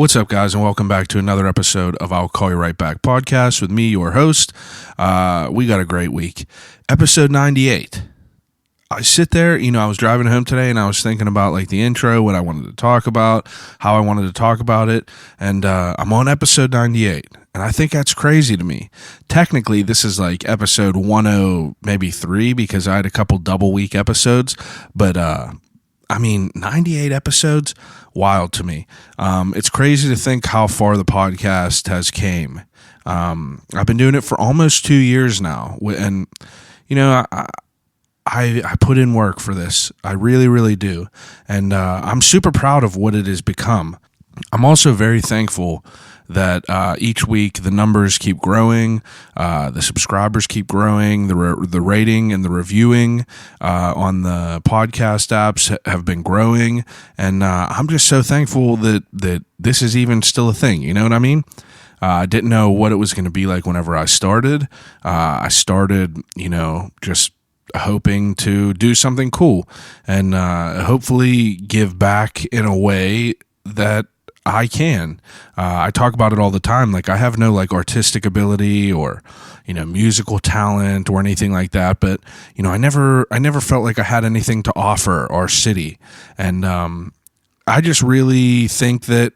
What's up, guys, and welcome back to another episode of I'll Call You Right Back podcast with me, your host. We got a great week. Episode 98. I sit there, I was driving home today and I was thinking about like the intro, what I wanted to talk about, how I wanted to talk about it, and I'm on episode 98, and I think that's crazy to me. Technically, this is like episode 10, maybe 3, because I had a couple double week episodes, but 98 episodes, wild to me. It's crazy to think how far the podcast has came. I've been doing it for almost 2 years now, and I put in work for this. I really, really do, and I'm super proud of what it has become. I'm also very thankful that each week the numbers keep growing, the subscribers keep growing, the rating and the reviewing on the podcast apps have been growing, and I'm just so thankful that this is even still a thing. You know what I mean? I didn't know what it was going to be like whenever I started. I started, just hoping to do something cool and hopefully give back in a way that I can. I talk about it all the time. Like, I have no like artistic ability or, musical talent or anything like that. But, I never felt like I had anything to offer our city. And I just really think that,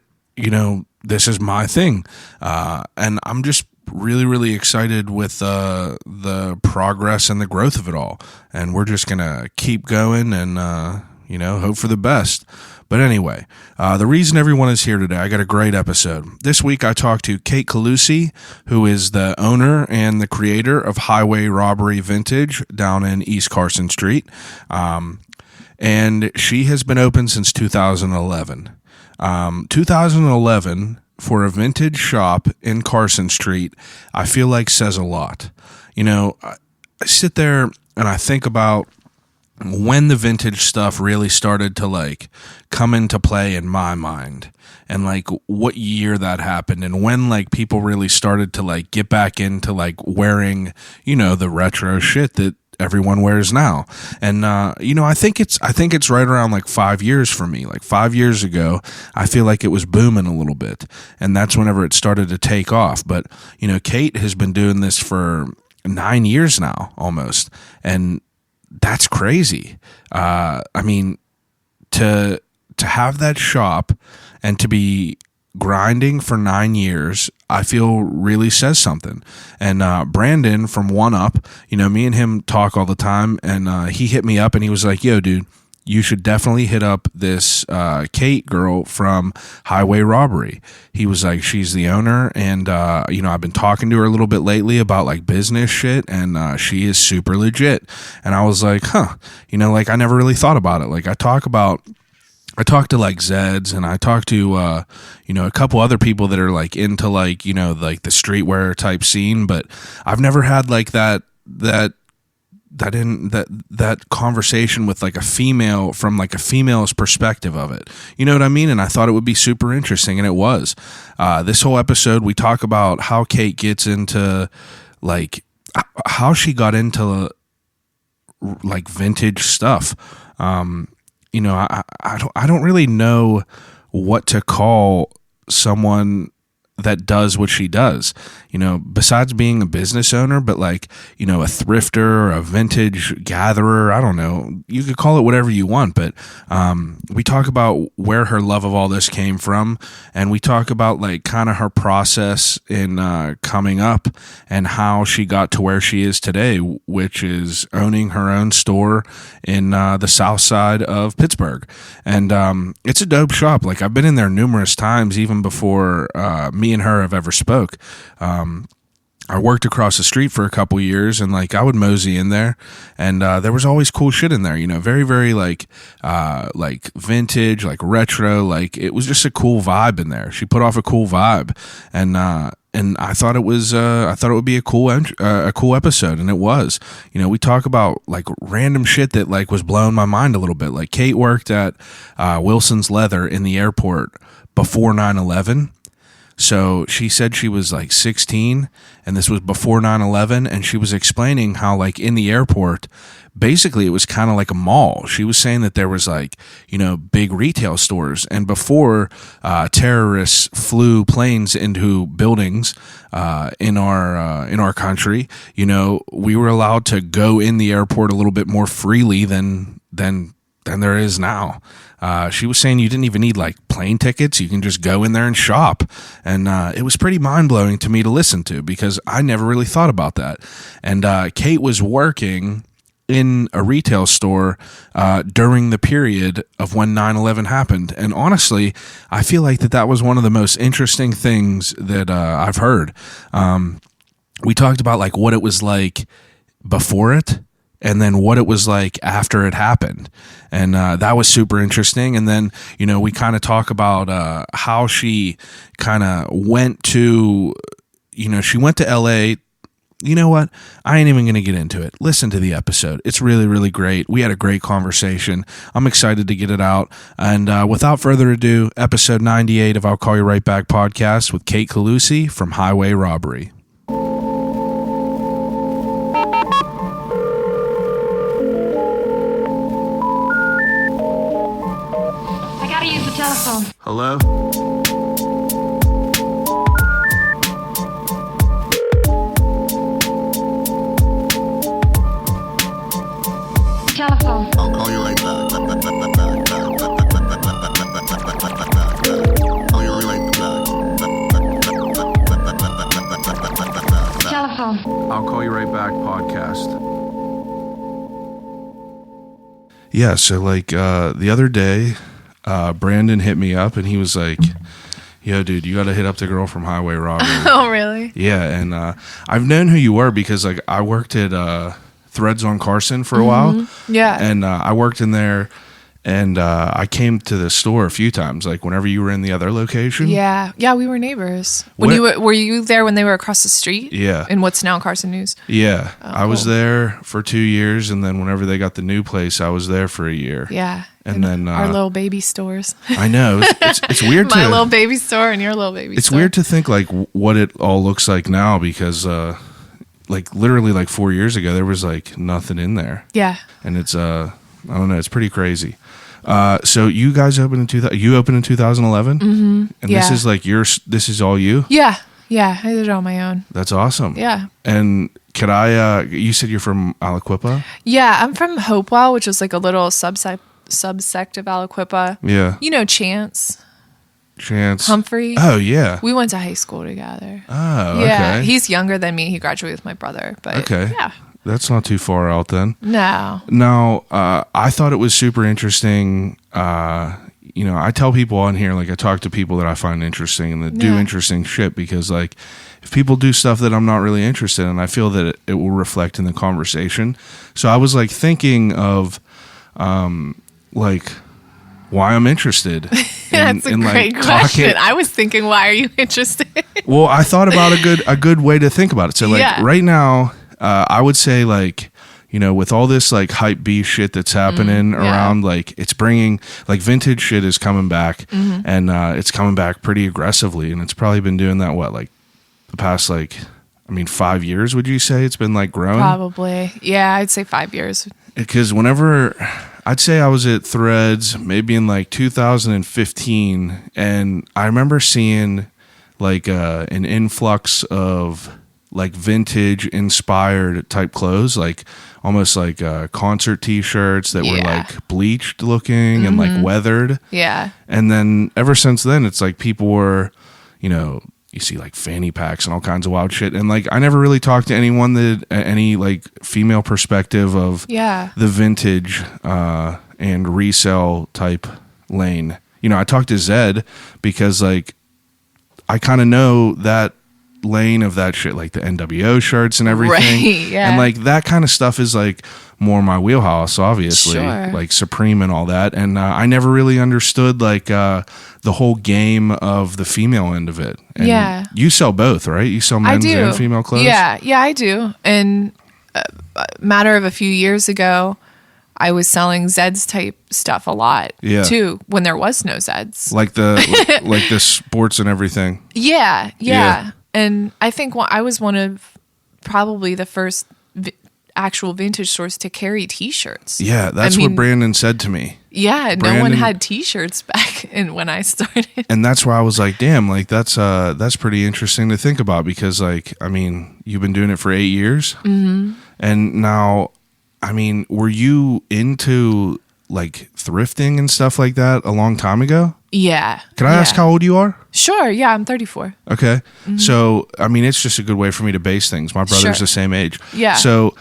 this is my thing. And I'm just really, really excited with the progress and the growth of it all. And we're just going to keep going and, hope for the best. But anyway, the reason everyone is here today, I got a great episode. This week I talked to Kate Colussy, who is the owner and the creator of Highway Robbery Vintage down in East Carson Street. And she has been open since 2011. 2011 for a vintage shop in Carson Street, I feel like says a lot. I sit there and I think about when the vintage stuff really started to like come into play in my mind, and like what year that happened, and when like people really started to like get back into like wearing, the retro shit that everyone wears now. And I think it's right around like 5 years for me. Like 5 years ago, I feel like it was booming a little bit, and that's whenever it started to take off. But Kate has been doing this for 9 years now almost, and that's crazy. To have that shop and to be grinding for 9 years, I feel really says something. And Brandon from One Up, me and him talk all the time, and he hit me up and he was like, "Yo, dude, you should definitely hit up this Kate girl from Highway Robbery." He was like, "She's the owner, and I've been talking to her a little bit lately about like business shit, and she is super legit." And I was like, I never really thought about it. Like, I talk to like Zeds, and I talk to a couple other people that are like into like like the streetwear type scene, but I've never had like that conversation with like a female from like a female's perspective of it. You know what I mean? And I thought it would be super interesting, and it was. This whole episode, we talk about how Kate gets into like how she got into like vintage stuff. I don't really know what to call someone that does what she does, besides being a business owner, but like, a thrifter or a vintage gatherer. I don't know. You could call it whatever you want, but we talk about where her love of all this came from, and we talk about like kind of her process in coming up and how she got to where she is today, which is owning her own store in the Southside of Pittsburgh. And it's a dope shop. Like, I've been in there numerous times, even before me and her have ever spoke. I worked across the street for a couple years, and like I would mosey in there, and there was always cool shit in there, very, very like vintage, like retro, like it was just a cool vibe in there. She put off a cool vibe, and I thought it would be a cool episode, and it was. We talk about like random shit that like was blowing my mind a little bit. Like, Kate worked at Wilson's Leather in the airport before 9/11. So she said she was like 16, and this was before 9/11, and she was explaining how, like, in the airport, basically it was kind of like a mall. She was saying that there was, like, big retail stores, and before terrorists flew planes into buildings in our country, we were allowed to go in the airport a little bit more freely than there is now. She was saying you didn't even need like plane tickets. You can just go in there and shop. And it was pretty mind-blowing to me to listen to, because I never really thought about that. And Kate was working in a retail store during the period of when 9/11 happened. And honestly, I feel like that was one of the most interesting things that I've heard. We talked about like what it was like before it, and then what it was like after it happened. And that was super interesting. And then, we kind of talk about how she kind of went to, she went to LA. You know what? I ain't even going to get into it. Listen to the episode. It's really, really great. We had a great conversation. I'm excited to get it out. And without further ado, episode 98 of I'll Call You Right Back podcast with Kate Colussy from Highway Robbery. Telephone. Hello? Telephone. I'll call you right back. Call you right back. Telephone. I'll Call You Right Back podcast. Yeah, so like the other day, Brandon hit me up and he was like, yo, dude, you got to hit up the girl from Highway Robbery. Oh, really? Yeah, and I've known who you were because like I worked at Threads on Carson for a while. Yeah. And I worked in there, and I came to the store a few times, like whenever you were in the other location. Yeah, we were neighbors. Were you there when they were across the street? Yeah. In what's now Carson News? Yeah. Oh, I was cool. there for 2 years, and then whenever they got the new place, I was there for a year. Yeah. And then our little baby stores. I know. It's weird My little baby store and your little baby store. It's weird to think like what it all looks like now, because like literally like 4 years ago there was like nothing in there. Yeah. And it's I don't know, it's pretty crazy. So you guys opened in you opened in 2011? Mm-hmm. And yeah. This is like this is all you? Yeah. I did it on my own. That's awesome. Yeah. And could I you said you're from Aliquippa? Yeah, I'm from Hopewell, which is like a little subsect of Aliquippa. Yeah. Chance Humphrey. Oh yeah. We went to high school together. Oh, yeah. okay. He's younger than me. He graduated with my brother. But okay. Yeah. That's not too far out then. No. Now, I thought it was super interesting. I tell people on here, like I talk to people that I find interesting and that do interesting shit, because like if people do stuff that I'm not really interested in, I feel that it will reflect in the conversation. So I was like thinking of like why I'm interested. That's a great question. I was thinking, why are you interested? Well, I thought about a good way to think about it. So like right now, I would say like, with all this like hype beast shit that's happening around, like it's bringing like vintage shit is coming back, and it's coming back pretty aggressively, and it's probably been doing that like the past 5 years. Would you say it's been like growing? Probably. Yeah, I'd say 5 years. Because whenever I'd say I was at Threads maybe in like 2015, and I remember seeing like an influx of like vintage inspired type clothes, like almost like concert t-shirts that were like bleached looking and like weathered. Yeah. And then ever since then, it's like people were, you see like fanny packs and all kinds of wild shit. And like, I never really talked to anyone that any like female perspective of the vintage and resale type lane. I talked to Zed because like, I kind of know that lane of that shit, like the NWO shirts and everything. Right, yeah. And like that kind of stuff is like more my wheelhouse, obviously. Sure. Like Supreme and all that. And I never really understood like the whole game of the female end of it. And you sell both, right? You sell men's and female clothes? Yeah, I do. And a matter of a few years ago, I was selling Zeds type stuff a lot Yeah. too when there was no Zeds. Like the sports and everything. Yeah. Yeah. And I think I was one of probably the first actual vintage stores to carry T-shirts. Yeah, that's what Brandon said to me. Yeah, no one Brandon- had T-shirts back when I started. And that's where I was like, damn, like that's pretty interesting to think about because like, I mean, you've been doing it for 8 years. Mm-hmm. And now, I mean, were you into like thrifting and stuff like that a long time ago? Yeah. Can I ask how old you are? Sure. Yeah, I'm 34. Okay. So, I mean, it's just a good way for me to base things. My brother's Sure. the same age. Yeah. So,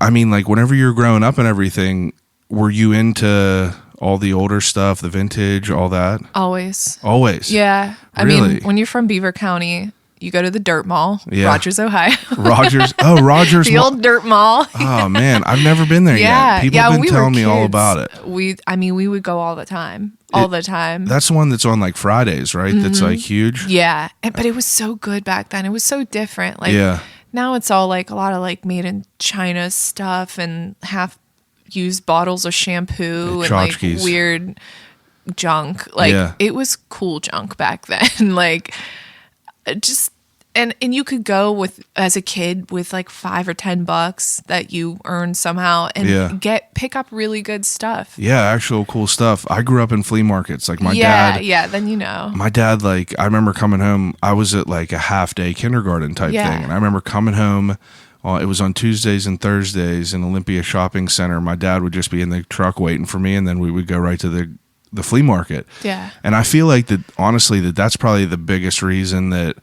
I mean, like whenever you're growing up and everything, were you into all the older stuff, the vintage, all that? Always. Always. Yeah. I Really? mean, when you're from Beaver County, you go to the Dirt Mall, Yeah. Rogers, Ohio. Rogers. Oh, Rogers. The old Dirt Mall. Oh man, I've never been there Yeah. yet. People yeah, have been we were telling me all kids. about it. We would go all the time. All the time. That's the one that's on like Fridays, right? That's like huge. Yeah. But it was so good back then. It was so different. Like Yeah. now it's all like a lot of like made in China stuff and half used bottles of shampoo and like tchotchkes. weird junk. Like Yeah. it was cool junk back then. Like just and you could go with as a kid with like $5 or $10 that you earned somehow and Yeah. pick up really good stuff. Yeah, actual cool stuff. I grew up in flea markets. Like my yeah, dad. yeah, then you know. My dad, like, I remember coming home. I was at like a half day kindergarten type Yeah. thing. And I remember coming home. It was on Tuesdays and Thursdays in Olympia Shopping Center. My dad would just be in the truck waiting for me. And then we would go right to the flea market. Yeah. And I feel like that, honestly, that's probably the biggest reason that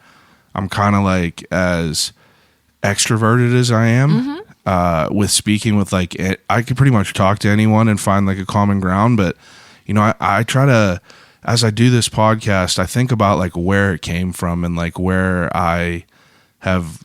I'm kind of like as extroverted as I am with speaking with like, I could pretty much talk to anyone and find like a common ground. But, you know, I try to, as I do this podcast, I think about like where it came from and like where I have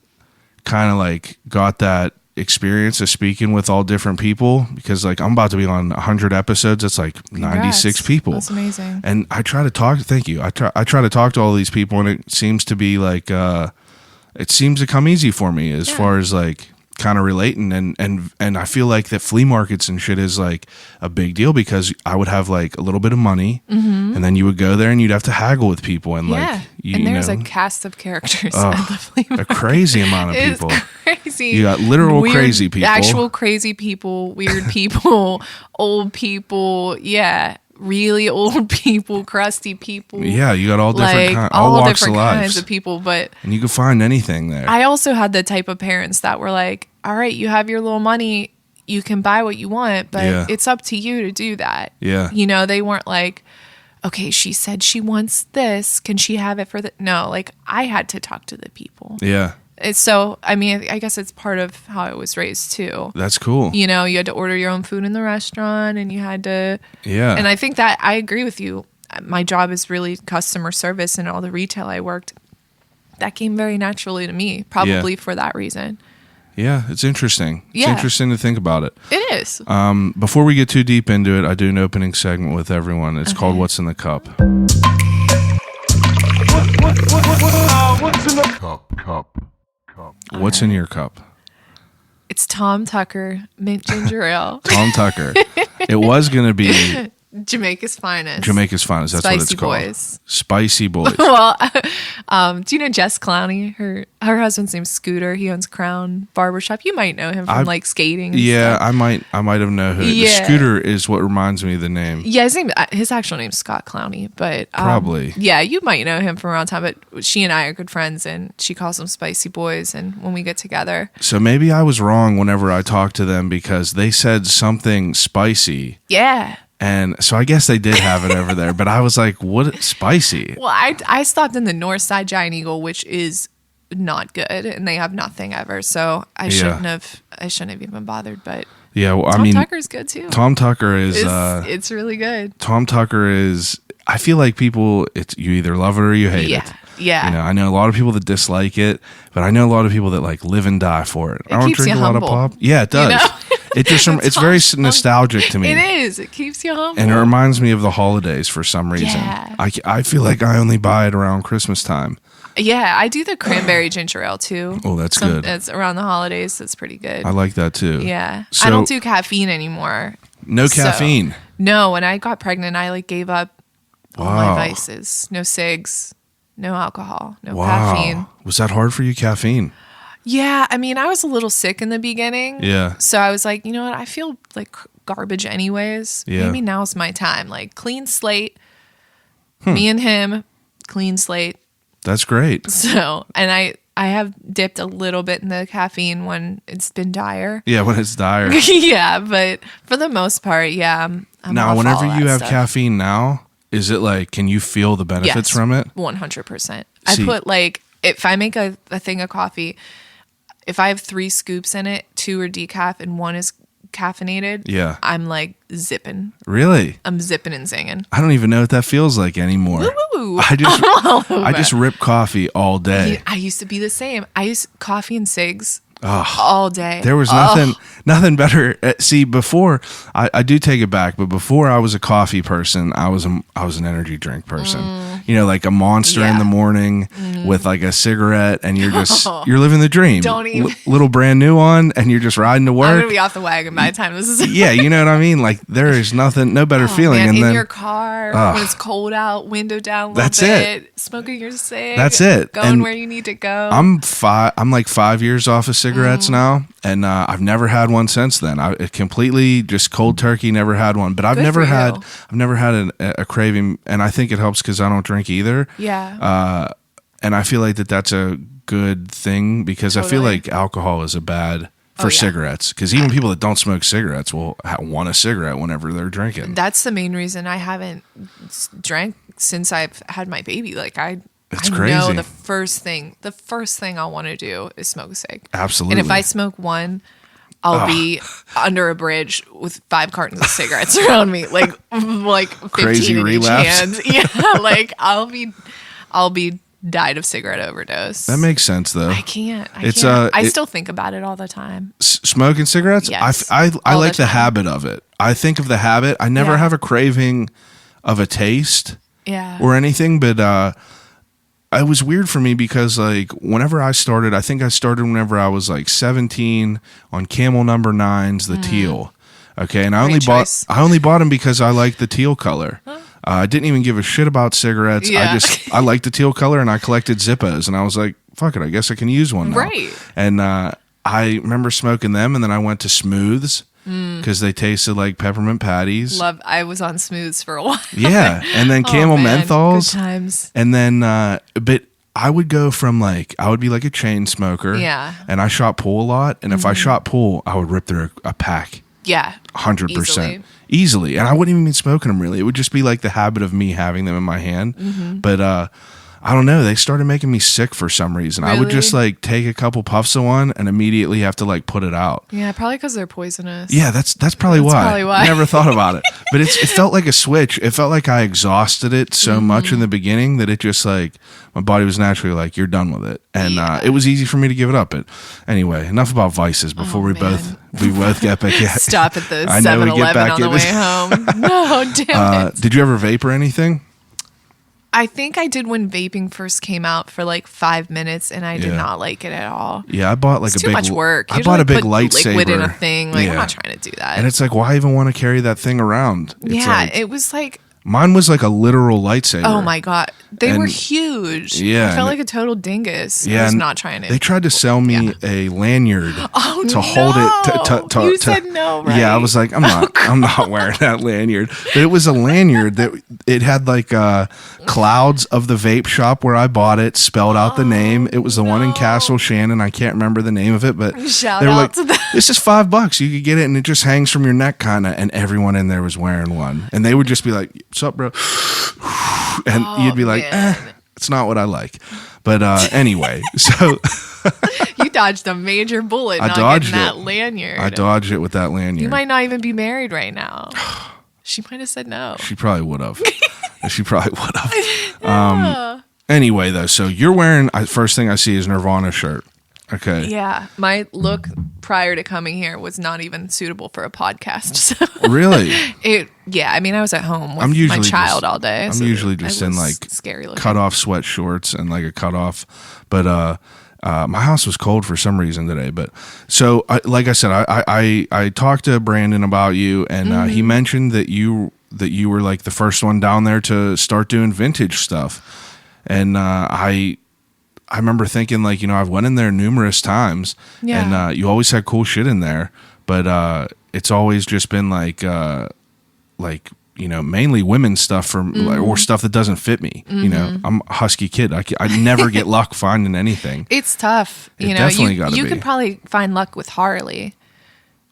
kind of like got that experience of speaking with all different people because like I'm about to be on 100 episodes. That's like 96 people. That's amazing. And I try to talk. Thank you. I try to talk to all these people, and it seems to be like it seems to come easy for me as far as like kind of relating. And I feel like that flea markets and shit is like a big deal because I would have like a little bit of money, and then you would go there and you'd have to haggle with people and like and there's you know, a cast of characters at the flea a market. crazy amount of It's people. crazy. You got literal Weird, crazy people. actual crazy people, weird people, old people, yeah, really old people, crusty people. Yeah, you got all different like all walks different of lives, kinds of people. But and you can find anything there. I also had the type of parents that were like, "All right, you have your little money, you can buy what you want, but Yeah. it's up to you to do that." Yeah. you know, they weren't like, "Okay, she said she wants this. Can she have it for the?" No, like I had to talk to the people. Yeah, It's so, I mean, I guess it's part of how I was raised too. that's cool. You know, you had to order your own food in the restaurant and you had to, Yeah, and I think that I agree with you. My job is really customer service and all the retail I worked. That came very naturally to me, probably for that reason. yeah, it's interesting. It's Yeah. interesting to think about it. It is. Before we get too deep into it, I do an opening segment with everyone. It's called "What's in the Cup." What's in your cup? It's Tom Tucker mint ginger ale, Tom Tucker. It was going to be Jamaica's finest. Jamaica's finest. That's what it's Spicy called. Boys. Spicy Boys. Well, do you know Jess Clowney? Her husband's name's Scooter. He owns Crown Barbershop. You might know him from like skating. And Yeah, stuff. I might have known who. Yeah. The Scooter is what reminds me of the name. Yeah, his actual name's Scott Clowney, but Probably. yeah, you might know him from around time. But she and I are good friends, and she calls them Spicy Boys. And when we get together, So maybe I was wrong whenever I talked to them because they said something spicy. yeah. And so I guess they did have it over there, but I was like, "What spicy?" Well, I stopped in the North Side Giant Eagle, which is not good, and they have nothing ever. So I shouldn't have even bothered. But Yeah, well, I Tom mean, Tucker's good too. Tom Tucker is. It's really good. Tom Tucker is. I feel like people. It's you either love it or you hate it. Yeah. You know, I know a lot of people that dislike it, but I know a lot of people that like live and die for it. I don't keeps drink you a lot humble. of pop. Yeah, it does. know? It just it's very nostalgic to me. It is. It keeps you humble. And it reminds me of the holidays for some reason. Yeah. I feel like I only buy it around Christmas time. Yeah, I do the cranberry ginger ale too. Oh, that's good. It's around the holidays. That's pretty good. I like that too. Yeah. So- I don't do caffeine anymore. No caffeine. No, when I got pregnant, I like gave up all my Wow. vices. No cigs, no alcohol, no Wow. caffeine. Was that hard for you, caffeine? Yeah, I mean, I was a little sick in the beginning. Yeah. So I was like, you know what? I feel like garbage anyways. Yeah. Maybe now's my time. Like clean slate. Me and him, clean slate. That's great. So, and I have dipped a little bit in the caffeine when it's been dire. Yeah, when it's dire. Yeah, but for the most part, yeah. I'm Now, off whenever all that you have stuff. caffeine now, is it like, can you feel the benefits from it? 100%. See- I put like, if I make a thing of coffee, if I have 3 scoops in it, 2 are decaf and 1 is caffeinated, Yeah. I'm like zipping. Really? I'm zipping and singing. I don't even know what that feels like anymore. Woo! I just rip coffee all day. I used to be the same. I used coffee and cigs all day. There was nothing better. See, before I do take it back, but before I was a coffee person, I was an energy drink person. You know, like a Monster in Yeah. the morning with like a cigarette, and you're living the dream. Don't even- Little brand new one, and you're just riding to I'm work. gonna be off the wagon by the time this is. Yeah, you know what I mean. Like there is no better feeling. Man, And in then your car when it's cold out, window down a little That's bit, smoking your cig. That's it. Going And where you need to go. I'm like 5 years off of cigarettes now, and I've never had one since then. It completely just cold turkey, never had one. But I've Good never for had you. I've never had a craving, and I think it helps because I don't drink either. Yeah. And I feel like that's a good thing because I feel Totally. like alcohol is a bad for yeah. cigarettes, because even people that don't smoke cigarettes will want a cigarette whenever they're drinking. That's the main reason I haven't drank since I've had my baby. Like It's I crazy. know the first thing I want to do is smoke a cig. Absolutely. And if I smoke one, I'll be under a bridge with 5 cartons of cigarettes around me, like 15 Crazy in relapse. each hand. Yeah, like I'll be died of cigarette overdose. That makes sense though. I can't. It's, I still think about it all the time. Smoking cigarettes. Yes. I All like the the time. habit of it. I think of the habit. I never Yeah. have a craving of a taste Yeah. or anything, but it was weird for me because like whenever I started, I think I started whenever I was like 17 on Camel number 9s, the teal. Okay, and I Great choice. only bought them because I liked the teal color. I didn't even give a shit about cigarettes. Yeah. I liked the teal color, and I collected Zippos, and I was like, fuck it, I guess I can use one now. Right. And I remember smoking them, and then I went to Smooths because they tasted like peppermint patties. I was on Smooths for a while. Yeah, and then Camel Oh, man. menthols. Good times. And then, but I would go from I would be like a chain smoker. Yeah. And I shot pool a lot. And if I shot pool, I would rip through a pack Yeah. 100%. Easily. And I wouldn't even be smoking them really. It would just be like the habit of me having them in my hand. Mm-hmm. But, I don't know. They started making me sick for some reason. I would just Really? take a couple puffs of one and immediately have to put it out. Yeah, probably because they're poisonous. Yeah, that's probably why. probably why. I never thought about it. But it felt like a switch. It felt like I exhausted it so much in the beginning that it just my body was naturally like, you're done with it. And it was easy for me to give it up. But anyway, enough about vices before we man. both get back. Yeah. Stop at the I know we get 7-Eleven back on the in way this. home. No, damn it. Did you ever vape or anything? I think I did when vaping first came out for 5 minutes, and I did Yeah. not like it at all. Yeah, I bought It's a too big much work. I You bought a big put lightsaber. liquid in a thing. I'm Yeah. not trying to do that. And it's why even want to carry that thing around? It's yeah, it was like, mine was like a literal lightsaber. oh my God. They were And- huge. Yeah, I felt and like a total dingus. Yeah, I was and not trying to. They tried to sell me Yeah. a lanyard Oh, to hold it. To, You said no, right? Yeah, I was like, I'm not wearing that lanyard. But it was a lanyard that it had clouds of the vape shop where I bought it, spelled out the name. It was the one in Castle Shannon. I can't remember the name of it, but Shout they were out to that. this is $5. You could get it, and it just hangs from your neck, kind of. And everyone in there was wearing one, and they would just be like, "What's up, bro?" And you'd be like, man. it's not what I like. But anyway, so You dodged a major bullet I not dodged getting that it. lanyard. I dodged it with that lanyard. You might not even be married right now. She might have said no. She probably would have. Anyway, though, so you're wearing, first thing I see is Nirvana shirt. Okay. Yeah, my look prior to coming here was not even suitable for a podcast. So Really? I mean, I was at home with I'm usually my child just- all day. I'm so usually it just in was scary looking. cut off sweat shorts and a cut off. But My house was cold for some reason today, but so like I said, I talked to Brandon about you, and he mentioned that you were like the first one down there to start doing vintage stuff, and I remember thinking like, you know, I've went in there numerous times, and you always had cool shit in there, but it's always just been like you know, mainly women's stuff or stuff that doesn't fit me. You know, I'm a husky kid. I never get luck finding anything. It's tough. You know, you could probably find luck with Harley.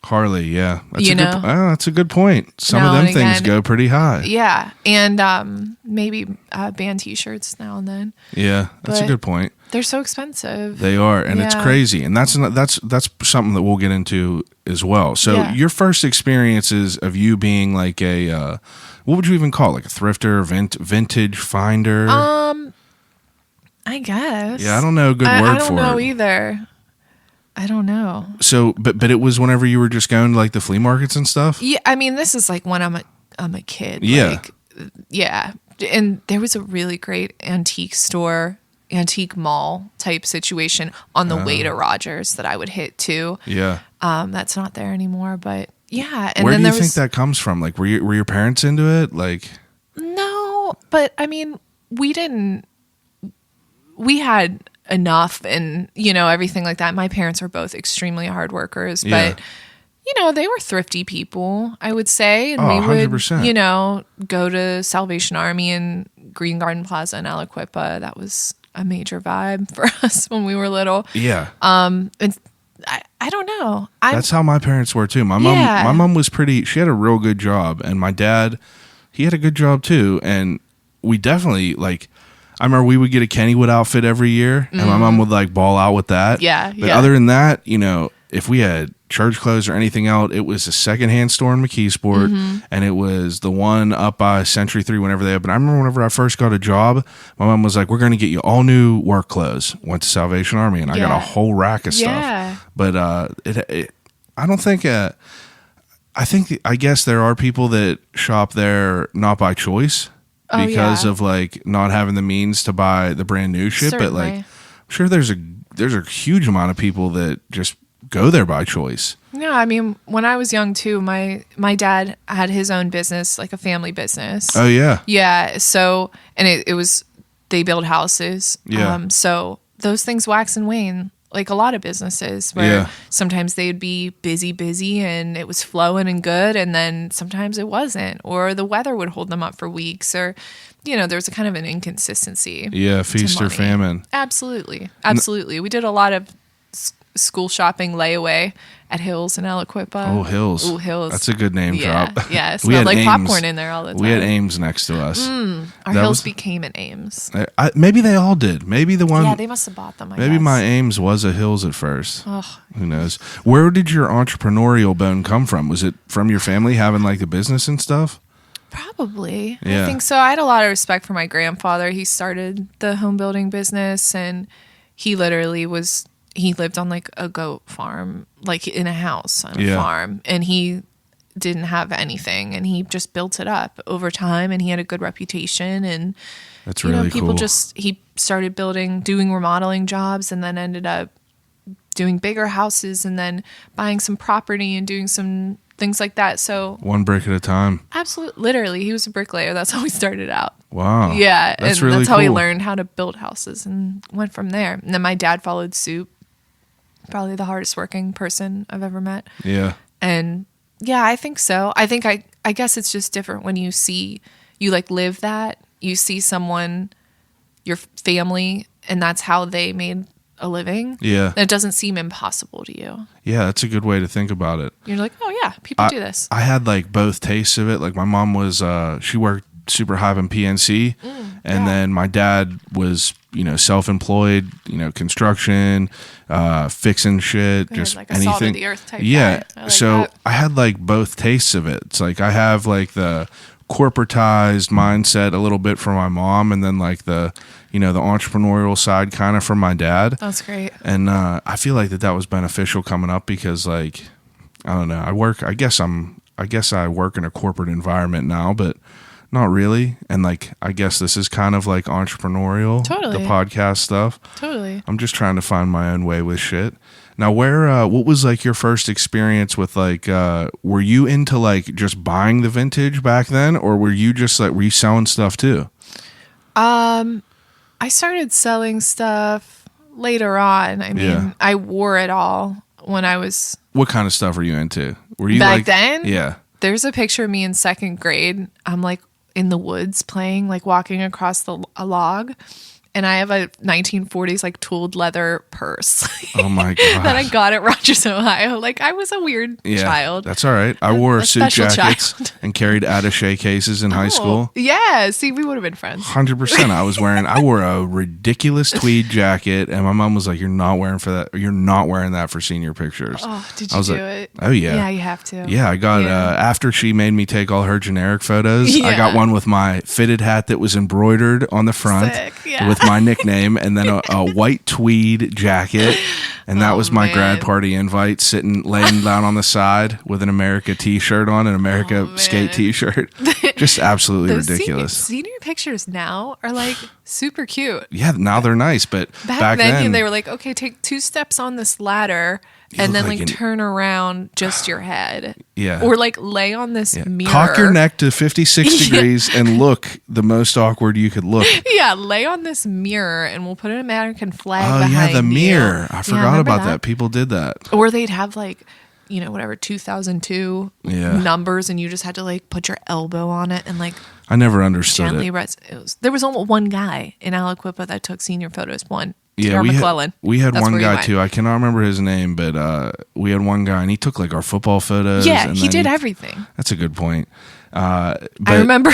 Harley, yeah. That's a good point. Some of them things go pretty high. Yeah. And maybe band t-shirts now and then. Yeah, that's a good point. They're so expensive. They are, and it's crazy. And that's something that we'll get into as well. So your first experiences of you being like a what would you even call it? Like a thrifter, vintage finder? I guess. Yeah, I don't know a good word for it. I don't know either. I don't know. So, but it was whenever you were just going to like the flea markets and stuff? Yeah, I mean, this is like when I'm a kid. Yeah. Like, yeah. And there was a really great antique mall type situation on the way to Rogers that I would hit too. Yeah. That's not there anymore, but yeah. And where then do you think that comes from? Like, were your parents into it? Like, no, but I mean, we had enough and, you know, everything like that. My parents were both extremely hard workers, but you know, they were thrifty people, I would say. And we would, 100%. you know, go to Salvation Army and Green Garden Plaza in Aliquippa. That was a major vibe for us when we were little. Yeah. And I don't know. That's how my parents were too. My mom was she had a real good job, and my dad, he had a good job too. And we definitely like, I remember we would get a Kennywood outfit every year, and my mom would like ball out with that. Yeah. But other than that, you know, if we had church clothes or anything else, it was a secondhand store in McKeesport, and it was the one up by Century 3 whenever they opened. I remember whenever I first got a job, my mom was like, we're going to get you all new work clothes. Went to Salvation Army, and I got a whole rack of stuff. But I don't think... I guess there are people that shop there not by choice because of like not having the means to buy the brand new shit. Certainly. But like, I'm sure there's a huge amount of people that just go there by choice. Yeah, I mean, when I was young too, my dad had his own business, like a family business. Oh yeah. Yeah. So, and it was, they build houses. Yeah. So those things wax and wane, like a lot of businesses where sometimes they'd be busy and it was flowing and good, and then sometimes it wasn't, or the weather would hold them up for weeks, or, you know, there's a kind of an inconsistency. Yeah, feast or famine. Absolutely. We did a lot of school shopping layaway at Hills in Aliquippa. Oh, Hills. Ooh, Hills. That's a good name drop. Yeah, it smelled like popcorn in there all the time. We had Ames next to us. Our Hills became an Ames. Maybe they all did. Maybe the one... Yeah, they must have bought them, I Maybe guess. my Ames was a Hills at first. Oh. Who knows? Where did your entrepreneurial bone come from? Was it from your family having like the business and stuff? Probably. Yeah. I think so. I had a lot of respect for my grandfather. He started the home building business, and he literally he lived on like a goat farm, like in a house on a farm, and he didn't have anything, and he just built it up over time, and he had a good reputation, and that's really people cool. he started doing remodeling jobs, and then ended up doing bigger houses, and then buying some property and doing some things like that. So one brick at a time. Absolutely. Literally, he was a bricklayer. That's how he started out. Wow. Yeah. That's and really that's how cool. he learned how to build houses and went from there. And then my dad followed suit. Probably the hardest working person I've ever met. Yeah. And yeah, I think so. I think I guess it's just different when you like live that. You see someone, your family, and that's how they made a living. Yeah. And it doesn't seem impossible to you. Yeah, that's a good way to think about it. You're like, oh yeah, people do this. I had like both tastes of it. Like my mom was, she worked super high in PNC, and then my dad was, you know, self-employed, you know, construction, fixing shit, just like a anything. salt of the earth type yeah. guy. So that. I had like both tastes of it. It's like I have like the corporatized mindset a little bit from my mom, and then like the, you know, the entrepreneurial side kind of from my dad. That's great. And I feel like that was beneficial coming up because, like, I don't know, I guess I work in a corporate environment now, but Not really. And like, I guess this is kind of like entrepreneurial, Totally. the podcast stuff. Totally. I'm just trying to find my own way with shit. Now, what was like your first experience with like, were you into like just buying the vintage back then, or were you just like, were you selling stuff too? I started selling stuff later on. I mean, Yeah. I wore it all when I was What kind of stuff were you into? Were you back like, then. Yeah. There's a picture of me in second grade. I'm like in the woods playing, like walking across a log. And I have a 1940s like tooled leather purse Oh my god. that I got at Rogers, Ohio. Like I was a weird child. That's all right. I wore A suit special jackets child. and carried attaché cases in high school. Yeah, see, we would have been friends. 100%. I wore a ridiculous tweed jacket, and my mom was like, "You're not wearing for that. You're not wearing that for senior pictures." Oh, did I you was do like, it? Oh yeah. Yeah, you have to. Yeah, I got after she made me take all her generic photos. I got Yeah. one with my fitted hat that was embroidered on the front Sick, yeah. with my nickname, and then a white tweed jacket, and that was my grad man. party invite. Laying down on the side with an America T-shirt on, an America skate man. T-shirt. Just absolutely Those ridiculous. Senior pictures now are like super cute. Yeah, now they're nice, but Back then they were like, okay, take 2 steps on this ladder and look then like like an- turn around just your head. Yeah. Or like lay on this mirror. Cock your neck to 56 degrees and look the most awkward you could look. Yeah, lay on this mirror and we'll put an American flag Oh behind yeah, the you. mirror. I Yeah, forgot remember about that. People did that. Or they'd have like, whatever, 2002 Yeah. numbers, and you just had to like put your elbow on it and like I never understood gently it. rest. There was only one guy in Aliquippa that took senior photos. One. Yeah, Tara we McClellan. had, we had That's one where he guy went. too. I cannot remember his name, but we had one guy, and he took like our football photos. Yeah, and he then did everything. That's a good point. But I remember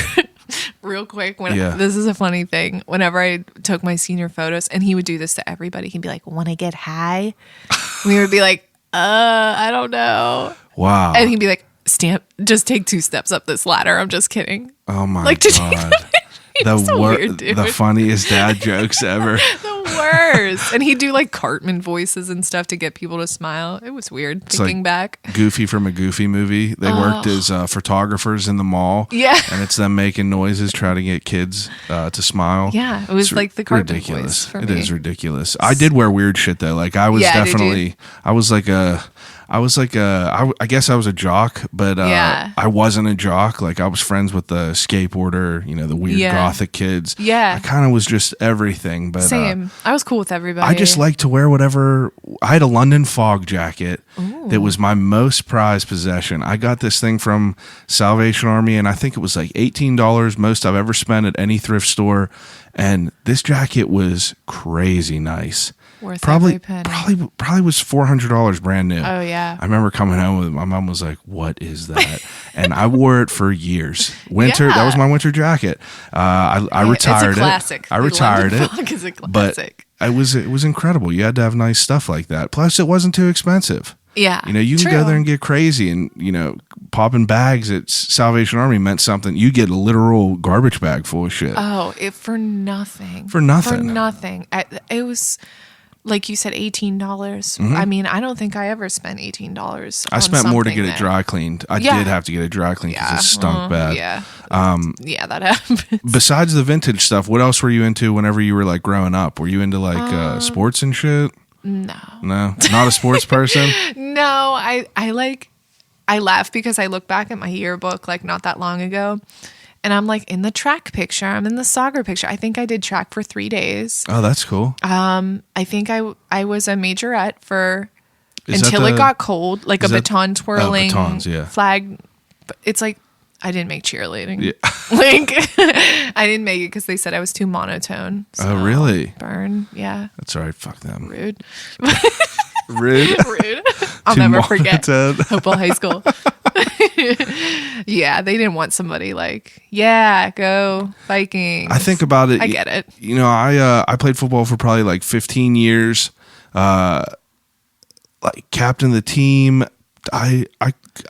real quick when Yeah. this is a funny thing. Whenever I took my senior photos, and he would do this to everybody, he'd be like, "Want to get high?" We would be like, I don't know," Wow. and he'd be like, just take 2 steps up this ladder. I'm just kidding. Oh my Like, did you- god. He's a weird dude. The funniest dad jokes ever. The worst. And he'd do like Cartman voices and stuff to get people to smile. It was weird thinking like back. Goofy from a Goofy movie. They worked as photographers in the mall. Yeah. And it's them making noises trying to get kids to smile. Yeah, it was It's like the Cartman ridiculous. voice for It me. is ridiculous. I did wear weird shit though. Like I was Yeah, did you? definitely I guess I was a jock, but Yeah. I wasn't a jock. Like I was friends with the skateboarder, the weird Yeah. gothic kids. Yeah. I kind of was just everything, but Same. I was cool with everybody. I just like to wear whatever. I had a London fog jacket that was my most prized possession. I got this thing from Salvation Army, and I think it was like $18, most I've ever spent at any thrift store. And this jacket was crazy nice. Worth Probably every penny. was $400 brand new. Oh, yeah. I remember coming home with it. My mom was like, "What is that?" And I wore it for years. Winter. Yeah. That was my winter jacket. I retired It's a classic. it. I retired The it. London Fog is a But classic. it was incredible. You had to have nice stuff like that. Plus, it wasn't too expensive. Yeah. You can true. go there and get crazy, and popping bags at Salvation Army meant something. You get a literal garbage bag full of shit. Oh, for nothing. For nothing. For nothing. It was, like you said, $18. Mm-hmm. I mean, I don't think I ever spent $18. I spent more to get it dry cleaned. I Yeah. did have to get it dry cleaned because it stunk bad. Yeah. Yeah, that happened. Besides the vintage stuff, what else were you into whenever you were like growing up? Were you into like sports and shit? No. No, not a sports person. No, I laugh because I look back at my yearbook like not that long ago, and I'm like in the track picture, I'm in the soccer picture. I think I did track for 3 days. Oh, that's cool. I think I was a majorette for Is that until it the- got cold, like a is that- baton twirling batons, yeah. flag. But it's like I didn't make cheerleading. Yeah. Like I didn't make it because they said I was too monotone. Oh, really? Burn. Yeah. That's all right. Fuck them. Rude. Rude. Rude. I'll Too never forget. monotone. Hopewell High School. Yeah, they didn't want somebody like, yeah, go Vikings. I think about it. I get it. I played football for probably like 15 years. Like captain of the team. I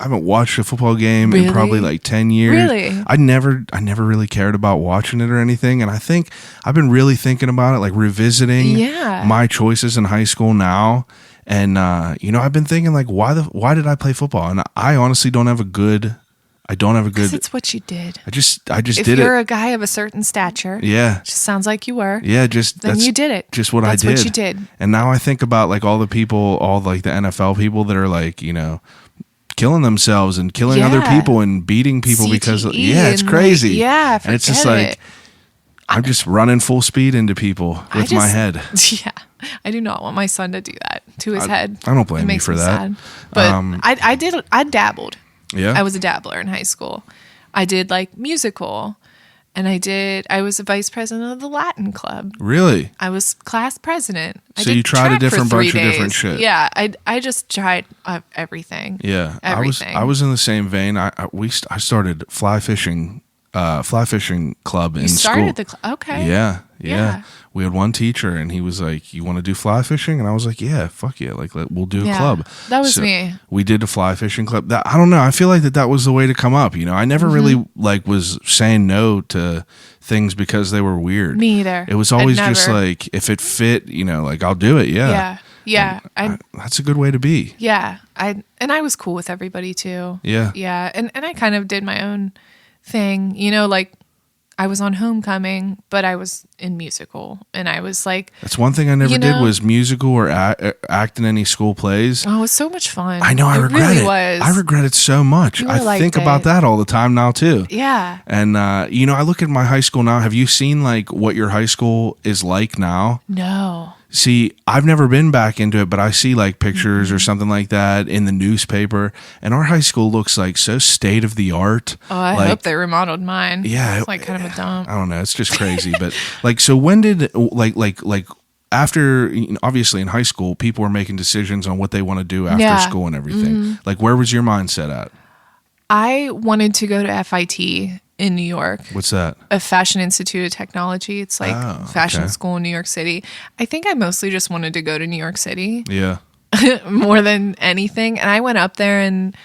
haven't watched a football game in Really? probably like 10 years. Really? I never really cared about watching it or anything. And I think I've been really thinking about it, like revisiting Yeah. my choices in high school now. And I've been thinking like, why did I play football? And I honestly don't have a good I don't have a 'Cause good. it's what you did. I just If did you're it. a guy of a certain stature, Yeah. just sounds like you were. Yeah, Then you did it. Just what That's I did. what you did. And now I think about like all the people, all like the NFL people that are like, killing themselves and killing other Yeah. people and beating people because CTE it's and, crazy. yeah, and it's just forget like it. I'm just running full speed into people with my head. Yeah, I do not want my son to do that to his head. I don't blame It you makes for me that. sad. But I dabbled. Yeah. I was a dabbler in high school. I did like musical, and I was a vice president of the Latin club. Really? I was class president. I So did you tried a track for different 3 bunch of different days. shit. Yeah, I just tried everything. Yeah. Everything. I was in the same vein. I started fly fishing club in You school. started the okay. Yeah. Yeah. We had one teacher and he was like, "You want to do fly fishing?" And I was like, "Yeah, fuck yeah. Like we'll do a Yeah, club." that was So me. We did a fly fishing club. I don't know. I feel like that was the way to come up, I never Mm-hmm. really like was saying no to things because they were weird. Me either. It was I'd always just never- like if it fit, like I'll do it. Yeah. Yeah. That's a good way to be. Yeah, I was cool with everybody too. Yeah. Yeah, and I kind of did my own thing, like I was on Homecoming, but I was in musical, and I was like, That's one thing I never You did know- was musical or act in any school plays. oh, it was so much fun. I know. I regret really it. Was. I regret it so much. You I really think liked about it. that all the time now too. Yeah. And I look at my high school now. Have you seen like what your high school is like now? No. See, I've never been back into it, but I see like pictures Mm-hmm. or something like that in the newspaper, and our high school looks like so state of the art. Oh, I like, hope they remodeled mine. Yeah, It's like kind of a dump. I don't know. It's just crazy. But like, so when did like after obviously in high school, people were making decisions on what they want to do after Yeah. school and everything. Like, where was your mindset at? I wanted to go to FIT in New York. What's that? A Fashion Institute of Technology. It's like Oh, fashion okay. school in New York City. I think I mostly just wanted to go to New York City Yeah. more than anything. And I went up there and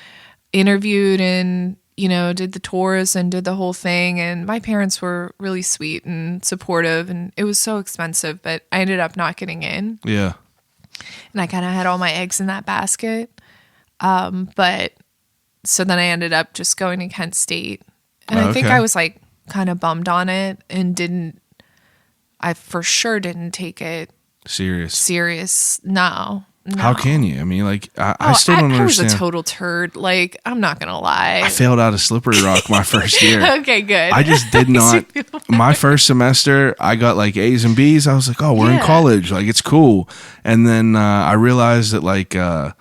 interviewed and, did the tours and did the whole thing. And my parents were really sweet and supportive. And it was so expensive, but I ended up not getting in. Yeah. And I kind of had all my eggs in that basket. But so then I ended up just going to Kent State. And I think Okay. I was like kind of bummed on it and I for sure didn't take it Serious. serious. No. How can you? I mean, like, I still don't I was understand. a total turd. Like, I'm not going to lie. I failed out of Slippery Rock my first year. Okay, good. I just did not. My first semester, I got like A's and B's. I was like, oh, we're in Yeah. college. Like, it's cool. And then I realized that, like, I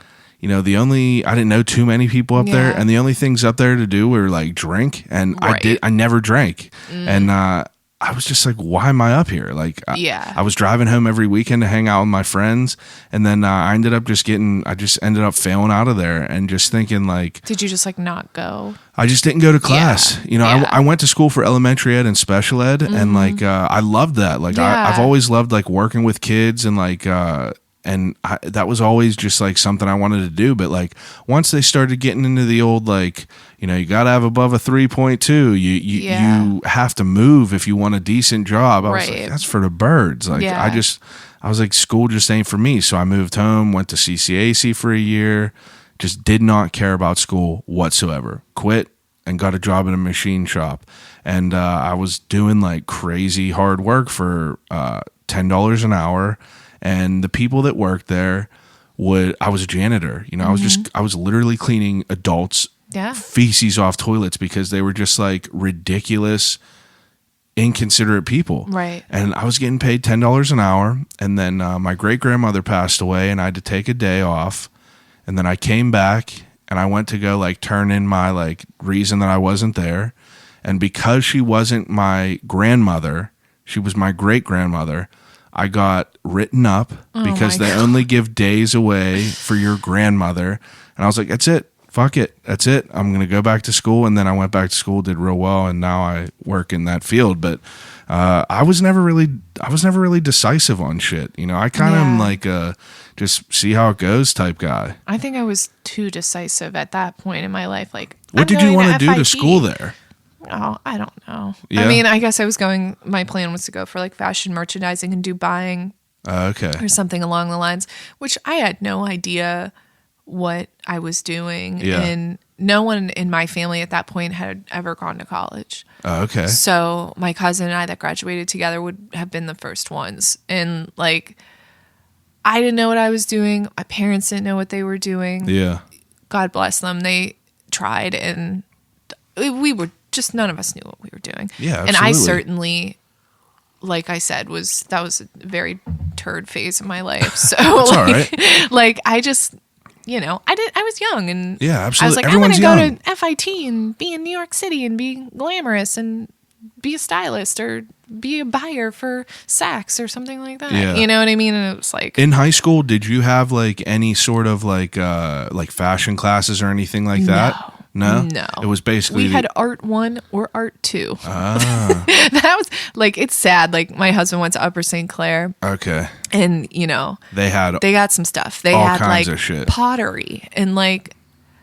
didn't know too many people up there. Yeah. And the only things up there to do were like drink. And Right. I never drank. And I was just like, why am I up here? Like, Yeah. I was driving home every weekend to hang out with my friends. And then I ended up failing out of there and just thinking like, Did you just like not go? I just didn't go to class. Yeah. I went to school for elementary ed and special ed, and like I loved that. Like Yeah. I've always loved like working with kids, and like that was always just like something I wanted to do. But like once they started getting into the old like you got to have above a 3.2. Yeah. You have to move if you want a decent job. I was like, Right. that's for the birds. Like Yeah. I was like, school just ain't for me. So I moved home, went to CCAC for a year. Just did not care about school whatsoever. Quit and got a job in a machine shop. And I was doing like crazy hard work for $10 an hour. And the people that worked there I was a janitor. I was literally cleaning adults' Yeah. feces off toilets because they were just like ridiculous, inconsiderate people. Right. And I was getting paid $10 an hour. And then my great grandmother passed away and I had to take a day off. And then I came back and I went to go like turn in my like reason that I wasn't there. And because she wasn't my grandmother, she was my great grandmother, I got written up because my they God. only give days away for your grandmother. And I was like, that's it. Fuck it. That's it. I'm going to go back to school. And then I went back to school, did real well. And now I work in that field. But I was never really decisive on shit. I kind of am Yeah. like just see how it goes type guy. I think I was too decisive at that point in my life. Like, What I'm did you going want to do to FIT. school there? Oh, I don't know. Yeah? I mean, I guess my plan was to go for like fashion merchandising and do buying Okay. or something along the lines, which I had no idea what I was doing. Yeah. And no one in my family at that point had ever gone to college. Oh, okay. So my cousin and I that graduated together would have been the first ones. And like, I didn't know what I was doing. My parents didn't know what they were doing. Yeah. God bless them. They tried, and we were just, none of us knew what we were doing. Yeah, absolutely. And I certainly, like I said, that was a very turd phase of my life. So That's like, all right. like I just, I was young, and Yeah, I was absolutely. like, Everyone's I'm going young. to go to FIT and be in New York City and be glamorous and be a stylist or be a buyer for Saks or something like that. Yeah. You know what I mean? And it was like, In high school, did you have like any sort of like fashion classes or anything like that? No. It was basically we had Art 1 or Art 2. Ah. That was like, it's sad. Like my husband went to Upper St. Clair, Okay. and They got some stuff. They all had kinds like of shit. pottery and like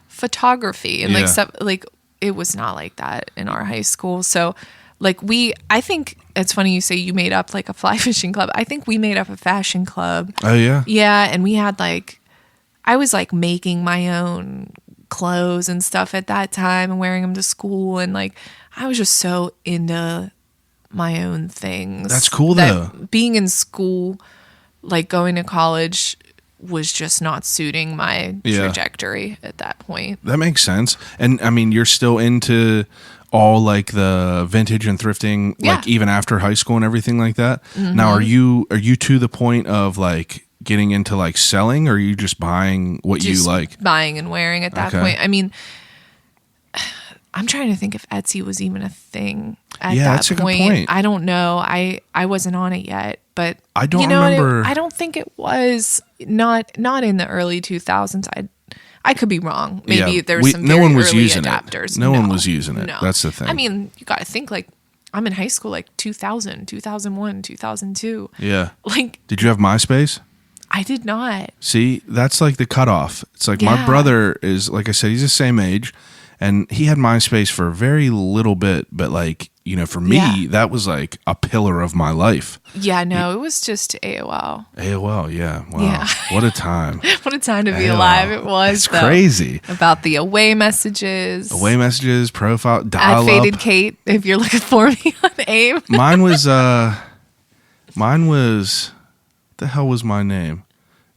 photography and Yeah. like stuff. Like it was not like that in our high school. So like I think it's funny you say you made up like a fly fishing club. I think we made up a fashion club. Oh yeah. Yeah, and we had like, I was like making my own clothes and stuff at that time and wearing them to school, and like I was just so into my own things. That's cool, that though. Being in school, like going to college, was just not suiting my Yeah. trajectory at that point. That makes sense. And I mean, you're still into all like the vintage and thrifting, Yeah. like even after high school and everything like that. Now, are you to the point of like getting into like selling, or are you just buying what Just you like? buying and wearing at that Okay. point. I mean, I'm trying to think if Etsy was even a thing at Yeah, that that's a good point. point. I don't know. I wasn't on it yet, but I don't you know what? remember- I don't think it was not in the early 2000s. I could be wrong. Maybe Yeah, there's some no very one was early using it. adapters. No one was using it. That's the thing. I mean, you got to think like I'm in high school like 2000, 2001, 2002. Yeah. Like Did you have MySpace? I did not. See, that's like the cutoff. It's like my Yeah. brother is, like I said, he's the same age, and he had MySpace for a very little bit, but like, for me, Yeah. that was like a pillar of my life. Yeah, no, it was just AOL. AOL, yeah. Wow. Yeah. What a time. What a time to be AOL. alive it was. It's though. crazy. About the away messages. Away messages, profile, At dial Faded up. Kate, if you're looking for me on AIM. Mine was what the hell was my name?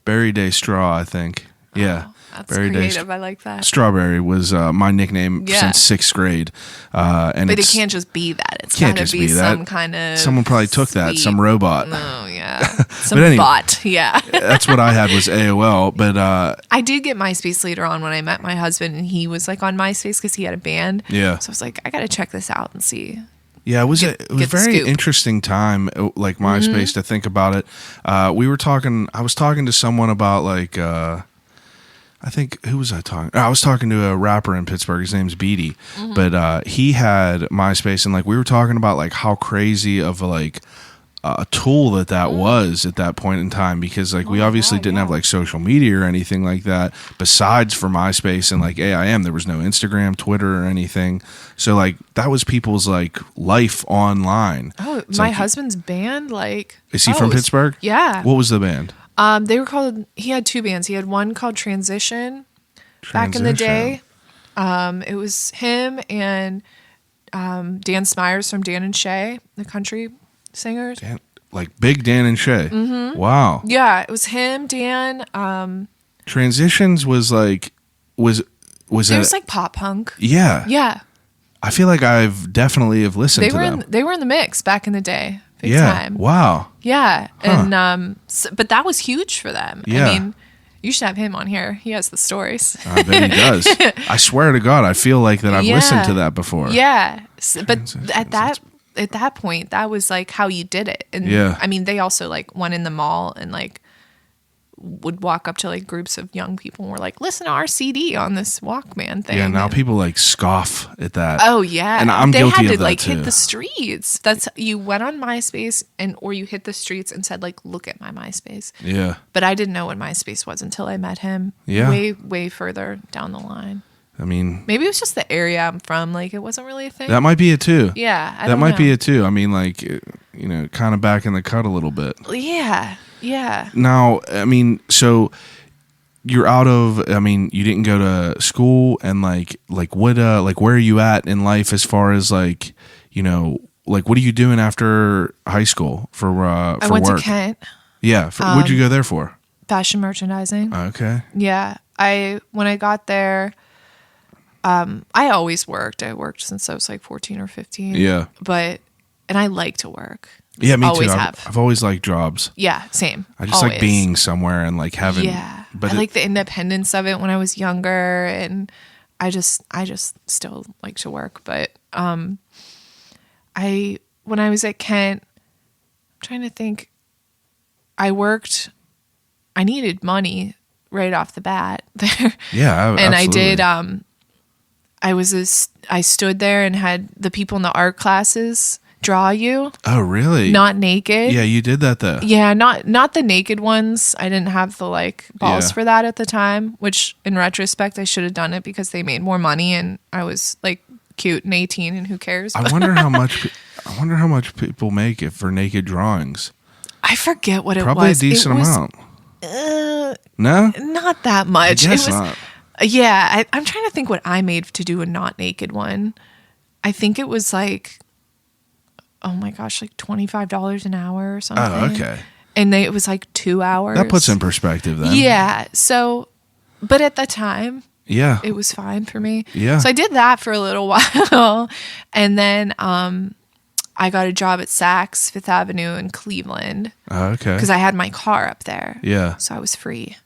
Berry Day Straw, I think. Yeah. That's Berry Day creative. I like that. Strawberry was my nickname Yeah. since 6th grade. And But it it's, can't just be that. It's can't got to just be be that. some kind of. someone probably took that, sweet- some robot. Oh, yeah. Some anyway. bot. Yeah. That's what I had was AOL. But I did get MySpace later on when I met my husband, and he was like on MySpace because he had a band. Yeah. So I was like, I got to check this out and see. yeah, it was Get a the very scoop. interesting time, like MySpace, to think about it. I was talking to someone about like, I think, who was I talking? I was talking to a rapper in Pittsburgh. His name's Beatty, but he had MySpace, and like we were talking about like how crazy of a tool that was at that point in time, because like we my obviously God, didn't have yeah. like social media or anything like that besides for MySpace and like AIM. There was no Instagram, Twitter, or anything. So like that was people's like life online. Oh, It's my like- husband's band, like. Is he oh, from it was- Pittsburgh? Yeah. What was the band? They were called. He had two bands. He had one called Transition. Back in the day. It was him and Dan Smyers from Dan and Shay, the country singers. Dan, like Big Dan and Shay. Mm-hmm. Wow. Yeah, it was him, Dan. Transitions was like was It it was like pop punk. yeah. Yeah, I feel like I've definitely have listened they to were them. they were in the mix back in the day. Big Yeah. time. Wow. Yeah, Huh. and but that was huge for them. Yeah. I mean, you should have him on here. He has the stories. I bet he does. I swear to God, I feel like that I've listened Yeah. to that before. Yeah, but Transitions, at that point, that was like how you did it. And Yeah. I mean, they also like went in the mall and like would walk up to like groups of young people and were like, listen to our CD on this Walkman thing. Yeah, now And- people like scoff at that. Oh yeah, And I'm they guilty had to of that like too. hit the streets. That's you went on MySpace or you hit the streets and said like, look at my MySpace. Yeah. But I didn't know what MySpace was until I met him. Yeah. way further down the line. I mean, Maybe it was just the area I'm from. Like it wasn't really a thing. that might be it too. Yeah, I that don't might know. be it too. I mean, like, kind of back in the cut a little bit. Yeah, yeah. Now, I mean, so you're out of, I mean, you didn't go to school, and like what like where are you at in life as far as like, you know, like what are you doing after high school for I went work? to Kent. Yeah, what'd you go there for? Fashion merchandising. Okay. Yeah. When I got there, I always worked. I worked since I was like 14 or 15. Yeah. And I like to work. Yeah, me Always too. have. I've always liked jobs. Yeah, same. I just like being somewhere and like having. Yeah, but I like the independence of it when I was younger, and I just still like to work. But when I was at Kent, I'm trying to think. I needed money right off the bat there. Yeah, and absolutely. I did. I stood there and had the people in the art classes draw you. Oh, really? Not naked. Yeah, you did that though. Yeah, not the naked ones. I didn't have the like balls for that at the time, which in retrospect I should have done it because they made more money and I was like cute and 18 and who cares? I wonder how much people make it for naked drawings. I forget what it Probably was. a decent amount. No? Not that much. I guess it was, not. Yeah, I'm trying to think what I made to do a not naked one. I think it was like, oh my gosh, like $25 an hour or something. Oh, okay. And it was like 2 hours. That puts in perspective then. Yeah. So, but at the time, Yeah. it was fine for me. Yeah. So I did that for a little while. And then I got a job at Saks Fifth Avenue in Cleveland. Oh, okay. Because I had my car up there. Yeah. So I was free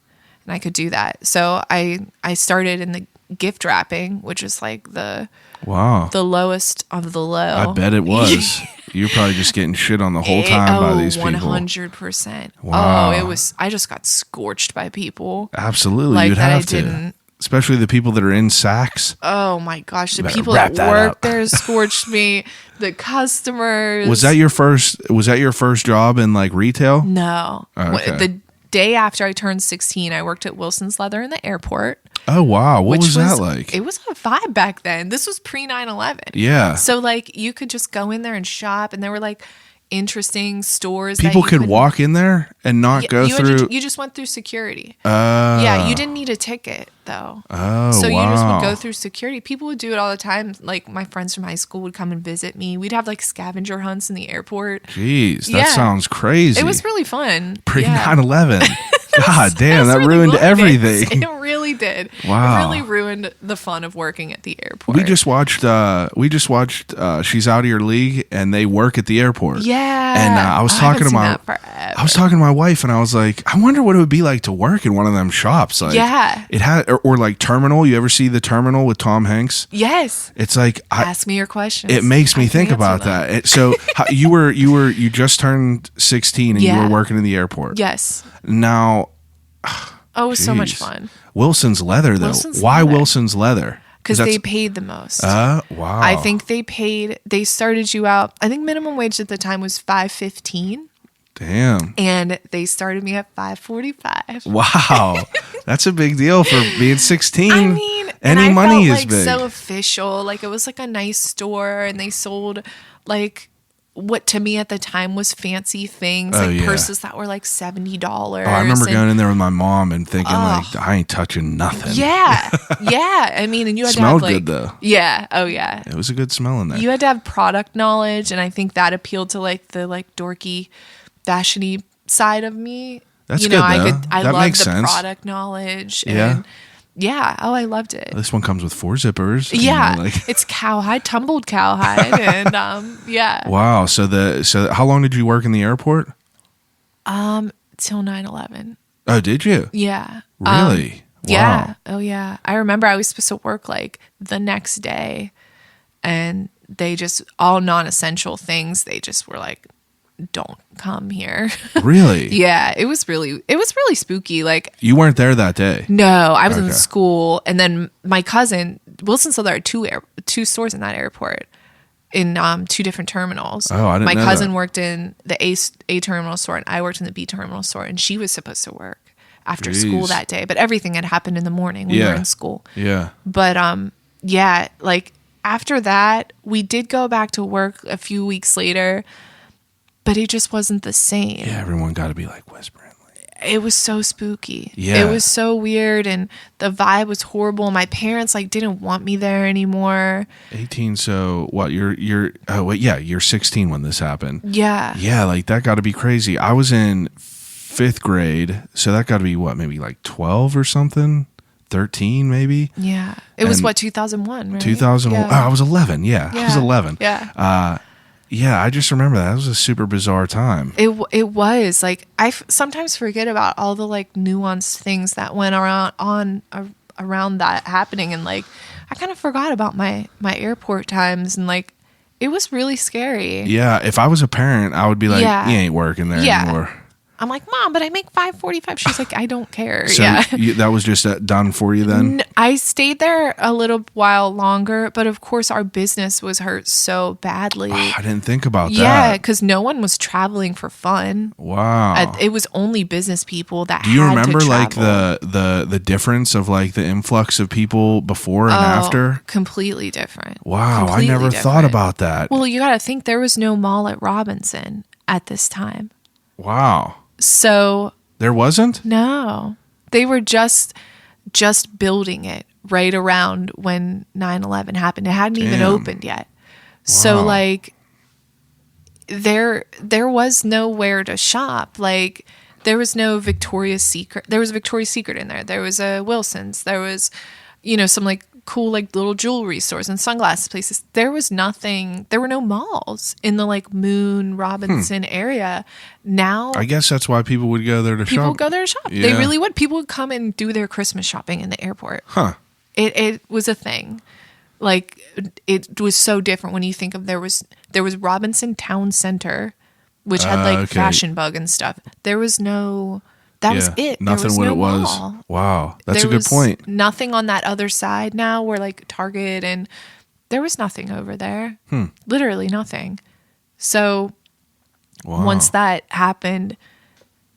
and I could do that. So I started in the gift wrapping, which is like the lowest of the low. I bet it was. You're probably just getting shit on the whole time by these people. 100%. Wow. Oh, it was. I just got scorched by people. Absolutely, Like you'd that have I to. didn't. Especially the people that are in Saks. Oh my gosh, the Better people wrap that that worked up. there scorched me. The customers. Was that your first job in like retail? No. Oh, okay. The day after I turned 16, I worked at Wilson's Leather in the airport. Oh wow, what which was that like? It was a vibe back then. This was pre 9/11. Yeah. So like you could just go in there and shop, and there were like interesting stores. People that you could walk in there and not go through. You just went through security. Yeah, you didn't need a ticket though. Oh, so wow. you just would go through security. People would do it all the time. Like my friends from high school would come and visit me. We'd have like scavenger hunts in the airport. Jeez, that Yeah. sounds crazy. It was really fun. Pre Yeah. 9/11. God damn, that really ruined ruined everything. It really did. Wow. It really ruined the fun of working at the airport. We just watched. She's Out of Your League, and they work at the airport. Yeah. And I was talking to my wife, and I was like, I wonder what it would be like to work in one of them shops. Like, Yeah. It had or like Terminal. You ever see the Terminal with Tom Hanks? Yes. It's like Ask me your questions. It makes me I can think answer about them. that. So you just turned 16 and you Yeah. were working in the airport. Yes. Now, Oh, it was so much geez. fun. Wilson's Leather though. Wilson's Why Leather. Wilson's Leather? Because they paid the most. Wow. I think they started you out, I think minimum wage at the time was $5.15. Damn. And they started me at $5.45. Wow. That's a big deal for being 16. I mean, any and I money felt is like big. so official. Like it was like a nice store, and they sold like what to me at the time was fancy things, Oh, like yeah. purses that were like $70. Oh, I remember going in there with my mom and thinking like, I ain't touching nothing. Yeah, yeah. I mean, and you had Smelled to have like, good though. Yeah. Oh, yeah. It was a good smell in there. You had to have product knowledge, and I think that appealed to like the like dorky, fashiony side of me. That's you know, good, though. I That loved makes the sense. product knowledge. Yeah. And yeah. Oh, I loved it. This one comes with 4 zippers. you Yeah, know, like- it's cowhide, tumbled cowhide, and yeah. Wow. So how long did you work in the airport? Till 9/11. Oh, did you? Yeah. Really? Wow. Yeah. Oh yeah. I remember I was supposed to work like the next day, and they just all non-essential things. They just were like, "Don't come here." Really? Yeah. It was really spooky. Like, You weren't there that day. no, I was in Okay. school, and then my cousin Wilson said there are two stores in that airport. In 2 different terminals. Oh, I didn't My know cousin that. worked in the A terminal store, and I worked in the B terminal store, and she was supposed to work after school Jeez. that day, but everything had happened in the morning when we were in school. Yeah. But yeah, like after that, we did go back to work a few weeks later, but it just wasn't the same. Yeah. Everyone got to be like whispering. Like, It was so spooky. Yeah. It was so weird, and the vibe was horrible. My parents like didn't want me there anymore. 18. So what? You're 16 when this happened. Yeah. Yeah, like that got to be crazy. I was in 5th grade, so that got to be what, maybe like 12 or something, 13 maybe. Yeah. It was 2001, right? 2001. Yeah. Oh, I was 11. Yeah, I was 11. Yeah. Yeah, I just remember that. It was a super bizarre time. It was like I sometimes forget about all the like nuanced things that went around that happening, and like I kind of forgot about my airport times, and like it was really scary. Yeah, if I was a parent, I would be like, "You ain't working there anymore." I'm like, Mom, but I make $5.45. She's like, I don't care. So that was just done for you then? I stayed there a little while longer, but of course our business was hurt so badly. Oh, I didn't think about that. Yeah, because no one was traveling for fun. Wow. It was only business people that Do you had remember to like travel. the difference of like the influx of people before and after? Completely different. Wow, Completely I never different. thought about that. Well, you got to think there was no mall at Robinson at this time. Wow. So There wasn't? no, they were just building it right around when 9/11 happened. It hadn't even Damn. opened yet. So Wow. like there was nowhere to shop. Like there was no Victoria's Secret. There was Victoria's Secret in there. There was a Wilson's. There was, some like cool like little jewelry stores and sunglasses places. There was nothing. There were no malls in the like Moon Robinson area. Now I guess that's why people would go there to people shop. would go there to shop. Yeah. They really would. People would come and do their Christmas shopping in the airport. Huh. It was a thing. Like it was so different when you think of there was Robinson Town Center, which had like okay. Fashion Bug and stuff. There was no. That was it. Nothing there was what no it was. mall. Wow. That's There a good was point. Nothing on that other side now where like Target, and there was nothing over there. Literally nothing. So Wow. once that happened,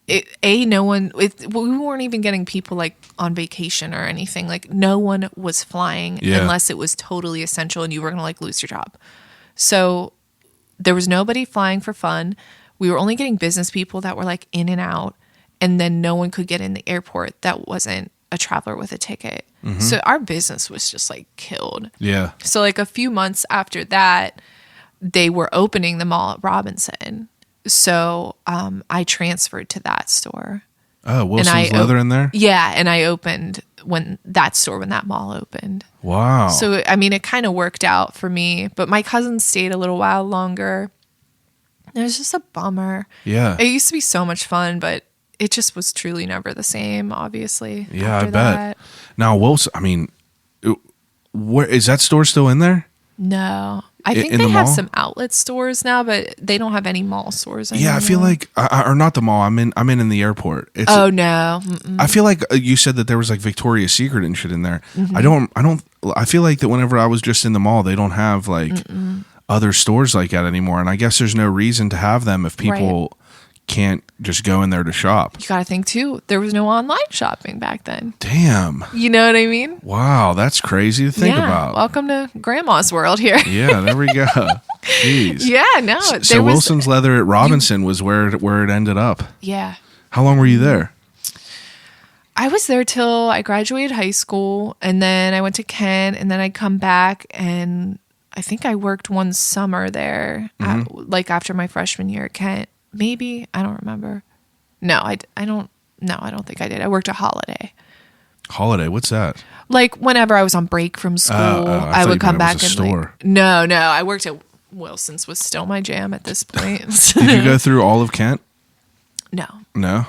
we weren't even getting people like on vacation or anything. Like no one was flying unless it was totally essential and you were going to like lose your job. So there was nobody flying for fun. We were only getting business people that were like in and out. And then no one could get in the airport that wasn't a traveler with a ticket. So our business was just like killed. Yeah. So like a few months after that, they were opening the mall at Robinson. So I transferred to that store. Oh, Wilson's Leather in there? Yeah, and I opened when that mall opened. Wow. So I mean, it kind of worked out for me. But my cousin stayed a little while longer. It was just a bummer. Yeah. It used to be so much fun, but it just was truly never the same, obviously. Yeah, after I bet. that. Now, Wilson, I mean, where is that store still in there? No. I think In they the have mall? some outlet stores now, but they don't have any mall stores anymore. Yeah, I feel like, or not the mall. I'm in the airport. It's, Oh, no. Mm-mm. I feel like you said that there was like Victoria's Secret and shit in there. Mm-hmm. I feel like that whenever I was just in the mall, they don't have like other stores like that anymore. And I guess there's no reason to have them if people can't just go in there to shop. You got to think, too, there was no online shopping back then. Damn. You know what I mean? Wow, that's crazy to think about. Welcome to Grandma's world here. Yeah, there we go. Jeez. Yeah, no. So Wilson's Leather at Robinson was where it ended up. Yeah. How long were you there? I was there till I graduated high school, and then I went to Kent, and then I come back, and I think I worked one summer there, like after my freshman year at Kent. Maybe, I don't remember. No, I don't think I did. I worked a holiday. Holiday, what's that? Like whenever I was on break from school, I would come back and store. like, no, I worked at Wilson's was still my jam at this point. Did you go through all of Kent? No.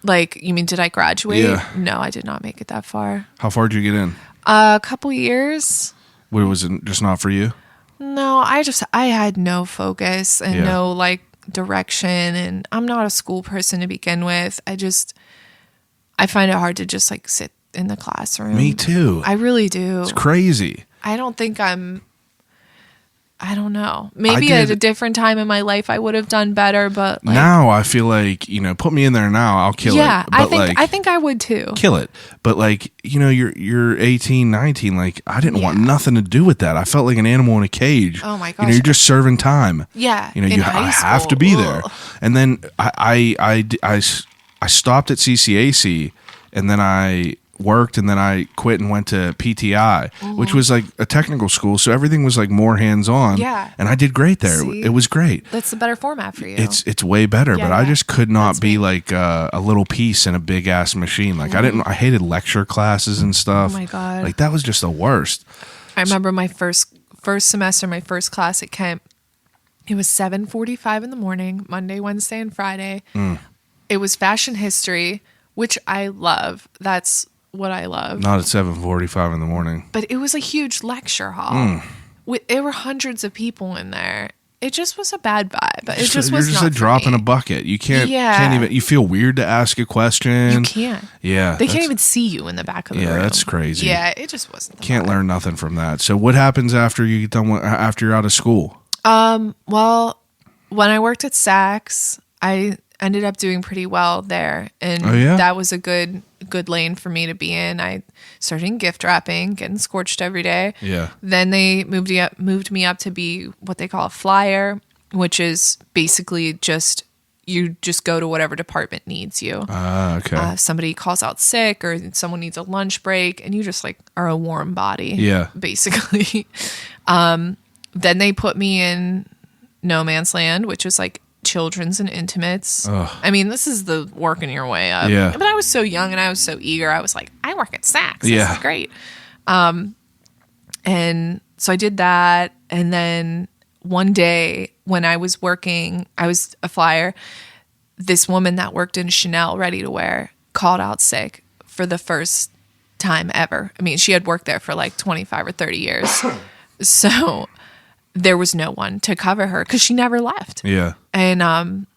Like, you mean, did I graduate? Yeah. No, I did not make it that far. How far did you get in? A couple years. What, was it just not for you? No, I had no focus and no like direction, and I'm not a school person to begin with. I find it hard to just like sit in the classroom. Me too. I really do. It's crazy. I don't know. Maybe at a different time in my life I would have done better, but like, now I feel like, put me in there now, I'll kill it. yeah, But I think I would too. kill it. But like, you're 18, 19, like I didn't want nothing to do with that. I felt like an animal in a cage. Oh my gosh. You're just serving time. Yeah. I have to be there. And then I I stopped at CCAC, and then I worked, and then I quit and went to PTI, which was like a technical school, so everything was like more hands-on. Yeah. And I did great there. See? It was great. That's the better format for you. It's way better, but I just could not That's be me. like a little piece in a big ass machine. Like I hated lecture classes and stuff. Oh my God. Like that was just the worst. I remember my first semester, my first class at Kent. It was 7:45 in the morning, Monday, Wednesday, and Friday. It was fashion history, which I love. That's what I love. Not at 7:45 in the morning. But it was a huge lecture hall. There were hundreds of people in there. It just was a bad vibe. It just was You're just not a drop for in a me. bucket. You can't Yeah. even. You feel weird to ask a question. You can't. Yeah, They can't that's- even see you in the back of the Yeah, room. that's crazy. Yeah, it just wasn't. The Can't vibe. learn nothing from that. So what happens after you get done? After you're out of school? Well, when I worked at Saks, I ended up doing pretty well there, and Oh, yeah? that was a good lane for me to be in. I started in gift wrapping, getting scorched every day. Yeah. Then they moved me up to be what they call a flyer, which is basically just you just go to whatever department needs you. Okay. Somebody calls out sick or someone needs a lunch break, and you just like are a warm body. Yeah. Basically. Then they put me in No Man's Land, which is like children's and intimates. Ugh. I mean, this is the working your way up. Yeah. But I was so young and I was so eager. I was like, I work at Saks. This Yeah. is great. And so I did that. And then one day when I was working, I was a flyer. This woman that worked in Chanel ready to wear called out sick for the first time ever. I mean, she had worked there for like 25 or 30 years. So there was no one to cover her because she never left. Yeah. And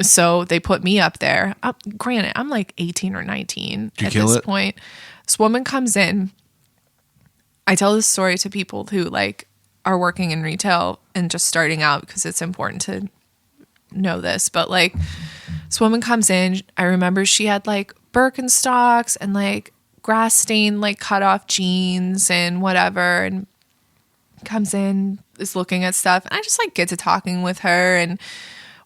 so they put me up there. Granted, I'm like 18 or 19 Did you at kill this it? point. This woman comes in. I tell this story to people who like are working in retail and just starting out because it's important to know this. But like this woman comes in. I remember she had like Birkenstocks and like grass stained like cut off jeans and whatever, and comes in, is looking at stuff, and I just like get to talking with her and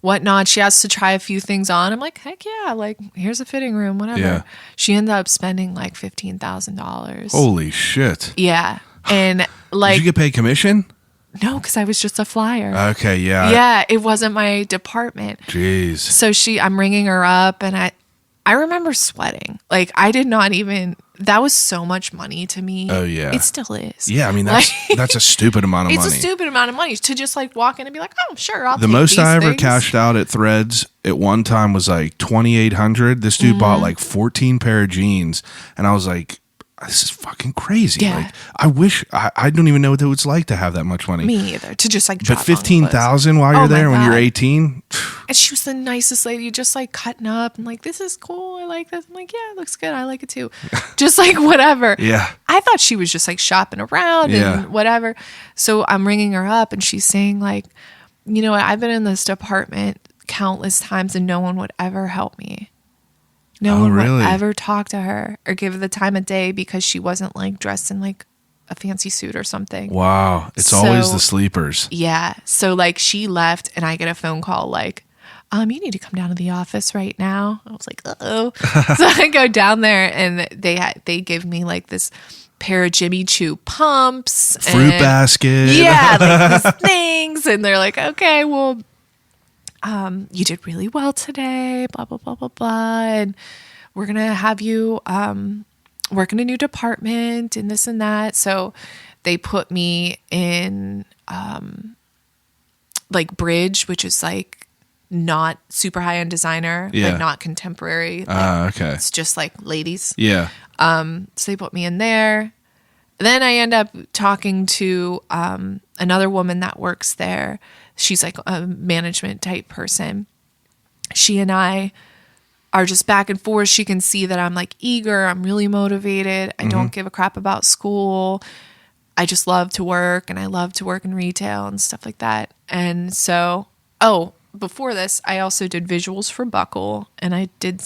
whatnot. She has to try a few things on. I'm like, heck yeah, like here's a fitting room, whatever. Yeah. She ended up spending like $15,000. Holy shit. Yeah. And like, Did you get paid commission? no, because I was just a flyer. Okay. Yeah. Yeah, it wasn't my department. Jeez. So I'm ringing her up, and I remember sweating. Like I did not even, that was so much money to me. Oh, yeah. It still is. Yeah. I mean, that's a stupid amount of It's money. a stupid amount of money to just like walk in and be like, oh, sure, I'll The take most these I ever things. cashed out at Threads at one time was like $2,800. This dude bought Mm-hmm. like 14 pair of jeans, and I was like, "This is fucking crazy!" Yeah. Like, I wish I don't even know what it was like to have that much money. Me either. To just like But drop on 15,000 while Oh you're my there when you're God. 18. clothes. And she was the nicest lady, just like cutting up and like, this is cool. I like this. I'm like, yeah, it looks good. I like it too. Just like whatever. Yeah. I thought she was just like shopping around Yeah. and whatever. So I'm ringing her up and she's saying like, you know what? I've been in this department countless times and no one would ever help me. No Oh, one really? would ever talk to her or give her the time of day because she wasn't like dressed in like a fancy suit or something. Wow. It's So- always the sleepers. Yeah. So like she left and I get a phone call like, you need to come down to the office right now. I was like, uh-oh. So I go down there and they give me like this pair of Jimmy Choo pumps. Fruit and- basket. Yeah, like these things. And they're like, okay, well, you did really well today, blah, blah, blah, blah, blah. And we're going to have you work in a new department and this and that. So they put me in like Bridge, which is like not super high-end designer, Yeah. like not contemporary. Like, Okay. it's just like ladies. Yeah. So they put me in there. Then I end up talking to another woman that works there. She's like a management type person. She and I are just back and forth. She can see that I'm like eager. I'm really motivated. I don't give a crap about school. I just love to work and I love to work in retail and stuff like that. And so, before this, I also did visuals for Buckle and I did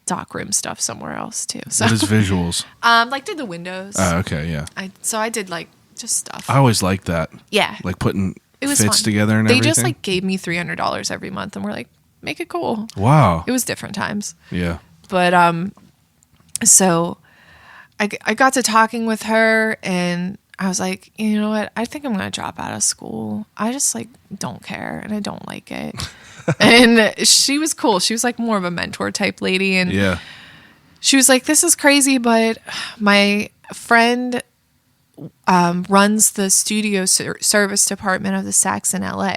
stockroom stuff somewhere else too. So What is visuals? like did the windows. Oh, okay. Yeah. I did like just stuff. I always liked that. Yeah. Like putting It was fits fun. together and they everything. just like gave me $300 every month and we're like, make it cool. Wow. It was different times. Yeah. But so I got to talking with her, and I was like, you know what? I think I'm going to drop out of school. I just like don't care, and I don't like it. And she was cool. She was like more of a mentor type lady, and Yeah. she was like, this is crazy, but my friend runs the studio service department of the Sax in LA.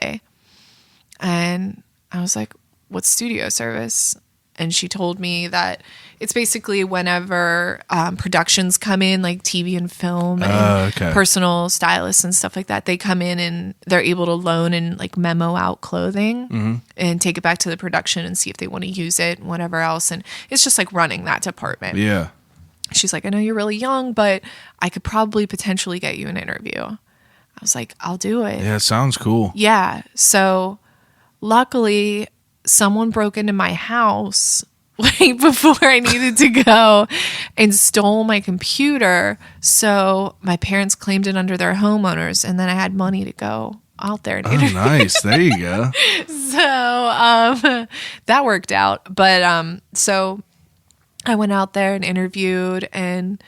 And I was like, what's studio service? And she told me that it's basically whenever productions come in, like TV and film and personal stylists and stuff like that, they come in and they're able to loan and like memo out clothing and take it back to the production and see if they want to use it and whatever else. And it's just like running that department. Yeah. She's like, I know you're really young, but I could probably potentially get you an interview. I was like, I'll do it. Yeah, it sounds cool. Yeah. So luckily, someone broke into my house right before I needed to go and stole my computer. So my parents claimed it under their homeowners, and then I had money to go out there. Oh, nice. There you go. So that worked out. But so I went out there and interviewed, and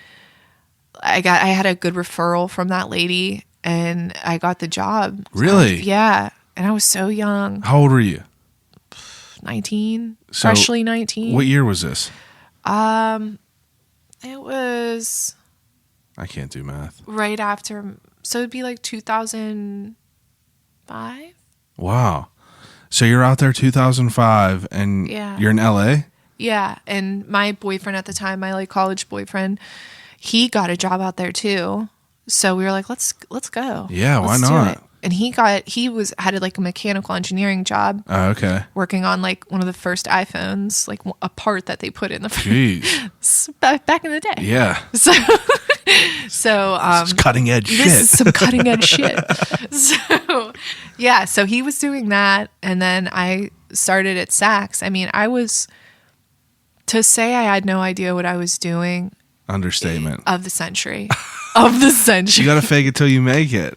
I had a good referral from that lady, and I got the job. Really? Yeah. And I was so young. How old were you? 19. So Freshly 19. What year was this? It was I can't do math. right after. So it'd be like 2005. Wow. So you're out there 2005 and Yeah. you're in LA? Yeah. And my boyfriend at the time, my like college boyfriend, he got a job out there too. So we were like, let's go. Yeah, why Let's do not? it. And he had like a mechanical engineering job. Oh, okay. Working on like one of the first iPhones, like a part that they put in the Jeez. back in the day. Yeah. So It's cutting edge shit. this is some cutting edge shit. So yeah, so he was doing that, and then I started at Saks. I mean, to say I had no idea what I was doing. Understatement. Of the century. Of the century. You got to fake it till you make it.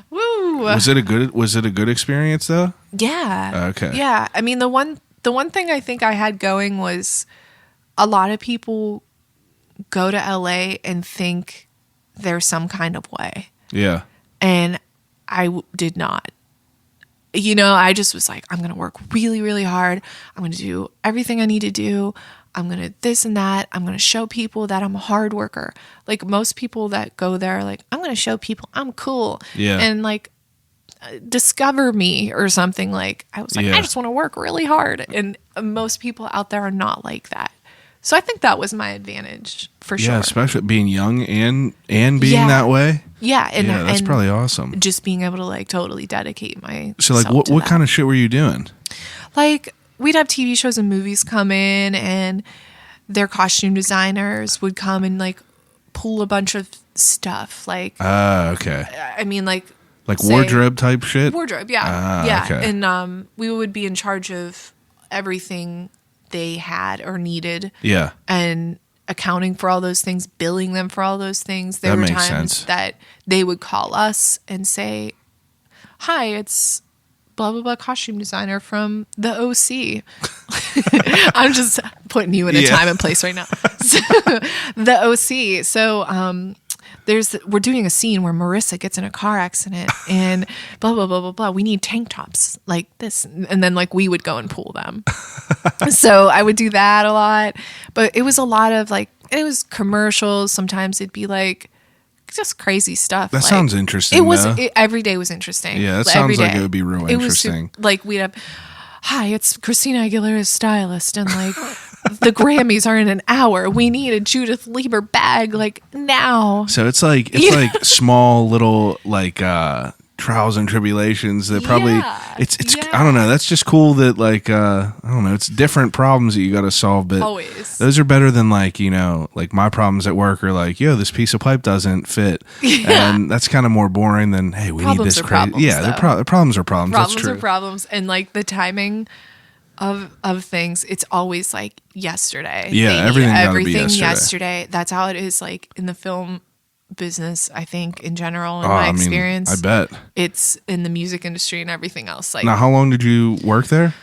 Woo. Was it a good experience though? Yeah. Okay. Yeah. I mean, the one thing I think I had going was a lot of people go to LA and think there's some kind of way. Yeah. And I did not. You know, I just was like, I'm going to work really, really hard. I'm going to do everything I need to do. I'm going to this and that. I'm going to show people that I'm a hard worker. Like most people that go there, like, I'm going to show people I'm cool. Yeah. And like, discover me or something. Like, I was like, Yeah. I just want to work really hard. And most people out there are not like that. So I think that was my advantage for sure. Yeah, especially being young and being Yeah. that way. Yeah. And, Yeah, that's and probably awesome. just being able to like totally dedicate my So like what kind of shit were you doing? Like we'd have TV shows and movies come in, and their costume designers would come and like pull a bunch of stuff. Like, Okay. I mean, like say, wardrobe type shit? Wardrobe, yeah. Yeah. Okay. And we would be in charge of everything they had or needed. Yeah. And accounting for all those things, billing them for all those things. There That were makes times sense. that they would call us and say, hi, it's blah, blah, blah costume designer from the OC. I'm just putting you in a time and place right now. So, the OC. So we're doing a scene where Marissa gets in a car accident and blah, blah, blah, blah, blah. We need tank tops like this. And then like we would go and pull them. So I would do that a lot. But it was a lot of like, it was commercials. Sometimes it'd be like, just crazy stuff. That like, sounds interesting. Every day was interesting. Yeah, that sounds like it would be real interesting. Like we'd have, hi, it's Christina Aguilera's stylist, and like the Grammys are in an hour. We need a Judith Lieber bag like now. So it's like small little like trials and tribulations that probably it's I don't know, that's just cool that like I don't know, it's different problems that you got to solve, but always those are better than like, you know, like my problems at work are like, yo, this piece of pipe doesn't fit. And that's kind of more boring than, hey, we problems need this are crazy. problems, Yeah, problems are problems. That's Problems true. are problems, and like the timing of things, it's always like yesterday. Yeah, everything gotta be yesterday. That's how it is like in the film business, I think, in general, in my experience. I bet. It's in the music industry and everything else. Like, now, how long did you work there?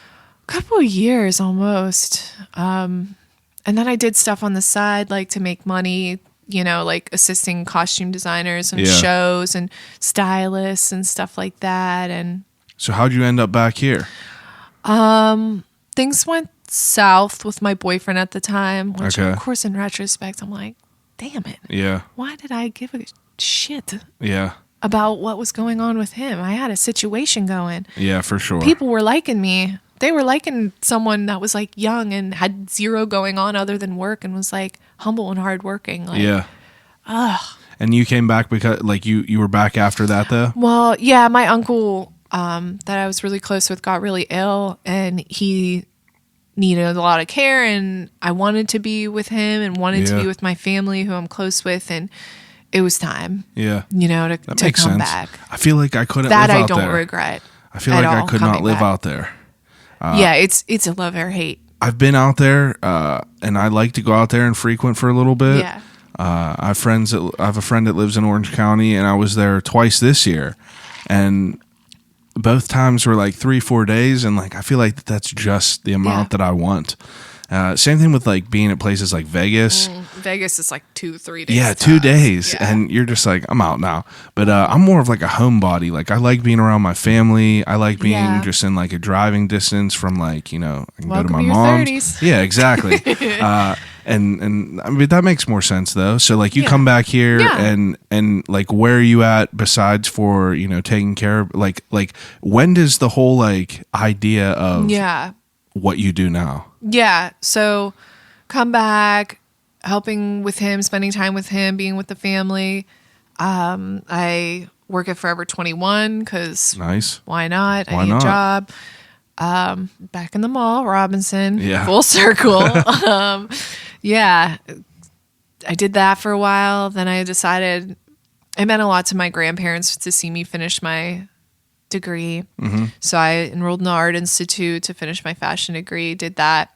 a couple of years almost. And then I did stuff on the side, like to make money, like assisting costume designers and shows and stylists and stuff like that. And so how'd you end up back here? Things went south with my boyfriend at the time, which Okay. of course in retrospect, I'm like, damn it. Yeah. Why did I give a shit Yeah. about what was going on with him? I had a situation going. Yeah, for sure. People were liking me. They were liking someone that was like young and had zero going on other than work and was like humble and hardworking. Like, yeah. And you came back because like you were back after that though? well, yeah, my uncle that I was really close with got really ill and he needed a lot of care and I wanted to be with him and wanted to be with my family who I'm close with, and it was time. Yeah. To Makes come sense. back. I feel like I couldn't That live I out don't there. regret. I feel at like I all could not coming live back. out there. Yeah, it's a love or hate. I've been out there, and I like to go out there and frequent for a little bit. Yeah. I have a friend that lives in Orange County, and I was there twice this year, and both times were like 3-4 days, and like I feel like that's just the amount that I want. Same thing with like being at places like Vegas. Vegas is like 2-3 days. Yeah, 2 days, Yeah. and you're just like, I'm out now. But I'm more of like a homebody. Like I like being around my family. I like being just in like a driving distance from like I can Welcome go to my to your mom's. 30s. Yeah, exactly. And I mean that makes more sense though. So like you come back here and like where are you at besides for taking care of like when does the whole like idea of what you do now? Yeah. So come back, helping with him, spending time with him, being with the family. I work at Forever 21 because Nice. why not? Why I need not? a job. Back in the mall, Robinson, Yeah. full circle. Yeah, I did that for a while. Then I decided it meant a lot to my grandparents to see me finish my degree. Mm-hmm. So I enrolled in the Art Institute to finish my fashion degree, did that.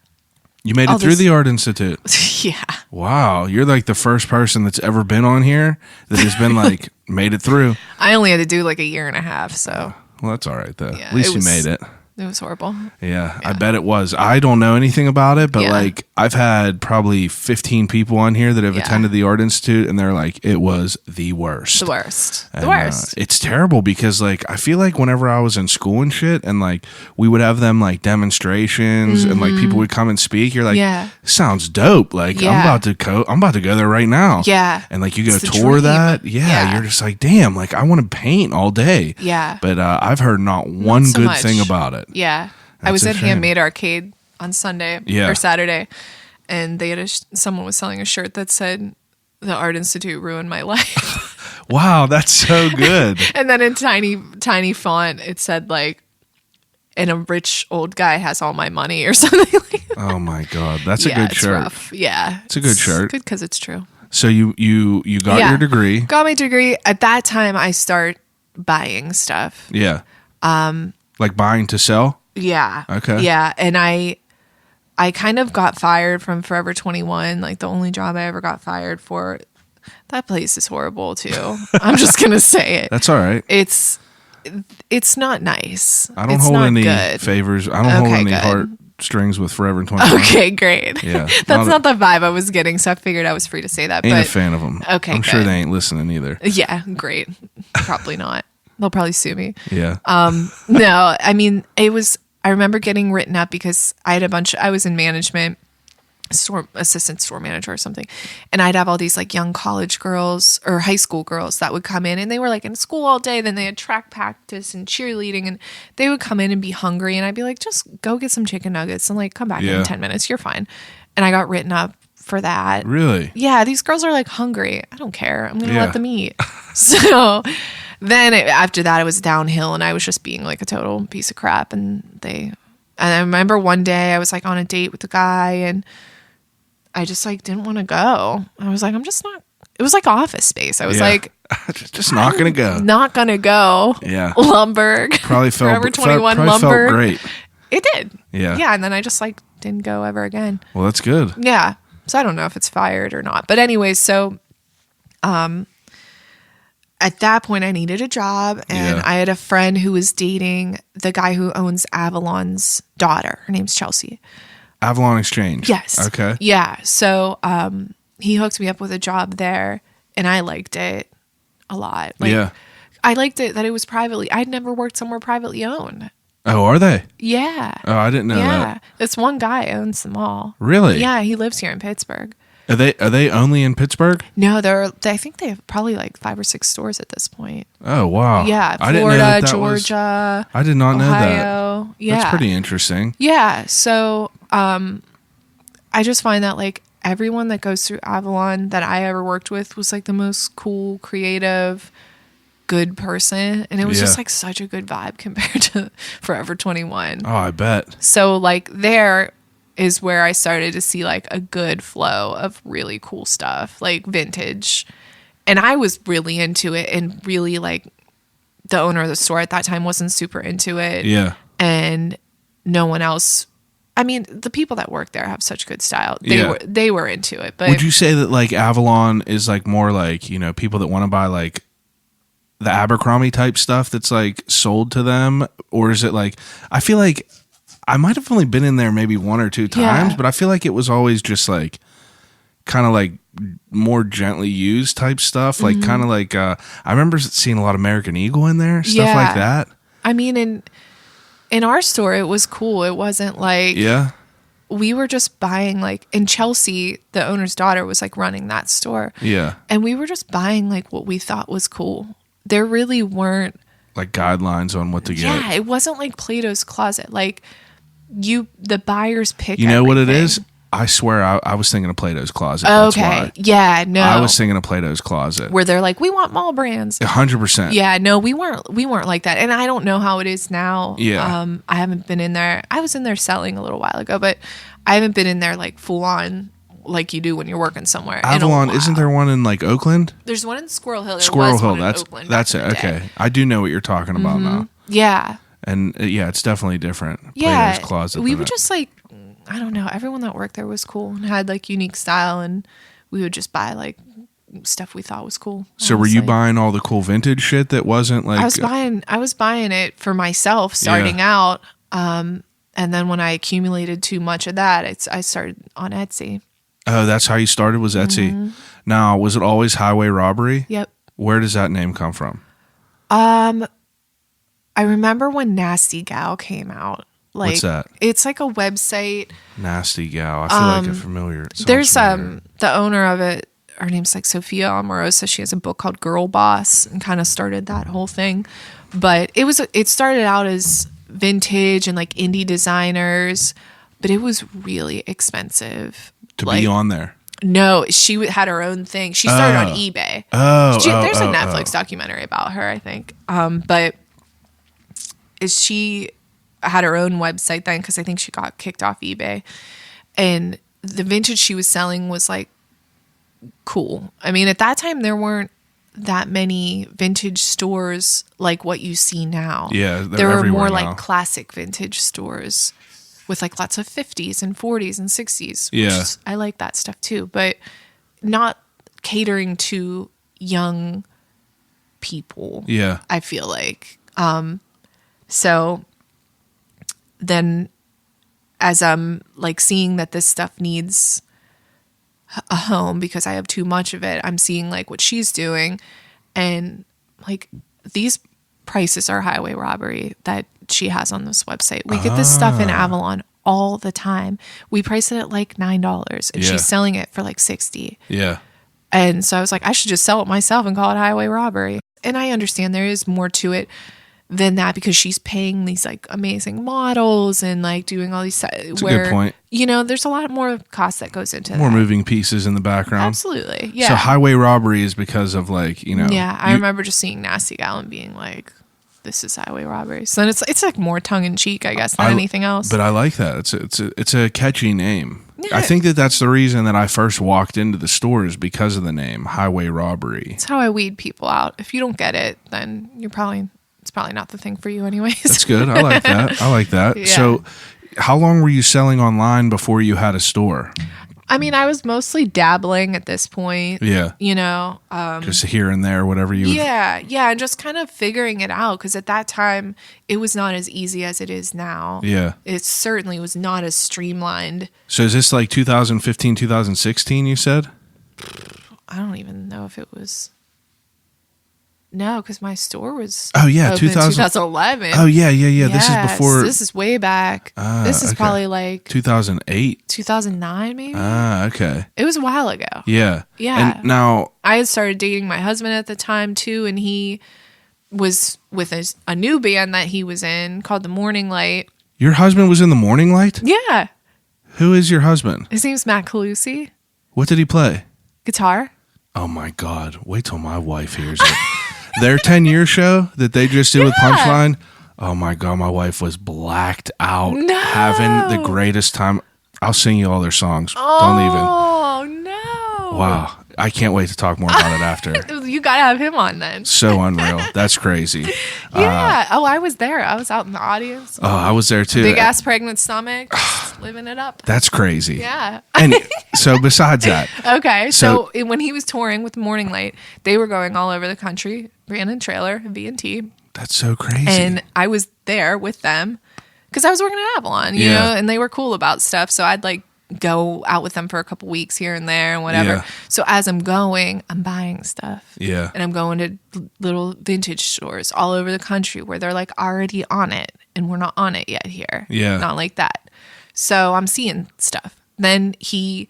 You made it All through this- the Art Institute. Yeah. Wow, you're like the first person that's ever been on here that has been like made it through. I only had to do like a year and a half, so Well, that's all right though. Yeah, At least it you was- made it. it was horrible. Yeah, I bet it was. I don't know anything about it, but Yeah. like I've had probably 15 people on here that have Yeah. attended the Art Institute, and they're like, it was the worst. The worst. And, The worst. it's terrible because like I feel like whenever I was in school and shit, and like we would have them like demonstrations, and like people would come and speak. You're like, Yeah. sounds dope. Like Yeah. I'm about to go there right now. Yeah. And like you go It's the tour dream. that. Yeah, Yeah. you're just like, damn. Like I want to paint all day. Yeah. But I've heard not one so good much. thing about it. Yeah. I That's was a at shame. Handmade Arcade on Sunday Yeah. or Saturday, and they had someone was selling a shirt that said, "The Art Institute ruined my life." Wow, that's so good. And then in tiny font, it said like, "And a rich old guy has all my money" or something like that. Oh my god, that's a Yeah, good it's shirt. rough. Yeah. It's a good shirt. Good because it's true. So you got Yeah. your degree. Got my degree. At that time, I start buying stuff. Yeah. Like buying to sell. Yeah. Okay. Yeah. And I kind of got fired from Forever 21, like the only job I ever got fired for. That place is horrible too. I'm just going to say it. That's all right. It's not nice. I don't It's hold not any good. favors. I don't hold Okay, any good. heartstrings with Forever 21. Okay, great. Yeah. That's not the vibe I was getting, so I figured I was free to say that. Ain't but a fan of them. Okay, I'm sure good. they ain't listening either. yeah, great. Probably not. They'll probably sue me. Yeah. No, I mean, I remember getting written up because I was in management, assistant store manager or something. And I'd have all these like young college girls or high school girls that would come in and they were like in school all day. Then they had track practice and cheerleading and they would come in and be hungry. And I'd be like, just go get some chicken nuggets and like come back Yeah. in 10 minutes. You're fine. And I got written up for that. Really? Yeah, these girls are like hungry. I don't care. I'm going to Yeah. let them eat. So then after that, it was downhill and I was just being like a total piece of crap. And I remember one day I was like on a date with a guy and I just like didn't want to go. I was like, I'm just not, it was like Office Space. I was Yeah. like, just not gonna go. not going to go. Yeah. Lumberg. Probably felt Forever 21 probably Lumberg. felt great. It did. Yeah. Yeah. And then I just like didn't go ever again. Well, that's good. Yeah. So I don't know if it's fired or not. But anyways, so at that point I needed a job and Yeah. I had a friend who was dating the guy who owns Avalon's daughter. Her name's Chelsea. Avalon Exchange. Yes. Okay. Yeah. So he hooked me up with a job there, and I liked it a lot. Like, yeah. I liked it that it was privately. I'd never worked somewhere privately owned. Oh, are they? Yeah. Oh, I didn't know that. This one guy owns them all. Really? Yeah, he lives here in Pittsburgh. Are they only in Pittsburgh? No, I think they have probably like 5 or 6 stores at this point. Oh, wow. Yeah, I didn't know Florida, that Georgia. I did not know that. Ohio. Yeah. That's pretty interesting. Yeah. So I just find that like everyone that goes through Avalon that I ever worked with was like the most cool, creative, good person. And it was just like such a good vibe compared to Forever 21. Oh, I bet. So like there is where I started to see like a good flow of really cool stuff, like vintage. And I was really into it, and really like the owner of the store at that time wasn't super into it. Yeah. And no one else. I mean, the people that work there have such good style. They were into it. But would you say that like Avalon is like more like, you know, people that want to buy like the Abercrombie type stuff that's like sold to them? Or is it like, I feel like I might have only been in there maybe 1 or 2 times, but I feel like it was always just like kind of like more gently used type stuff. Like kind of like, I remember seeing a lot of American Eagle in there, stuff like that. I mean, in our store, it was cool. It wasn't like, we were just buying like, in Chelsea, the owner's daughter was like running that store. Yeah. And we were just buying like what we thought was cool. There really weren't like guidelines on what to get. Yeah, it wasn't like Plato's Closet. Like the buyers pick. You know everything. what it is? I swear I was thinking of Plato's Closet. Oh, That's okay. why. Yeah, no. I was thinking of Plato's Closet. Where they're like, we want mall brands. 100%. Yeah, no, we weren't like that. And I don't know how it is now. Yeah. I haven't been in there. I was in there selling a little while ago, but I haven't been in there like full on like you do when you're working somewhere. Avalon, isn't there one in like Oakland? There's one in Squirrel Hill. Squirrel Hill, that's it. Okay. Okay. I do know what you're talking about now. Yeah. And yeah, it's definitely different. Yeah. Plato's Closet. We would just like, I don't know, everyone that worked there was cool and had like unique style, and we would just buy like stuff we thought was cool. So were you buying all the cool vintage shit that wasn't like I was buying it for myself starting out. And then when I accumulated too much of that, I started on Etsy. Oh, that's how you started, was Etsy. Now, was it always Highway Robbery? Yep. Where does that name come from? I remember when Nasty Gal came out. Like, what's that? It's like a website. Nasty Gal. I feel like it's familiar. There's the owner of it. Her name's like Sophia Amorosa. She has a book called Girl Boss and kind of started that whole thing. But it started out as vintage and like indie designers, but it was really expensive to be on there. No, she had her own thing. She started on eBay. There's a Netflix documentary about her, I think. But she had her own website then, because I think she got kicked off eBay. And the vintage she was selling was like cool. I mean, at that time there weren't that many vintage stores like what you see now. Yeah, there were more now. like classic vintage stores with like lots of 50s and 40s and 60s. Yeah. I like that stuff too, but not catering to young people. Yeah. I feel like. So then as I'm like seeing that this stuff needs a home because I have too much of it, I'm seeing like what she's doing, and like these prices are Highway Robbery that she has on this website. We get this stuff in Avalon all the time. We price it at like $9 and she's selling it for like $60. Yeah. And so I was like, I should just sell it myself and call it Highway Robbery. And I understand there is more to it than that because she's paying these like amazing models and like doing all these That's a good point. You know, there's a lot more cost that goes into more that. moving pieces in the background. Absolutely. Yeah. So Highway Robbery is because of like, you know. Yeah. I remember just seeing Nasty Gal and being like, this is Highway Robbery. So then it's like more tongue in cheek, I guess, than anything else. But I like that. It's a catchy name. Yeah. I think that's the reason that I first walked into the store is because of the name Highway Robbery. It's how I weed people out. If you don't get it, then it's probably not the thing for you anyways. That's good. I like that. Yeah. So how long were you selling online before you had a store? I mean, I was mostly dabbling at this point. Yeah. You know, Just here and there, whatever you would. yeah, and just kind of figuring it out because at that time it was not as easy as it is now. Yeah. It certainly was not as streamlined. So is this like 2015, 2016, you said? I don't even know if it was. No, because my store was. Oh, yeah, open 2011. Oh, yeah. This is before. This is way back. This is okay. probably like 2008. 2009, maybe. Okay. It was a while ago. Yeah. Yeah. And now. I had started dating my husband at the time too, and he was with a new band that he was in called The Morning Light. Your husband was in The Morning Light? Yeah. Who is your husband? His name's Kate Colussy. What did he play? Guitar. Oh, my God. Wait till my wife hears it. Their 10-year show that they just did with Punchline. Oh, my God. My wife was blacked out. No. Having the greatest time. I'll sing you all their songs. Oh, no. Wow. I can't wait to talk more about it after. You got to have him on then. So unreal. That's crazy. Yeah. I was there. I was out in the audience. Oh, I was there too. Big ass pregnant stomach. Just living it up. That's crazy. Yeah. And so besides that. Okay. So when he was touring with Morning Light, they were going all over the country, van and trailer, V&T. That's so crazy. And I was there with them because I was working at Avalon, you know, and they were cool about stuff. So I'd like go out with them for a couple weeks here and there and whatever. Yeah. So as I'm going, I'm buying stuff. Yeah. And I'm going to little vintage stores all over the country where they're like already on it and we're not on it yet here. Yeah. Not like that. So I'm seeing stuff. Then he's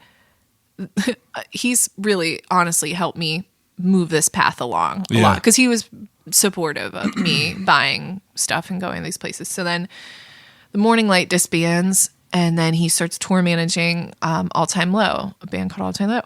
really honestly helped me move this path along a lot because he was supportive of me buying stuff and going these places. So then the Morning Light disbands. And then he starts tour managing All Time Low, a band called All Time Low.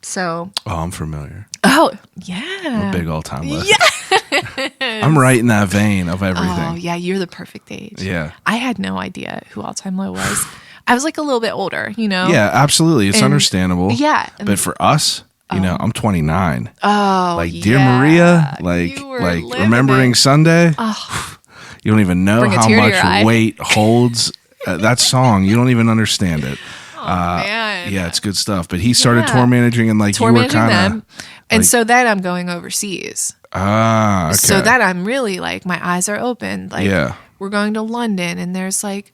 So. Oh, I'm familiar. Oh, yeah. I'm a big All Time Low. Yeah. I'm right in that vein of everything. Oh, yeah. You're the perfect age. Yeah. I had no idea who All Time Low was. I was like a little bit older, you know? Yeah, absolutely. It's And- understandable. Yeah. But for us, you know, I'm 29. Oh, Like Dear yeah. Maria, like You were living Remembering it. Sunday. Oh. You don't even know Bring a how tear to your much eye. weight holds that song. You don't even understand it. Oh, man. Yeah, it's good stuff. But he started Yeah. tour managing and like Tour you were managing kind them. of. And like- so then I'm going overseas. Okay. So that I'm really like, my eyes are open. Like, Yeah. we're going to London and there's like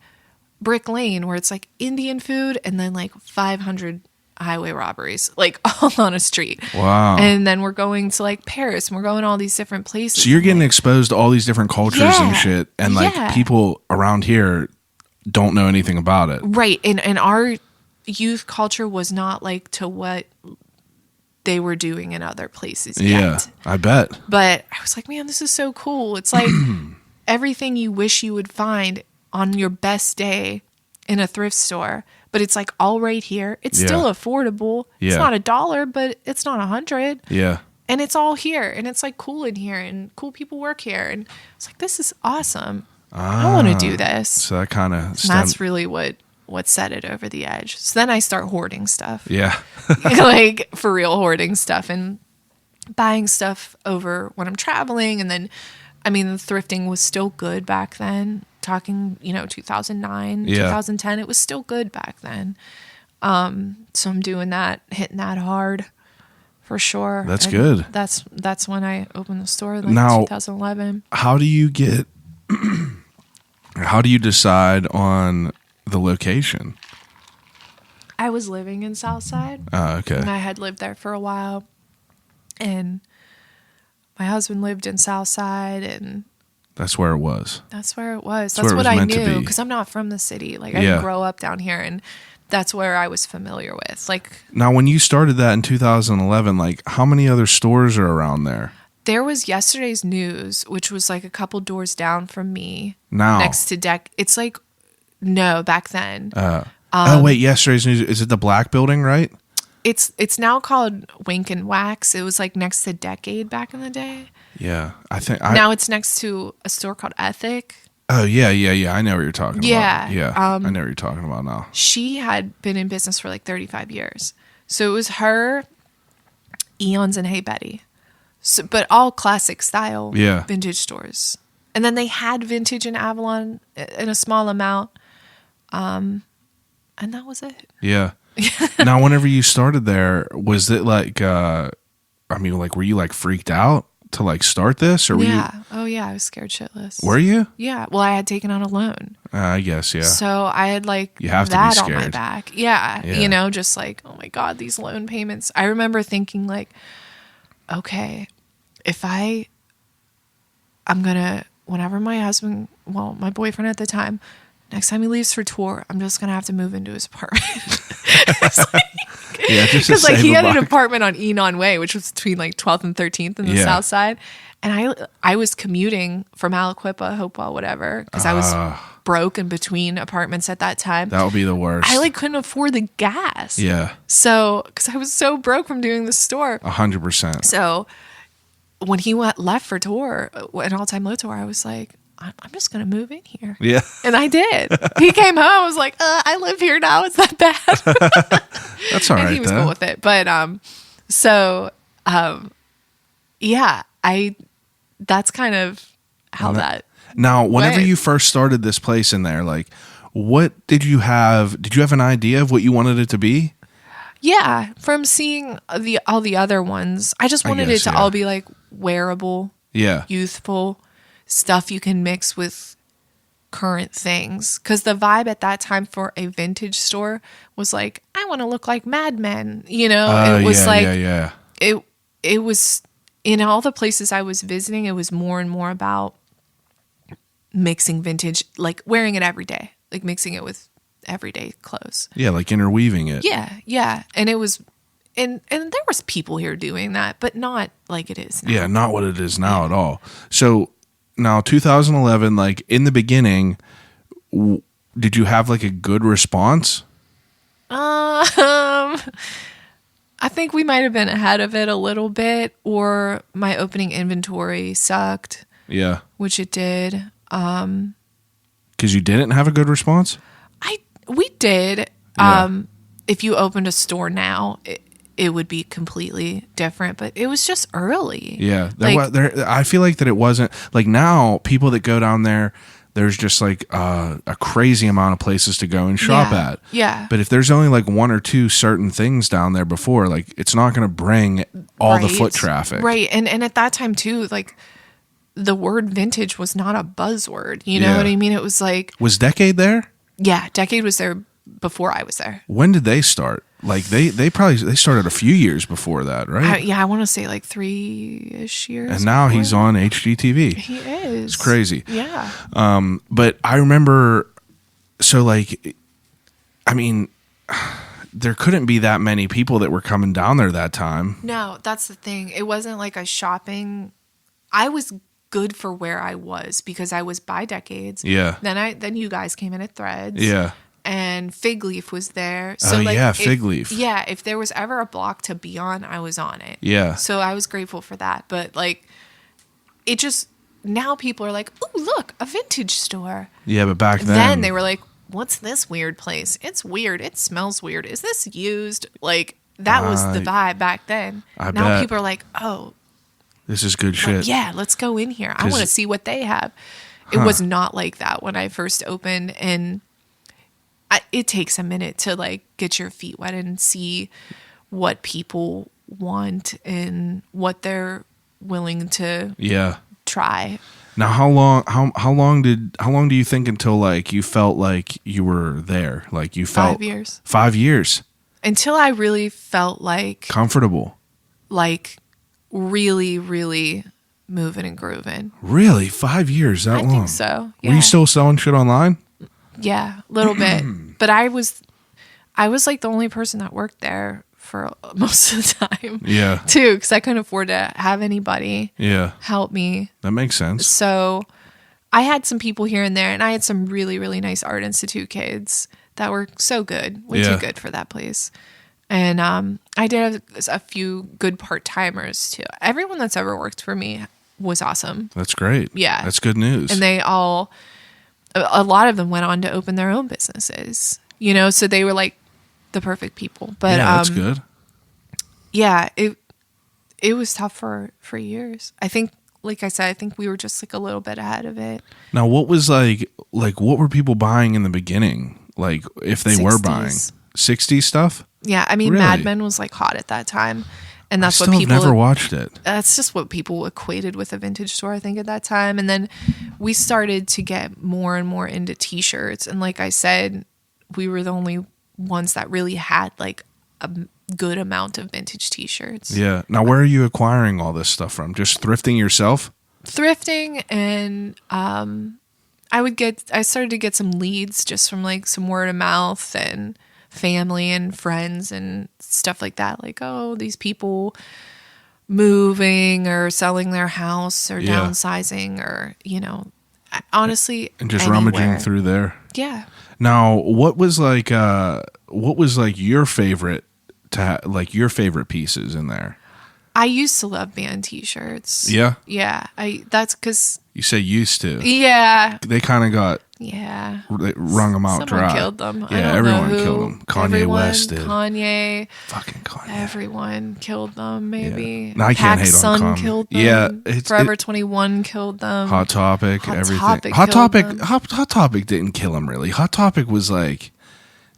Brick Lane where it's like Indian food and then like 500 highway robberies, like all on a street. Wow. And then we're going to like Paris and we're going to all these different places. So you're getting exposed to all these different cultures and Yeah. shit, and like Yeah. people around here don't know anything about it. Right. And our youth culture was not like to what they were doing in other places Yeah, yet. I bet. But I was like, man, this is so cool. It's like everything you wish you would find on your best day in a thrift store, but it's like all right here. It's Yeah. still affordable. Yeah. It's not $1, but it's not 100. Yeah. And it's all here. And it's like cool in here and cool people work here. And it's like, this is awesome. I want to do this. So that kind of And that's really what set it over the edge. So then I start hoarding stuff. yeah. Like for real hoarding stuff and buying stuff over when I'm traveling. And then, I mean, the thrifting was still good back then. Talking, 2009, Yeah. 2010, it was still good back then. So I'm doing that, hitting that hard for sure. That's And good. That's when I opened the store, like Now- 2011. How do you get? How do you decide on the location? I was living in Southside. Oh, okay. And I had lived there for a while. And my husband lived in Southside, and That's where it was. that's where it was. That's where That's it what was I meant to knew be. because I'm not from the city. Like I Yeah. didn't grow up down here, and that's where I was familiar with. Like Now, when you started that in 2011, like how many other stores are around there there was Yesterday's News, which was like a couple doors down from me, now? next to Deck. It's like no, back then. Oh wait, Yesterday's News. Is it the black building, right? It's now called Wink and Wax. It was like next to Decade back in the day. Yeah, I think. Now it's next to a store called Ethic. Oh yeah. I know what you're talking Yeah, about. Yeah, I know what you're talking about now. She had been in business for like 35 years. So it was her, Eons, and Hey Betty. So, but all classic style vintage stores. And then they had vintage in Avalon in a small amount. And that was it. Yeah. Now, whenever you started there, was it like, were you like freaked out to like start this, or were you? Oh yeah, I was scared shitless. Were you? Yeah. Well, I had taken out a loan. I guess, yeah. So I had like You have to be that on my scared. back. Yeah. Yeah. You know, just like, oh my God, these loan payments. I remember thinking like, okay, if I'm gonna, whenever my boyfriend at the time, next time he leaves for tour, I'm just gonna have to move into his apartment. Yeah, just to Because like save he a had an buck. apartment on Enon Way, which was between like 12th and 13th in the Yeah. South Side, and I was commuting from Aliquippa, Hopewell, whatever, because I was broke in between apartments at that time. That would be the worst. I like couldn't afford the gas. Yeah, So because I was so broke from doing the store. 100%. So when he left for tour, an all-time low tour, I was like, I'm just gonna move in here. Yeah, And I did. He came home. I was like, I live here now. It's that bad. that's all And right. he was though. cool with it. But yeah, that's kind of how that. Now, whenever went. you first started this place in there, like, what did you have? Did you have an idea of what you wanted it to be? Yeah, from seeing all the other ones, I just wanted guess, it to yeah. all be like wearable, Yeah, youthful stuff you can mix with current things. Because the vibe at that time for a vintage store was like, I want to look like Mad Men. You know, it was yeah, like yeah. it was in all the places I was visiting. It was more and more about mixing vintage, like wearing it every day, like mixing it with everyday clothes. Yeah, like interweaving it. Yeah, and it was, and there was people here doing that, but not like it is now. Yeah, not what it is now at all. So now 2011, like in the beginning, did you have like a good response? I think we might have been ahead of it a little bit, or my opening inventory sucked, Yeah, which it did. because you didn't have a good response. We did. Yeah. If you opened a store now, it would be completely different, but it was just early. Yeah, Like- I feel like that it wasn't like now. People that go down there, there's just like a crazy amount of places to go and shop Yeah, at. yeah. But if there's only like one or two certain things down there before, like it's not going to bring all the Right. foot traffic. Right. And at that time too, like the word vintage was not a buzzword. You know Yeah. what I mean? It was like, Was Decade there? yeah, Decade was there before I was there. When did they start? Like they started a few years before that, right? I want to say like 3-ish years. And now before he's that. on HGTV. He is. It's crazy. Yeah. But I remember, so like, I mean, there couldn't be that many people that were coming down there that time. No, that's the thing. It wasn't like a shopping. I was good for where I was because I was by Decades. Yeah. Then you guys came in at Threads. Yeah. And Fig Leaf was there. Oh, yeah, Fig Leaf. Yeah, if there was ever a block to be on, I was on it. Yeah. So I was grateful for that. But like, it just, now people are like, oh, look, a vintage store. Yeah, but back Then they were like, what's this weird place? It's weird. It smells weird. Is this used? Like, that was the vibe back then. I Now bet. people are like, oh, this is good shit. yeah, let's go in here. I 'Cause- want to see what they have. It was not like that when I first opened. And it takes a minute to like get your feet wet and see what people want and what they're willing to Yeah. try. Now, how long do you think until like you felt like you were there? Like you felt 5 years. 5 years. Until I really felt like Comfortable. really, really moving and grooving. Really? 5 years? That I long? think so. Yeah. Were you still selling shit online? Yeah, a little bit. But I was like the only person that worked there for most of the time. Yeah. Too, because I couldn't afford to have anybody Yeah. help me. That makes sense. So I had some people here and there, and I had some really, really nice Art Institute kids that were so good, way Yeah. too good for that place. And I did have a few good part-timers too. Everyone that's ever worked for me was awesome. That's great. Yeah. That's good news. And they all, a lot of them went on to open their own businesses, you know, so they were like the perfect people. But yeah, that's good. yeah, it was tough for years. I think, like I said, I think we were just like a little bit ahead of it. Now, what was like what were people buying in the beginning? Like if they were buying 60s. 60s stuff? Yeah, I mean, Really? Mad Men was like hot at that time, and that's I what still people never watched it. That's just what people equated with a vintage store, I think, at that time. And then we started to get more and more into t-shirts, and like I said, we were the only ones that really had like a good amount of vintage t-shirts. Yeah. Now, where are you acquiring all this stuff from? Just thrifting yourself? Thrifting, and I started to get some leads just from like some word of mouth and family and friends and stuff like that. Like, oh, these people moving or selling their house or downsizing, or, you know, honestly, And just anywhere. rummaging through there. Yeah. Now, what was like your favorite your favorite pieces in there? I used to love band t-shirts. Yeah. Yeah. That's because, You say used to. yeah. They kind of got Yeah. they wrung them out Someone dry. killed them. Yeah, I don't everyone know who. killed them. Kanye Everyone, West did. Kanye. Fucking Kanye. Everyone killed them, maybe. Yeah. No, I can't hate on Son Kanye. killed them. Yeah, Forever 21 killed them. Hot Topic, Hot everything. Topic Hot killed Topic, them. Hot Topic didn't kill him really. Hot Topic was like,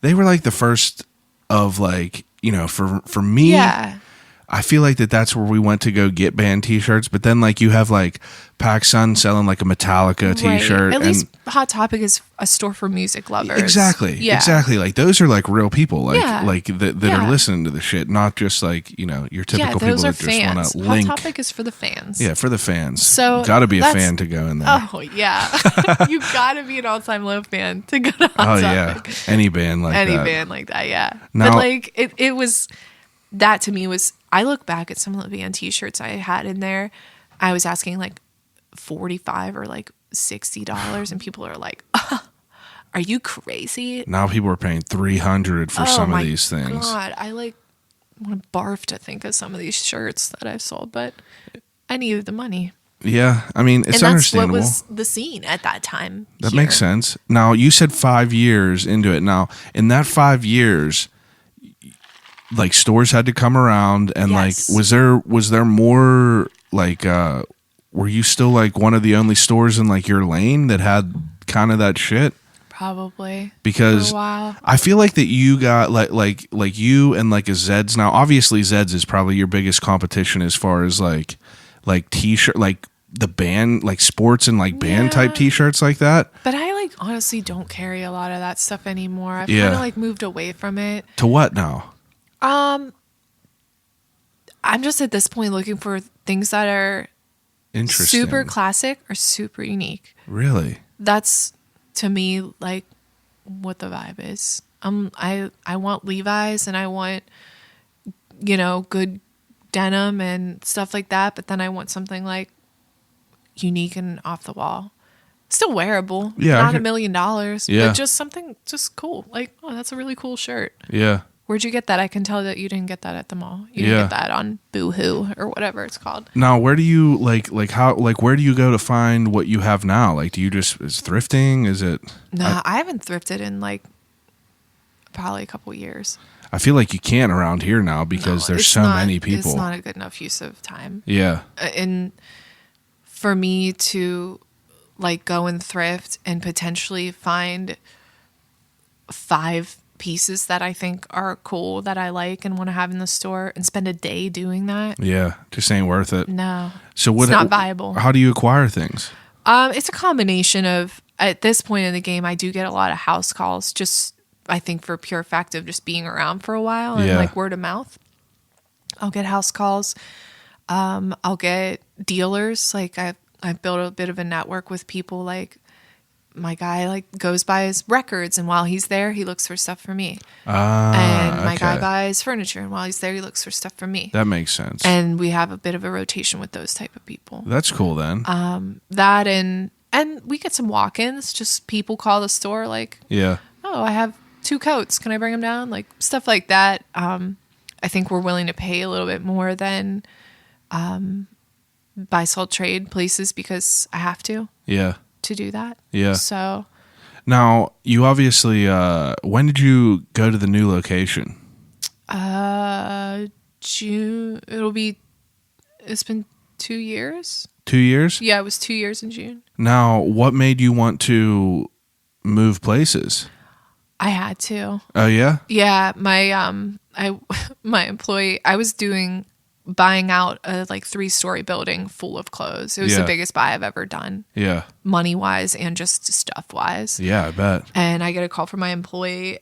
they were like the first of like, you know, for me. Yeah. I feel like that's where we went to go get band t-shirts, but then like you have like PacSun selling like a Metallica t-shirt. Right. At and least Hot Topic is a store for music lovers. Exactly. Yeah. Exactly. Like those are like real people, like Yeah. like that Yeah. are listening to the shit, not just like, you know, your Yeah, typical those people are that just want fans. to link. Hot Topic is for the fans. Yeah, for the fans. So got to be a that's- fan to go in there. Oh, yeah. You got to be an all-time low fan to go to Hot Oh, Topic. yeah, any band like Any that. band like that, yeah. Now- but like it was, that to me was, I look back at some of the band t-shirts I had in there, I was asking like $45 or like $60, and people are like, are you crazy? Now people are paying $300 for some of these things. God, I like want to barf to think of some of these shirts that I've sold, but I needed the money. Yeah, I mean it's And that's understandable. what was the scene at that time. That here. makes sense. Now you said 5 years into it. Now in that 5 years, like stores had to come around, and Yes. like was there more like were you still like one of the only stores in like your lane that had kind of that shit? Probably. Because For a while. I feel like that you got like you and like a Zeds. Now obviously Zeds is probably your biggest competition as far as like t-shirt, like the band, like sports and like band type Yeah. t-shirts like that. But I like honestly don't carry a lot of that stuff anymore. I've Yeah. kind of like moved away from it. To what now? I'm just at this point looking for things that are Interesting. super classic or super unique. Really? That's to me like what the vibe is. I want Levi's, and I want, you know, good denim and stuff like that, but then I want something like unique and off the wall. Still wearable. Yeah, I Not can- $1 million. Yeah. But just something just cool. Like, oh, that's a really cool shirt. Yeah. Where'd you get that? I can tell that you didn't get that at the mall. You Yeah. didn't get that on Boohoo or whatever it's called. Now, where do you like how like where do you go to find what you have now? Like, do you just is thrifting? Is it? Nah, I haven't thrifted in like probably a couple years. I feel like you can't around here now because No, there's it's so not- many people. It's not a good enough use of time. Yeah. And for me to like go and thrift and potentially find 5 pieces that I think are cool that I like and want to have in the store and spend a day doing that. Yeah. Just ain't worth it. No. So what? It's not viable. How do you acquire things? It's a combination of, at this point in the game, I do get a lot of house calls, just I think for pure fact of just being around for a while and Yeah. like word of mouth. I'll get house calls. I'll get dealers. Like I've built a bit of a network with people. Like my guy like goes by his records, and while he's there, he looks for stuff for me. And my guy okay. buys furniture, and while he's there, he looks for stuff for me. That makes sense. And we have a bit of a rotation with those type of people. That's cool then. That and we get some walk-ins. Just people call the store like, yeah. oh, I have 2 coats. Can I bring them down? Like stuff like that. I think we're willing to pay a little bit more than buy, sell, trade places because I have to Yeah. do that. Yeah. So Now, you obviously when did you go to the new location? June. It's been 2 years. 2 years? Yeah, it was 2 years in June. Now, what made you want to move places? I had to. Oh yeah. Yeah, my employee, I was buying out a like 3-story building full of clothes. It was the biggest buy I've ever done. Yeah. Money wise and just stuff wise. Yeah, I bet. And I get a call from my employee,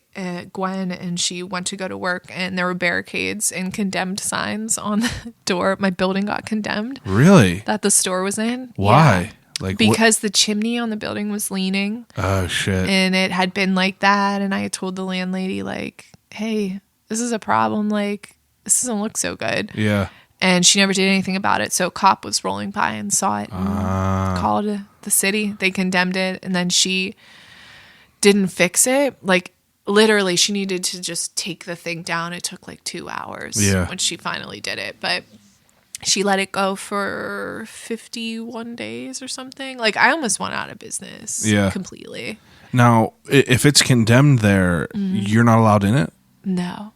Gwen, and she went to go to work, and there were barricades and condemned signs on the door. My building got condemned. Really? That the store was in. Why? Yeah. Like because the chimney on the building was leaning. Oh shit. And it had been like that, and I had told the landlady like, "Hey, this is a problem. Like, this doesn't look so good." Yeah. And she never did anything about it. So a cop was rolling by and saw it and called the city. They condemned it, and then she didn't fix it. Like, literally, she needed to just take the thing down. It took like 2 hours when she finally did it. But she let it go for 51 days or something. Like, I almost went out of business completely. Now, if it's condemned there, you're not allowed in it? No.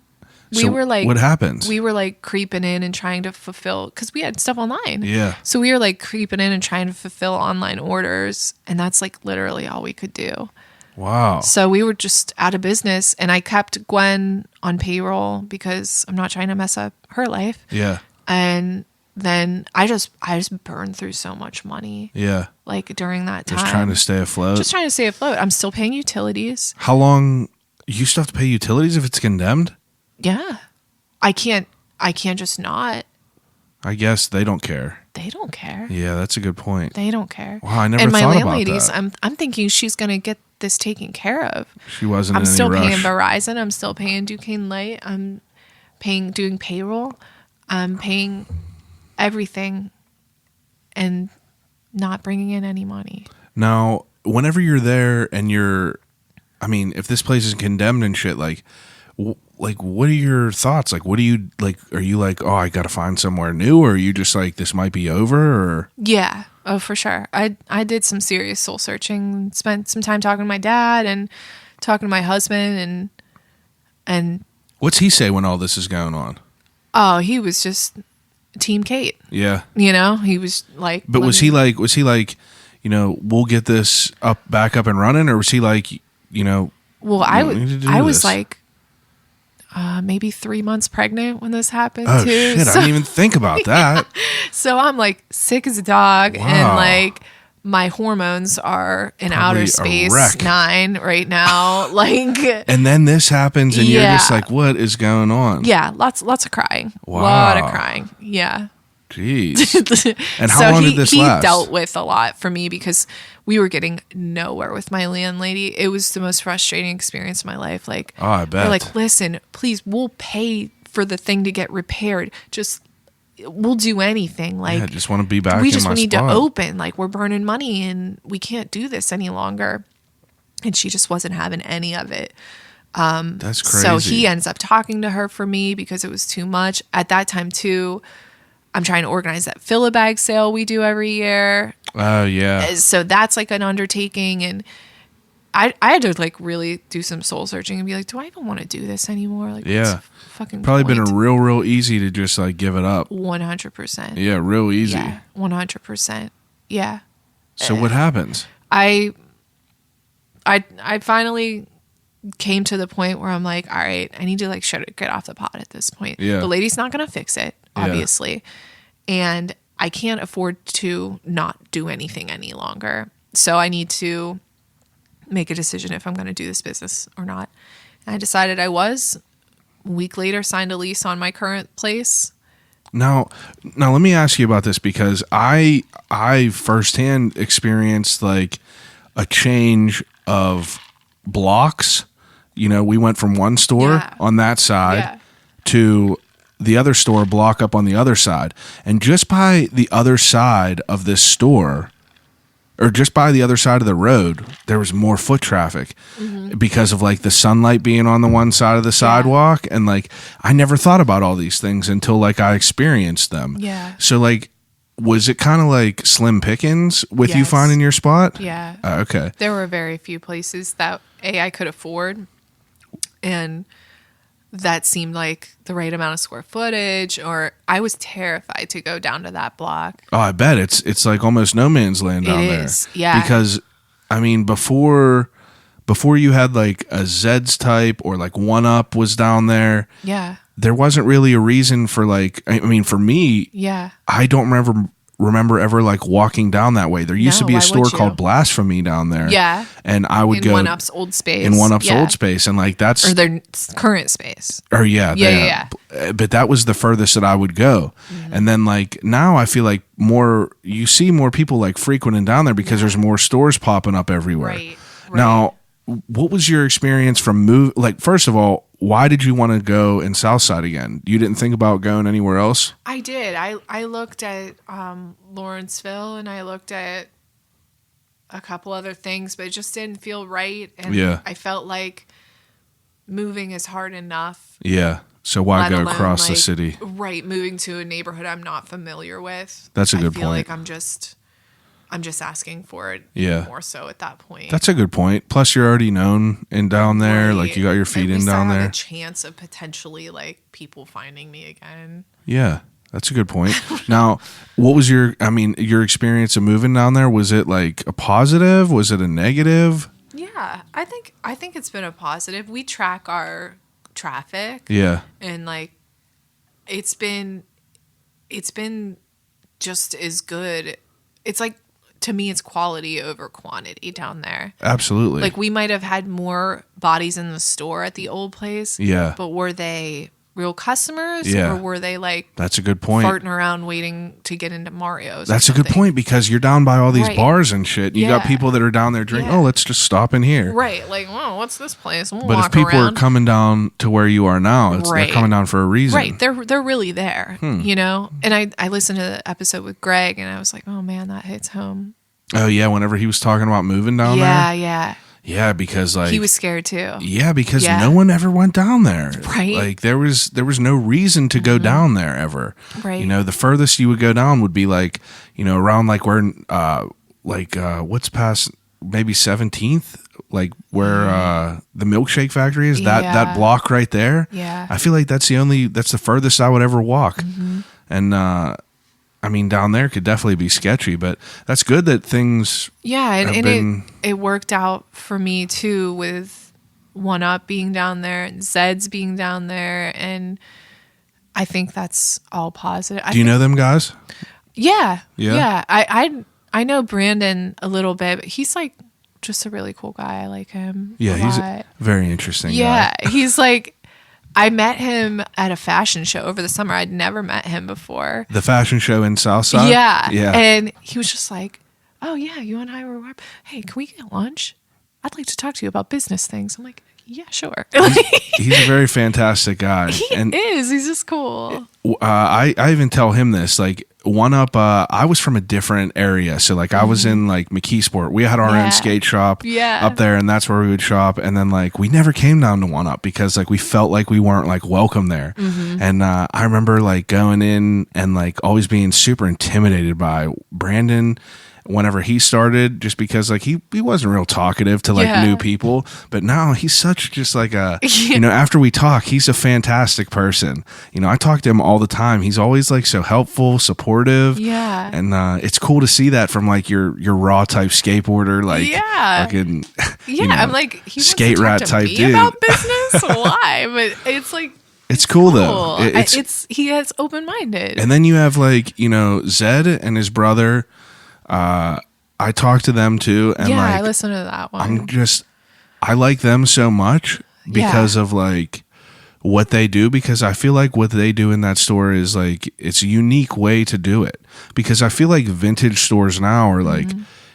So we were like, what happens? We were like creeping in and trying to fulfill, because we had stuff online. Yeah. So we were like creeping in and trying to fulfill online orders. And that's like literally all we could do. Wow. So we were just out of business. And I kept Gwen on payroll because I'm not trying to mess up her life. Yeah. And then I just burned through so much money. Yeah. Like during that time. Just trying to stay afloat. Just trying to stay afloat. I'm still paying utilities. How long? You still have to pay utilities if it's condemned? Yeah. I can't just not. I guess they don't care. They don't care. Yeah, that's a good point. They don't care. Wow, I never and my thought about landladies, that. I'm thinking she's gonna get this taken care of. She wasn't I'm in any still rush. paying Verizon. I'm still paying Duquesne Light. I'm doing payroll. I'm paying everything and not bringing in any money. Now, whenever you're there and if this place is condemned and shit, like what are your thoughts? Like, what do you like? Are you like, oh, I got to find somewhere new, or are you just like, this might be over? Or yeah, oh for sure. I did some serious soul searching. Spent some time talking to my dad and talking to my husband and. What's he say when all this is going on? Oh, he was just Team Kate. Yeah, he was like. But was he like, we'll get this back up and running, or was he like, Well, I was like. Maybe 3 months pregnant when this happened too. Shit, I didn't even think about that. So I'm like sick as a dog, wow. and like my hormones are in outer space 9 right now. Like, and then this happens, and you're just like, what is going on? Yeah, lots of crying. Wow. Lot of crying. Yeah. Jeez. And how long did this last? He dealt with a lot for me because we were getting nowhere with my landlady. It was the most frustrating experience of my life. Like, oh, I bet. We're like, listen, please, we'll pay for the thing to get repaired. We'll do anything. Like, I just want to be back in my spot. We just need to open. Like, we're burning money and we can't do this any longer. And she just wasn't having any of it. That's crazy. So he ends up talking to her for me because it was too much. At that time, too, I'm trying to organize that fill-a-bag sale we do every year. Oh, yeah. So that's like an undertaking. And I had to like really do some soul searching and be like, do I even want to do this anymore? Like, yeah. Fucking probably point? been real easy to just like give it up. 100%. Yeah, real easy. Yeah, 100%. Yeah. So what happens? I finally came to the point where I'm like, all right, I need to like get off the pot at this point. Yeah. The lady's not going to fix it, obviously. Yeah. And I can't afford to not do anything any longer. So I need to make a decision if I'm going to do this business or not. And I decided I was. A week later, signed a lease on my current place. Now let me ask you about this because I firsthand experienced like a change of blocks. We went from one store on that side to the other store block up on the other side. And just by the other side of this store, or just by the other side of the road, there was more foot traffic because of like the sunlight being on the one side of the sidewalk. And like, I never thought about all these things until like I experienced them. Yeah. So like, was it kind of like slim pickings with you finding your spot? Yeah. Okay. There were very few places that I could afford. And that seemed like the right amount of square footage, or I was terrified to go down to that block. Oh, I bet it's like almost no man's land down there. It is, yeah. Because I mean, before before you had like a Zed's type or like One Up was down there. Yeah. There wasn't really a reason for like, I mean, for me, Yeah. I don't remember ever like walking down that way. There used to be a store called Blasphemy down there. Yeah. And I would go in One Up's old space. Old space. And like that's or their current space. Or yeah. Yeah. But that was the furthest that I would go. And then like now I feel like you see more people like frequenting down there because there's more stores popping up everywhere. Right. Now, what was your experience from like, first of all, why did you want to go in Southside again? You didn't think about going anywhere else? I did. I looked at Lawrenceville and I looked at a couple other things, but it just didn't feel right. And I felt like moving is hard enough. Yeah. So why go across the city? Right. Moving to a neighborhood I'm not familiar with. That's a good point. I feel like I'm just asking for it more so at that point. That's a good point. Plus, you're already known and down there. Right. Like, you got your feet in down there. A chance of potentially, like, people finding me again. Yeah, that's a good point. Now, what was your experience of moving down there? Was it, like, a positive? Was it a negative? Yeah, I think it's been a positive. We track our traffic. Yeah. And, like, it's been just as good. It's like, to me, it's quality over quantity down there. Absolutely. Like, we might have had more bodies in the store at the old place. Yeah. But were they real customers? Yeah. Or were they, like, that's a good point, farting around waiting to get into Mario's? That's a good point, because you're down by all these bars and shit. You got people that are down there drinking. Oh, let's just stop in here. Right. Like, oh, what's this place? We'll but walk if people are coming down to where you are now, they're coming down for a reason. Right. They're really there, you know? And I listened to the episode with Greg, and I was like, oh, man, that hits home. Oh, yeah, whenever he was talking about moving down there? Yeah. Yeah, because like he was scared too. Yeah, because no one ever went down there. Right. Like there was no reason to go down there ever. Right. You know, the furthest you would go down would be like, you know, around like where what's past maybe 17th, like where the milkshake factory is, that block right there. Yeah. I feel like that's the furthest I would ever walk. And I mean, down there could definitely be sketchy, but that's good that things. Yeah, and it worked out for me too, with One Up being down there and Zed's being down there, and I think that's all positive. Do you know them guys? Yeah. I know Brandon a little bit, but he's like just a really cool guy. I like him. Yeah, he's a very interesting guy. Yeah, he's like. I met him at a fashion show over the summer. I'd never met him before. The fashion show in Southside? Yeah. And he was just like, oh, yeah, you and I were, hey, can we get lunch? I'd like to talk to you about business things. I'm like, yeah, sure. He's a very fantastic guy. He is. He's just cool. I even tell him this, like, One Up, I was from a different area. So, like, I was in, like, McKeesport. We had our own skate shop up there, and that's where we would shop. And then, like, we never came down to One Up because, like, we felt like we weren't, like, welcome there. And I remember, like, going in and, like, always being super intimidated by Brandon whenever he started, just because like he wasn't real talkative to like new people, but now he's such just like a you know, after we talk, he's a fantastic person. You know, I talk to him all the time. He's always like so helpful, supportive, and it's cool to see that from like your raw type skateboarder, like fucking you know, I'm like he skate rat type dude about business. Why? But it's like it's cool though. He has open minded. And then you have like, you know, Zed and his brother. I talk to them too, and like I listen to that one. I like them so much because of like what they do, because I feel like what they do in that store is like it's a unique way to do it, because I feel like vintage stores now are like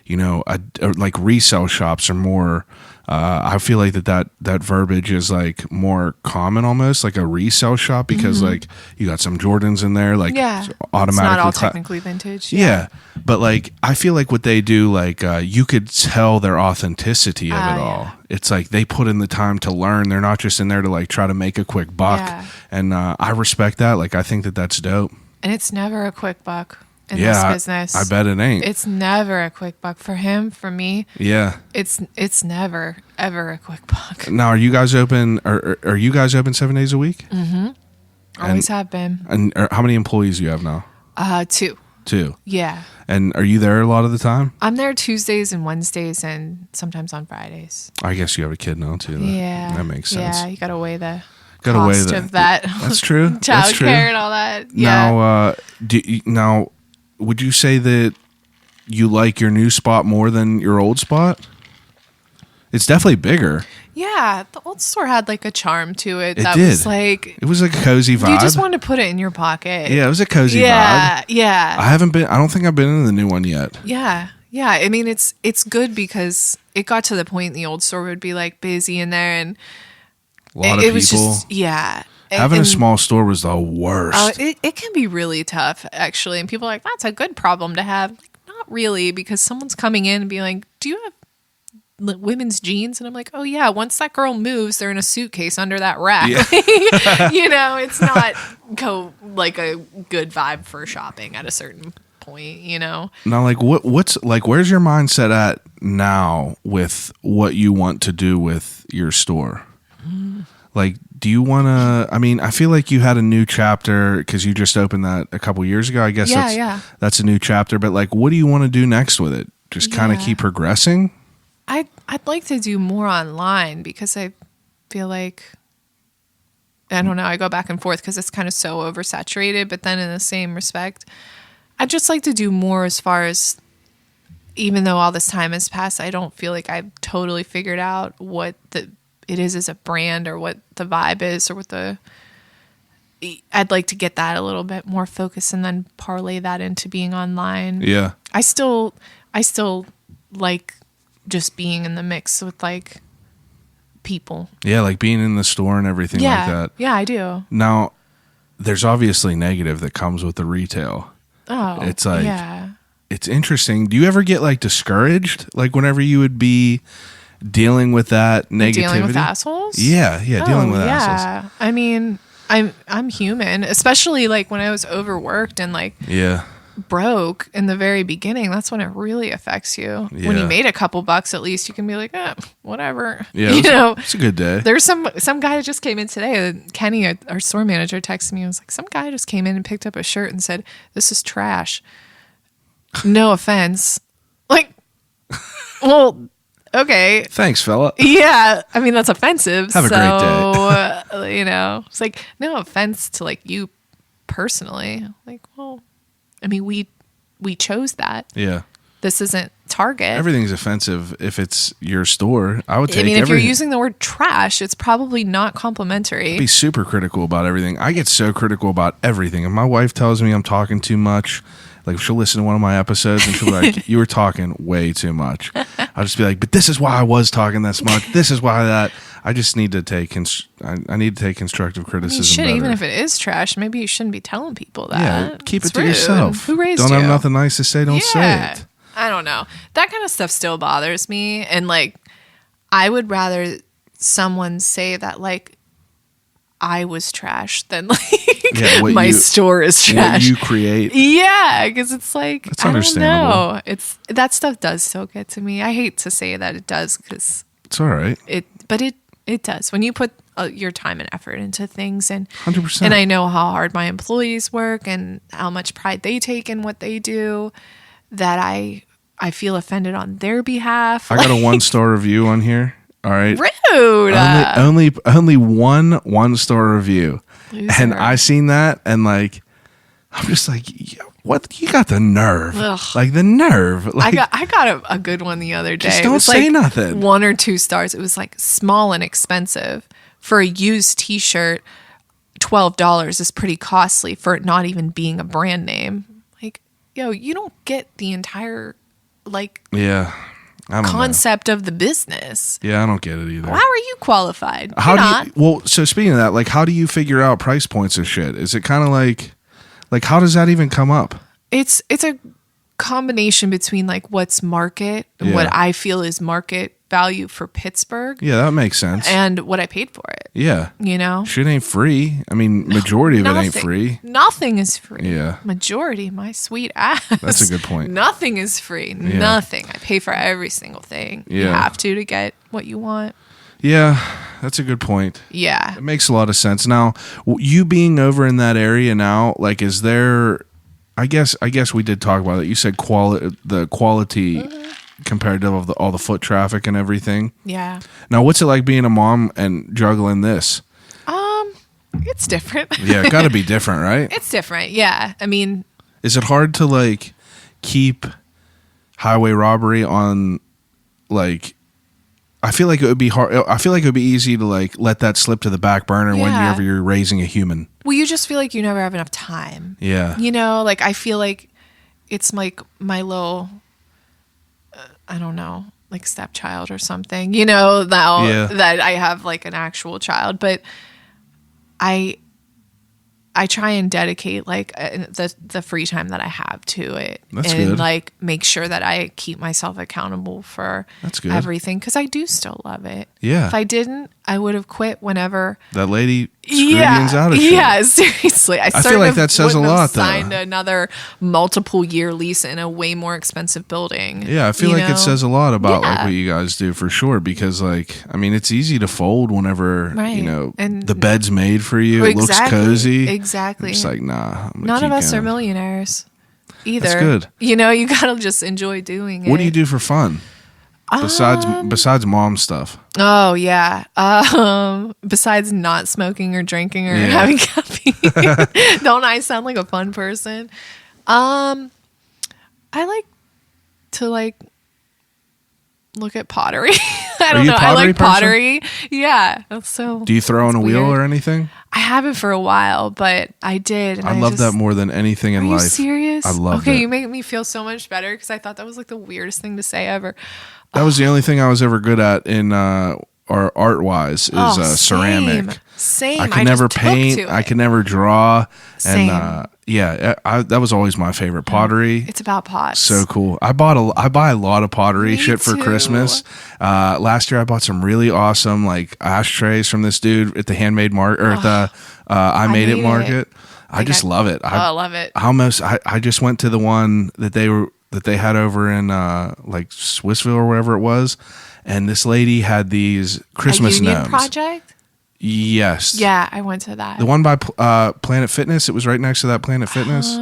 you know, like resale shops are more. I feel like that verbiage is like more common, almost like a resale shop, because like you got some Jordans in there, like automatically. It's not all technically vintage. Yeah, but like I feel like what they do, like you could tell their authenticity of it all. It's like they put in the time to learn. They're not just in there to like try to make a quick buck. And I respect that. Like I think that's dope. And it's never a quick buck. In this business. I bet it ain't. It's never a quick buck for him, for me. Yeah. It's never ever a quick buck. Now, are you guys open? Are you guys open 7 days a week? Always have been. And how many employees do you have now? 2. too. Yeah. And are you there a lot of the time? I'm there Tuesdays and Wednesdays and sometimes on Fridays. I guess you have a kid now too. Yeah. That makes sense. Yeah, you got to weigh the Gotta weigh cost of that. That's true. That's true. Childcare and all that. Yeah. Now, would you say that you like your new spot more than your old spot? It's definitely bigger. Yeah, the old store had like a charm to it. It that did. was like It was like a cozy vibe. you just wanted to put it in your pocket. Yeah, it was a cozy yeah, vibe. Yeah. I don't think I've been in the new one yet. Yeah. Yeah. I mean it's good because it got to the point the old store would be like busy in there and A lot of people. was just Having a small store was the worst. It can be really tough actually. And people are like, that's a good problem to have. Like, not really, because someone's coming in and being like, do you have women's jeans? And I'm like, oh yeah, once that girl moves, they're in a suitcase under that rack. Yeah. It's not like a good vibe for shopping at a certain point. Now, like what's like, where's your mindset at now with what you want to do with your store? Like, do you want to? I mean, I feel like you had a new chapter because you just opened that a couple years ago. I guess that's a new chapter. But like, what do you want to do next with it? Just kind of keep progressing. I'd like to do more online because I feel like, I don't know, I go back and forth because it's kind of so oversaturated. But then in the same respect, I'd just like to do more as far as, even though all this time has passed, I don't feel like I've totally figured out what it is as a brand or what the vibe is or I'd like to get that a little bit more focused and then parlay that into being online. Yeah. I still like just being in the mix with like people. Yeah, like being in the store and everything like that. Yeah, I do. Now, there's obviously negative that comes with the retail. Oh, it's like, it's interesting. Do you ever get like discouraged? Like whenever you would be dealing with that negativity? Dealing with assholes? Yeah, dealing with assholes. I mean, I'm human, especially like when I was overworked and like broke in the very beginning. That's when it really affects you. Yeah. When you made a couple bucks, at least you can be like, whatever. Yeah, it's a good day. There's some guy that just came in today. Kenny, our store manager, texted me and was like, some guy just came in and picked up a shirt and said, "This is trash." No offense. Like, well, okay. Thanks, fella. Yeah. I mean, that's offensive. Have a great day. It's like, no offense to like you personally. Like, well, I mean, we chose that. Yeah. This isn't Target. Everything's offensive if it's your store. I would take if everything. You're using the word trash, it's probably not complimentary. I'd be super critical about everything. I get so critical about everything. If my wife tells me I'm talking too much, like she'll listen to one of my episodes and she'll be like, "You were talking way too much." I'll just be like, "But this is why I was talking this much. This is why that." I just need to take I need to take constructive criticism. You should, better. even if it is trash. Maybe you shouldn't be telling people that. Yeah, keep It's it to rude. yourself. Who raised Don't you? have nothing nice to say. Don't say it. I don't know. That kind of stuff still bothers me, and like, I would rather someone say that like I was trash than like my store is trash. What you create. Yeah, because it's like, That's I don't understandable. know. That stuff does still get to me. I hate to say that it does because It's all right. It does. When you put your time and effort into things, and 100%. And I know how hard my employees work and how much pride they take in what they do, that I feel offended on their behalf. I got a 1-star review on here. All right. Rude. Only one star review. Loser. And I seen that and like I'm just like, what? You got the nerve. Ugh. Like the nerve. Like, I got a good one the other day. Just It don't was say like nothing. 1 or 2 stars. It was like small and expensive. For a used t-shirt, $12 is pretty costly for it not even being a brand name. Like, yo, you don't get the entire like yeah. I don't concept of the business. know. Yeah, I don't get it either. How are you qualified? How You're do not. you? Well, so speaking of that, like, how do you figure out price points of shit? Is it kind of like how does that even come up? It's a combination between like what's market and what I feel is market value for Pittsburgh. Yeah, that makes sense. And what I paid for it. Yeah. You know? Shit ain't free. I mean, majority of it ain't free. Nothing is free. Yeah. Majority, my sweet ass. That's a good point. Nothing is free. Yeah. Nothing. I pay for every single thing. You Yeah. have to get what you want. Yeah, that's a good point. Yeah. It makes a lot of sense. Now, you being over in that area now, like, is there I guess we did talk about it. You said the quality compared to all the foot traffic and everything. Yeah. Now, what's it like being a mom and juggling this? It's different. Yeah, it got to be different, right? It's different. Yeah. I mean, is it hard to like keep Highway Robbery on like? I feel like it would be hard. I feel like it would be easy to like let that slip to the back burner whenever you're raising a human. Well, you just feel like you never have enough time. Yeah. You know, like I feel like it's like my little, I don't know, like stepchild or something, you know, now that I have like an actual child. But I try and dedicate like the free time that I have to it. That's and good. Like make sure that I keep myself accountable for everything because I do still love it. Yeah. If I didn't, I would have quit whenever that lady screwed you out of shit. Yeah, seriously. I feel like that says a lot, though. Signed another multiple year lease in a way more expensive building. Yeah, I feel like it says a lot about like what you guys do for sure because like I mean it's easy to fold whenever you know and the bed's made for you. It looks cozy. Exactly. It's like nah. None of us are millionaires either. That's good. You know, you gotta just enjoy doing it. What do you do for fun? Besides mom stuff. Oh yeah. Besides not smoking or drinking or having caffeine. Don't I sound like a fun person? I like to like look at pottery. I don't know. I like pottery. Yeah. So do you throw on a wheel or anything? I haven't for a while, but I did. And I love that more than anything in life. Are you serious? I love it. Okay, you make me feel so much better because I thought that was like the weirdest thing to say ever. That was the only thing I was ever good at in or art wise is ceramic. Same. I could never paint. I could never draw. Same. And that was always my favorite. Pottery. It's about pots. So cool. I buy a lot of pottery shit for Christmas. Last year I bought some really awesome like ashtrays from this dude at the handmade market or at the I made it market. I just love it. I love it. I just went to the one that they had over in like Swissville or wherever it was, and this lady had these Christmas gnomes. Project? Yes. Yeah, I went to that. The one by Planet Fitness. It was right next to that Planet Fitness,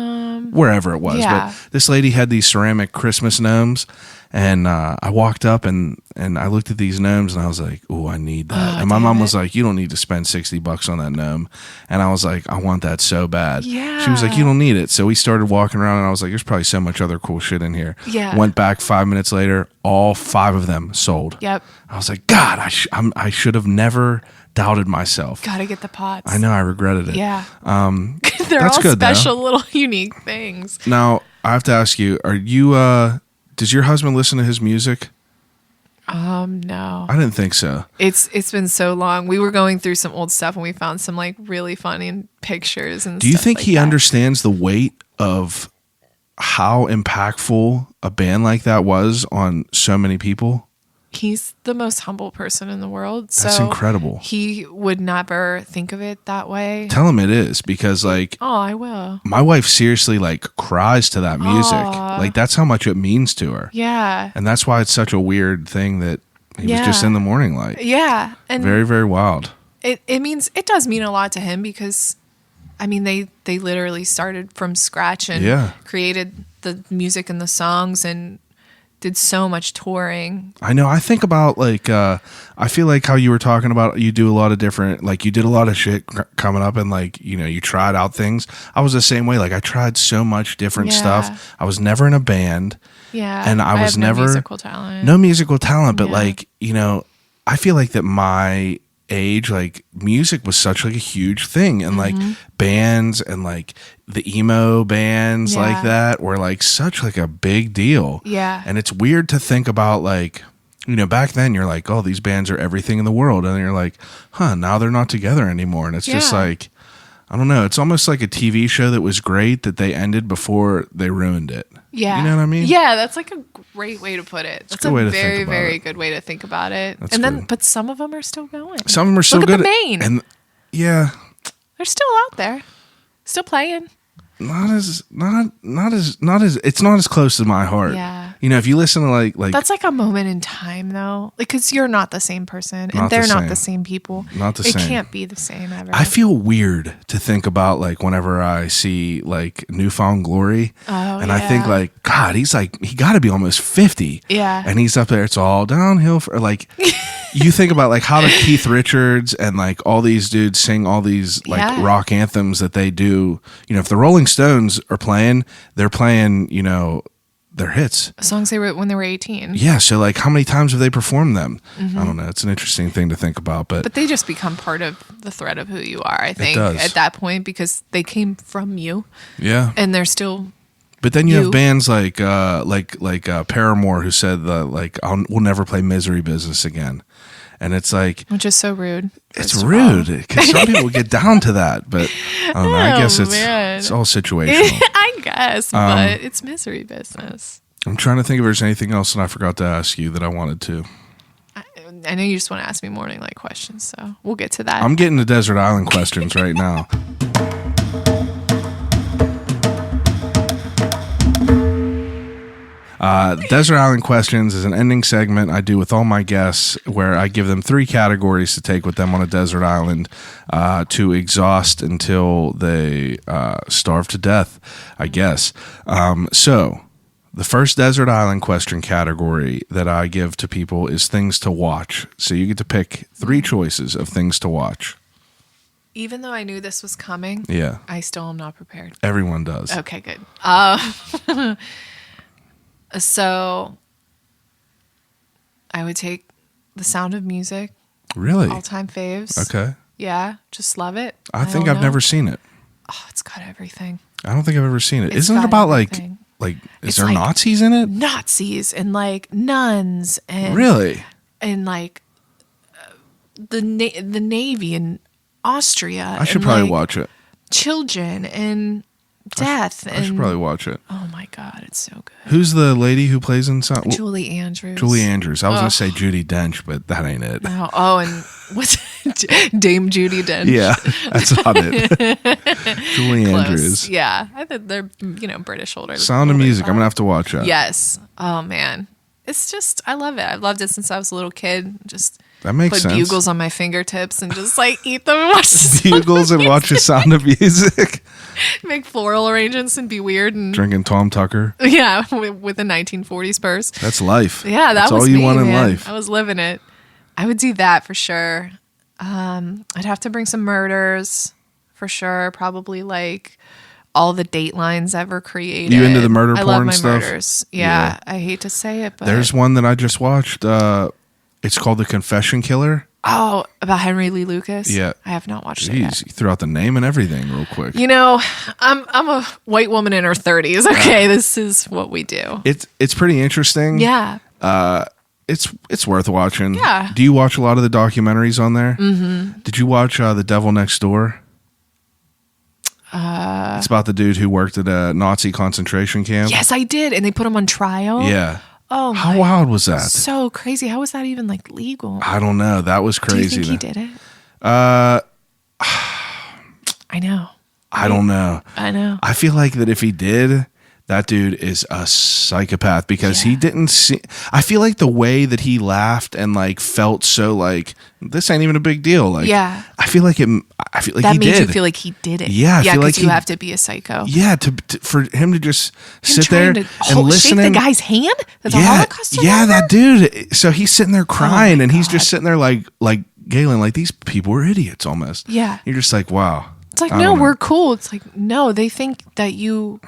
wherever it was. Yeah. But this lady had these ceramic Christmas gnomes, and I walked up and I looked at these gnomes and I was like, "Oh, I need that." And my mom was like, "You don't need to spend $60 on that gnome," and I was like, "I want that so bad." Yeah. She was like, "You don't need it." So we started walking around, and I was like, "There's probably so much other cool shit in here." Yeah. Went back 5 minutes later, all 5 of them sold. Yep. I was like, God, I should have never doubted myself. Gotta get the pots. I know, I regretted it. Yeah. They're that's all good, special little unique things. Now, I have to ask you, are you does your husband listen to his music? No. I didn't think so. It's been so long. We were going through some old stuff and we found some like really funny pictures and Do you stuff think like he that. understands the weight of how impactful a band like that was on so many people? He's the most humble person in the world. That's so incredible. He would never think of it that way. Tell him it is, because like I will. my wife seriously like cries to that music. Like that's how much it means to her. Yeah. And that's why it's such a weird thing that he was just in the morning light. Yeah. And Very, very wild. it does mean a lot to him because I mean they literally started from scratch and created the music and the songs and did so much touring. I know. I think about like I feel like how you were talking about you do a lot of different, like you did a lot of shit coming up and like, you know, you tried out things. I was the same way. Like I tried so much different stuff. I was never in a band. Yeah. And I was never no musical talent. No musical talent, but like, you know, I feel like that my age, like music was such like a huge thing, and like bands and like the emo bands like that were like such like a big deal. Yeah. And it's weird to think about like, you know, back then you're like, oh, these bands are everything in the world, and then you're like, now they're not together anymore, and it's just like, I don't know, it's almost like a TV show that was great that they ended before they ruined it. Yeah. You know what I mean? Yeah, that's like a great way to put it. That's a very, very good way to think about it. That's and then, good. but some of them are still going. Some of them are still Look good. At the Maine. And yeah. They're still out there. Still playing. It's not as close to my heart. Yeah. You know, if you listen to like That's like a moment in time, though. Because you're not the same person. And Not the they're not same. the same people. Not the It same. can't be the same ever. I feel weird to think about like whenever I see like Newfound Glory, and I think like, God, he got to be almost 50. Yeah. And he's up there. It's all downhill for like. You think about like how do Keith Richards and like all these dudes sing all these like rock anthems that they do. You know, if the Rolling Stones are playing, they're playing, you know, their hits. Songs they wrote when they were 18. Yeah. So like how many times have they performed them? I don't know. It's an interesting thing to think about, but they just become part of the thread of who you are, I think, does. at that point, because they came from you. yeah. And they're still... But then you have bands like Paramore who said like we'll never play Misery Business again, and it's like Which is so rude. it's rude because some people get down to that, but I don't know. I guess man. it's all situational. I guess, but it's Misery Business. I'm trying to think if there's anything else that I forgot to ask you that I wanted to. I know you just want to ask me morning light questions, so we'll get to that. I'm getting to Desert Island questions right now. Desert Island Questions is an ending segment I do with all my guests where I give them 3 categories to take with them on a desert island to exhaust until they starve to death, I guess. So the first desert island question category that I give to people is things to watch. So you get to pick 3 choices of things to watch. Even though I knew this was coming, Yeah. I still am not prepared. Everyone does. Okay, good. So I would take The Sound of Music, Really? all-time faves. Okay. Yeah, just love it. I think don't I've know. never seen it. Oh, it's got everything. I don't think I've ever seen it. It's Isn't it got about everything. like is It's there like- Nazis in it? Nazis and like nuns and Really? and like the Navy in Austria. I should and, probably like, watch it. children and death. I should probably watch it. Oh my God, it's so good. Who's the lady who plays in something? Julie Andrews. Julie Andrews. I was going to say Judi Dench, but that ain't it. Oh, and what's Dame Judi Dench? Yeah, that's not it. Julie Close. Andrews. Yeah, I think they're British older. Sound of older Music. I'm side. going to have to watch that. Yes. Oh man, it's just I love it. I've loved it since I was a little kid. Just That makes put sense. bugles on my fingertips and just like eat them and watch the Sound of Bugles and watch the Sound of Music. make floral arrangements and be weird and Drinking Tom Tucker. yeah, with a 1940s purse. That's life. Yeah, That's was all you me, want in man. life. I was living it. I would do that for sure. I'd have to bring some murders for sure. Probably like all the Datelines ever created. You into the murder I love porn my stuff? murders. Yeah, I hate to say it, but There's one that I just watched. It's called The Confession Killer. oh, about Henry Lee Lucas. Yeah. I have not watched it yet. Jeez, you threw out the name and everything real quick. You know, I'm a white woman in her 30s. Okay, this is what we do. It's pretty interesting. Yeah. It's worth watching. Yeah. Do you watch a lot of the documentaries on there? Mm-hmm. Did you watch The Devil Next Door? It's about the dude who worked at a Nazi concentration camp. Yes, I did, and they put him on trial. Yeah. Oh, How my- wild was that? So crazy. How was that even like legal? I don't know. That was Do you crazy. think he did it? Uh, I know. I don't know. I know. I feel like that if he did, that dude is a psychopath because he didn't see. I feel like the way that he laughed and like felt so like this ain't even a big deal. Like, Yeah. I feel like it. I feel like That he made did. you feel like he did it. Yeah, I yeah, feel like you he- have to be a psycho. Yeah, for him to just sit there Trying to and listen. shake the guy's hand. That's a Yeah, Holocaust yeah, survivor? that dude. So he's sitting there crying, my and he's God. just sitting there like Galen, like these people are idiots almost. Yeah. You're just like, wow. It's like, I no, don't know. we're cool. It's like, no, they think that you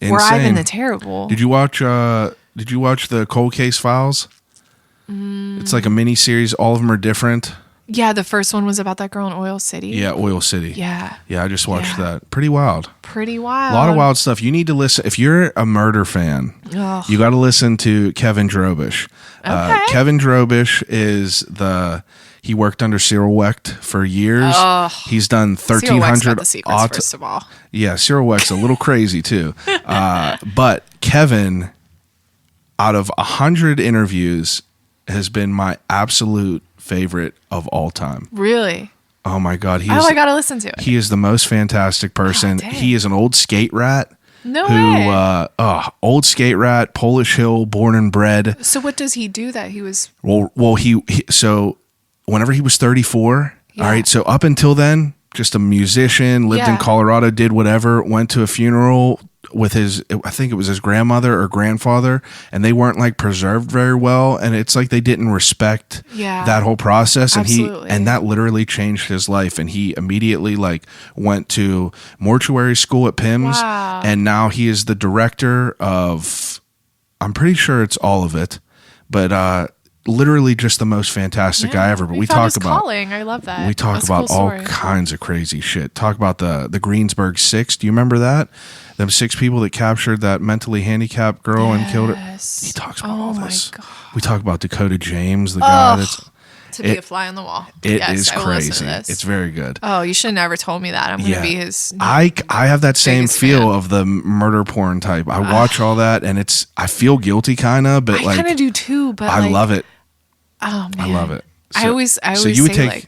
were Insane. Ivan the Terrible. Did you watch the Cold Case Files? It's like a mini series. All of them are different. Yeah, the first one was about that girl in Oil City. Yeah, Oil City. Yeah. Yeah, I just watched Yeah. that. Pretty wild. Pretty wild. A lot of wild stuff. You need to listen. If you're a murder fan, Ugh. you got to listen to Kevin Drobish. Okay. Kevin Drobish he worked under Cyril Wecht for years. Ugh. He's done Cyril Wecht's 1,300 got the secrets, first of all. Yeah, Cyril Wecht's a little crazy too. But Kevin, out of 100 interviews, has been my absolute favorite of all time. Really? Oh my God. I got to listen to it. He is the most fantastic person. dang. He is an old skate rat. No way. Old skate rat, Polish Hill, born and bred. So what does he do that he was? Well, so whenever he was 34, all right, so up until then, just a musician, lived in Colorado, did whatever, went to a funeral with I think it was his grandmother or grandfather, and they weren't like preserved very well, and it's like they didn't respect that whole process, and Absolutely. that literally changed his life, and he immediately like went to mortuary school at PIMS, and now he is the director of, I'm pretty sure it's all of it, but literally just the most fantastic guy ever. But we talk about calling. I love that. We talk about all kinds of crazy shit. Talk about the Greensburg Six. Do you remember that? Them 6 people that captured that mentally handicapped girl and killed her. He talks about all this. God. We talk about Dakota James, the guy that's to be a fly on the wall. It is crazy. It's very good. Oh, you should have never told me that. I'm going to be his. I have that same feel fan. of the murder porn type. I watch all that, and I feel guilty kind of, but I kind of do too. But I love it. Oh man, I love it. I always so you would say take,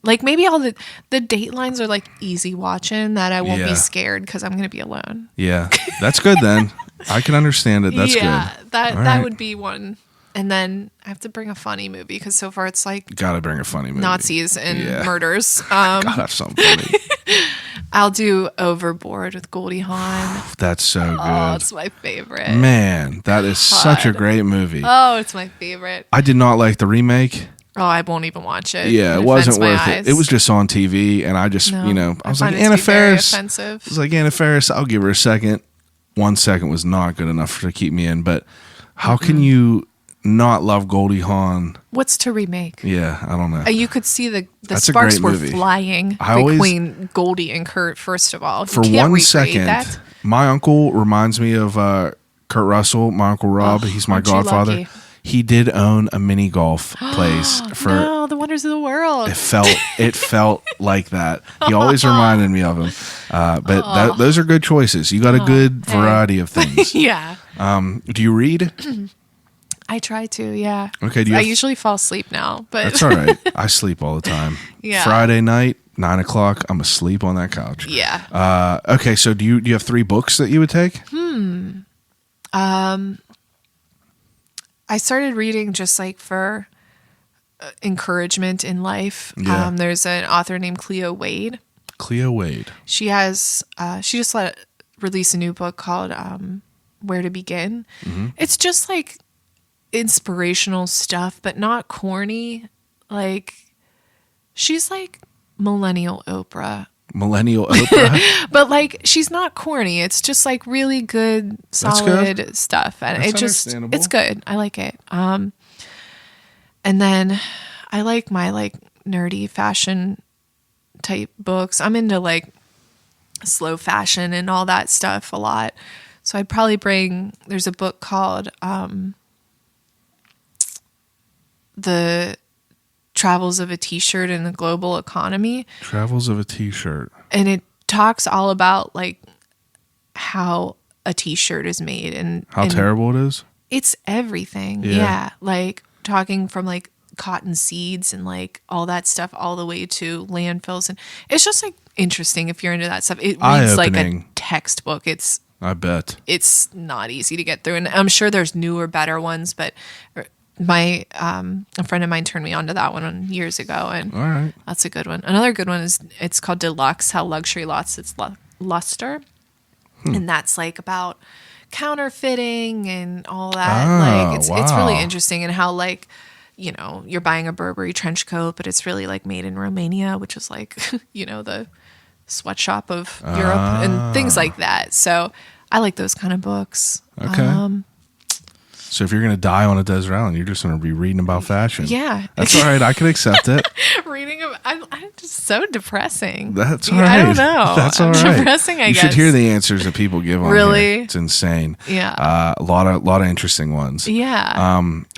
like maybe all the Datelines are like easy watching that I won't be scared because I'm gonna be alone. Yeah, that's good then. I can understand it. That's good. That would be one. And then I have to bring a funny movie because so far it's like gotta bring a funny movie. Nazis and murders. Gotta have something funny. I'll do Overboard with Goldie Hawn. That's so good. Oh, it's my favorite. Man, that is such a great movie. Oh, it's my favorite. I did not like the remake. Oh, I won't even watch it. Yeah, it wasn't worth it. It was just on TV, and I just, I was like, Anna Faris. I was like, Anna Faris, I'll give her a second. 1 second was not good enough to keep me in, but how can you not love Goldie Hawn? What's to remake? Yeah, I don't know. You could see the sparks were flying between Goldie and Kurt, first of all. For 1 second, my uncle reminds me of Kurt Russell, my Uncle Rob. He's my godfather. He did own a mini golf place for the wonders of the world. It felt like that. He always reminded me of him. But those are good choices. You got a good variety of things. Yeah. Do you read? I try to, yeah. Okay. I usually fall asleep now, but that's all right. I sleep all the time. Yeah. Friday night, 9:00, I'm asleep on that couch. Yeah. Okay. So do you have 3 books that you would take? I started reading just like for encouragement in life. Yeah. There's an author named Cleo Wade. Cleo Wade. She has she just release a new book called Where to Begin. Mm-hmm. It's just like inspirational stuff, but not corny. Like she's like millennial Oprah. But like she's not corny. It's just like really good, solid stuff, and it's good. I like it. And then I like my like nerdy fashion type books. I'm into like slow fashion and all that stuff a lot. So I'd probably there's a book called The Travels of a T-shirt in the Global Economy. Travels of a T-shirt. And it talks all about like how a T-shirt is made and how terrible it is. It's everything. Yeah. Like talking from like cotton seeds and like all that stuff all the way to landfills. And it's just like interesting if you're into that stuff. It reads like a textbook. I bet. It's not easy to get through. And I'm sure there's newer, better ones, but my a friend of mine turned me on to that one years ago, and all right, that's a good one. Another good one is it's called Deluxe: How Luxury Lost Its Luster, and that's like about counterfeiting and all that. Like it's really interesting, and how like you're buying a Burberry trench coat, but it's really like made in Romania, which is like the sweatshop of Europe and things like that. So I like those kind of books. Okay. So if you're going to die on a desert island, you're just going to be reading about fashion. Yeah. That's all right. I can accept it. I'm just so depressing. That's all right. I don't know. That's all right. Depressing, I guess. You should hear the answers that people give on really? here. It's insane. Yeah. A lot of interesting ones. Yeah.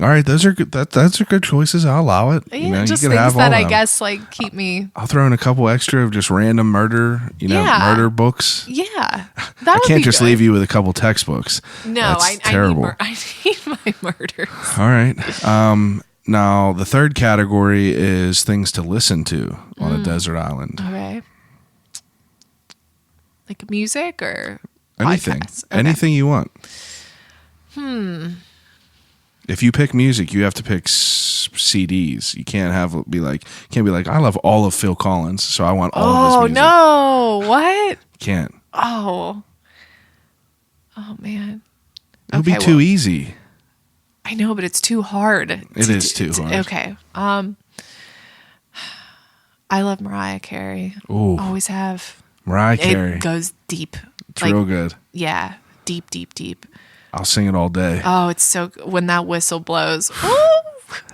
All right. Those are good. Those are good choices. I'll allow it. Yeah, just things that I guess like keep me. I'll throw in a couple extra of just random murder, murder books. Yeah. I can't just leave you with a couple textbooks. No, That's terrible. I need my murders. All right. Now, the third category is things to listen to on a desert island. Okay. Like music or? Anything. podcasts. Okay. Anything you want. If you pick music, you have to pick CDs. You can't be like, I love all of Phil Collins, so I want all of his music. Oh no! What? Can't. Oh man. It would be too easy. I know, but it's too hard. It is too hard. Okay. I love Mariah Carey. Ooh. Always have. Mariah Carey. It goes deep. It's real good. Yeah. Deep, deep, deep. I'll sing it all day. Oh, it's so when that whistle blows.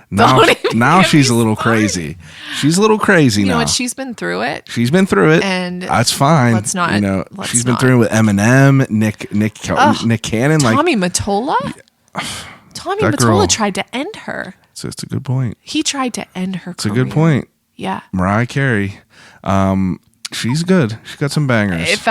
Now she's a little crazy. She's a little crazy now. You know what? She's been through it. She's been through it, and that's fine. Let's not. She's been through it with Eminem, Nick Cannon, Tommy Mottola. Tommy Mottola tried to end her. So it's a good point. He tried to end her. It's a good point. Yeah. Mariah Carey, she's good. She got some bangers.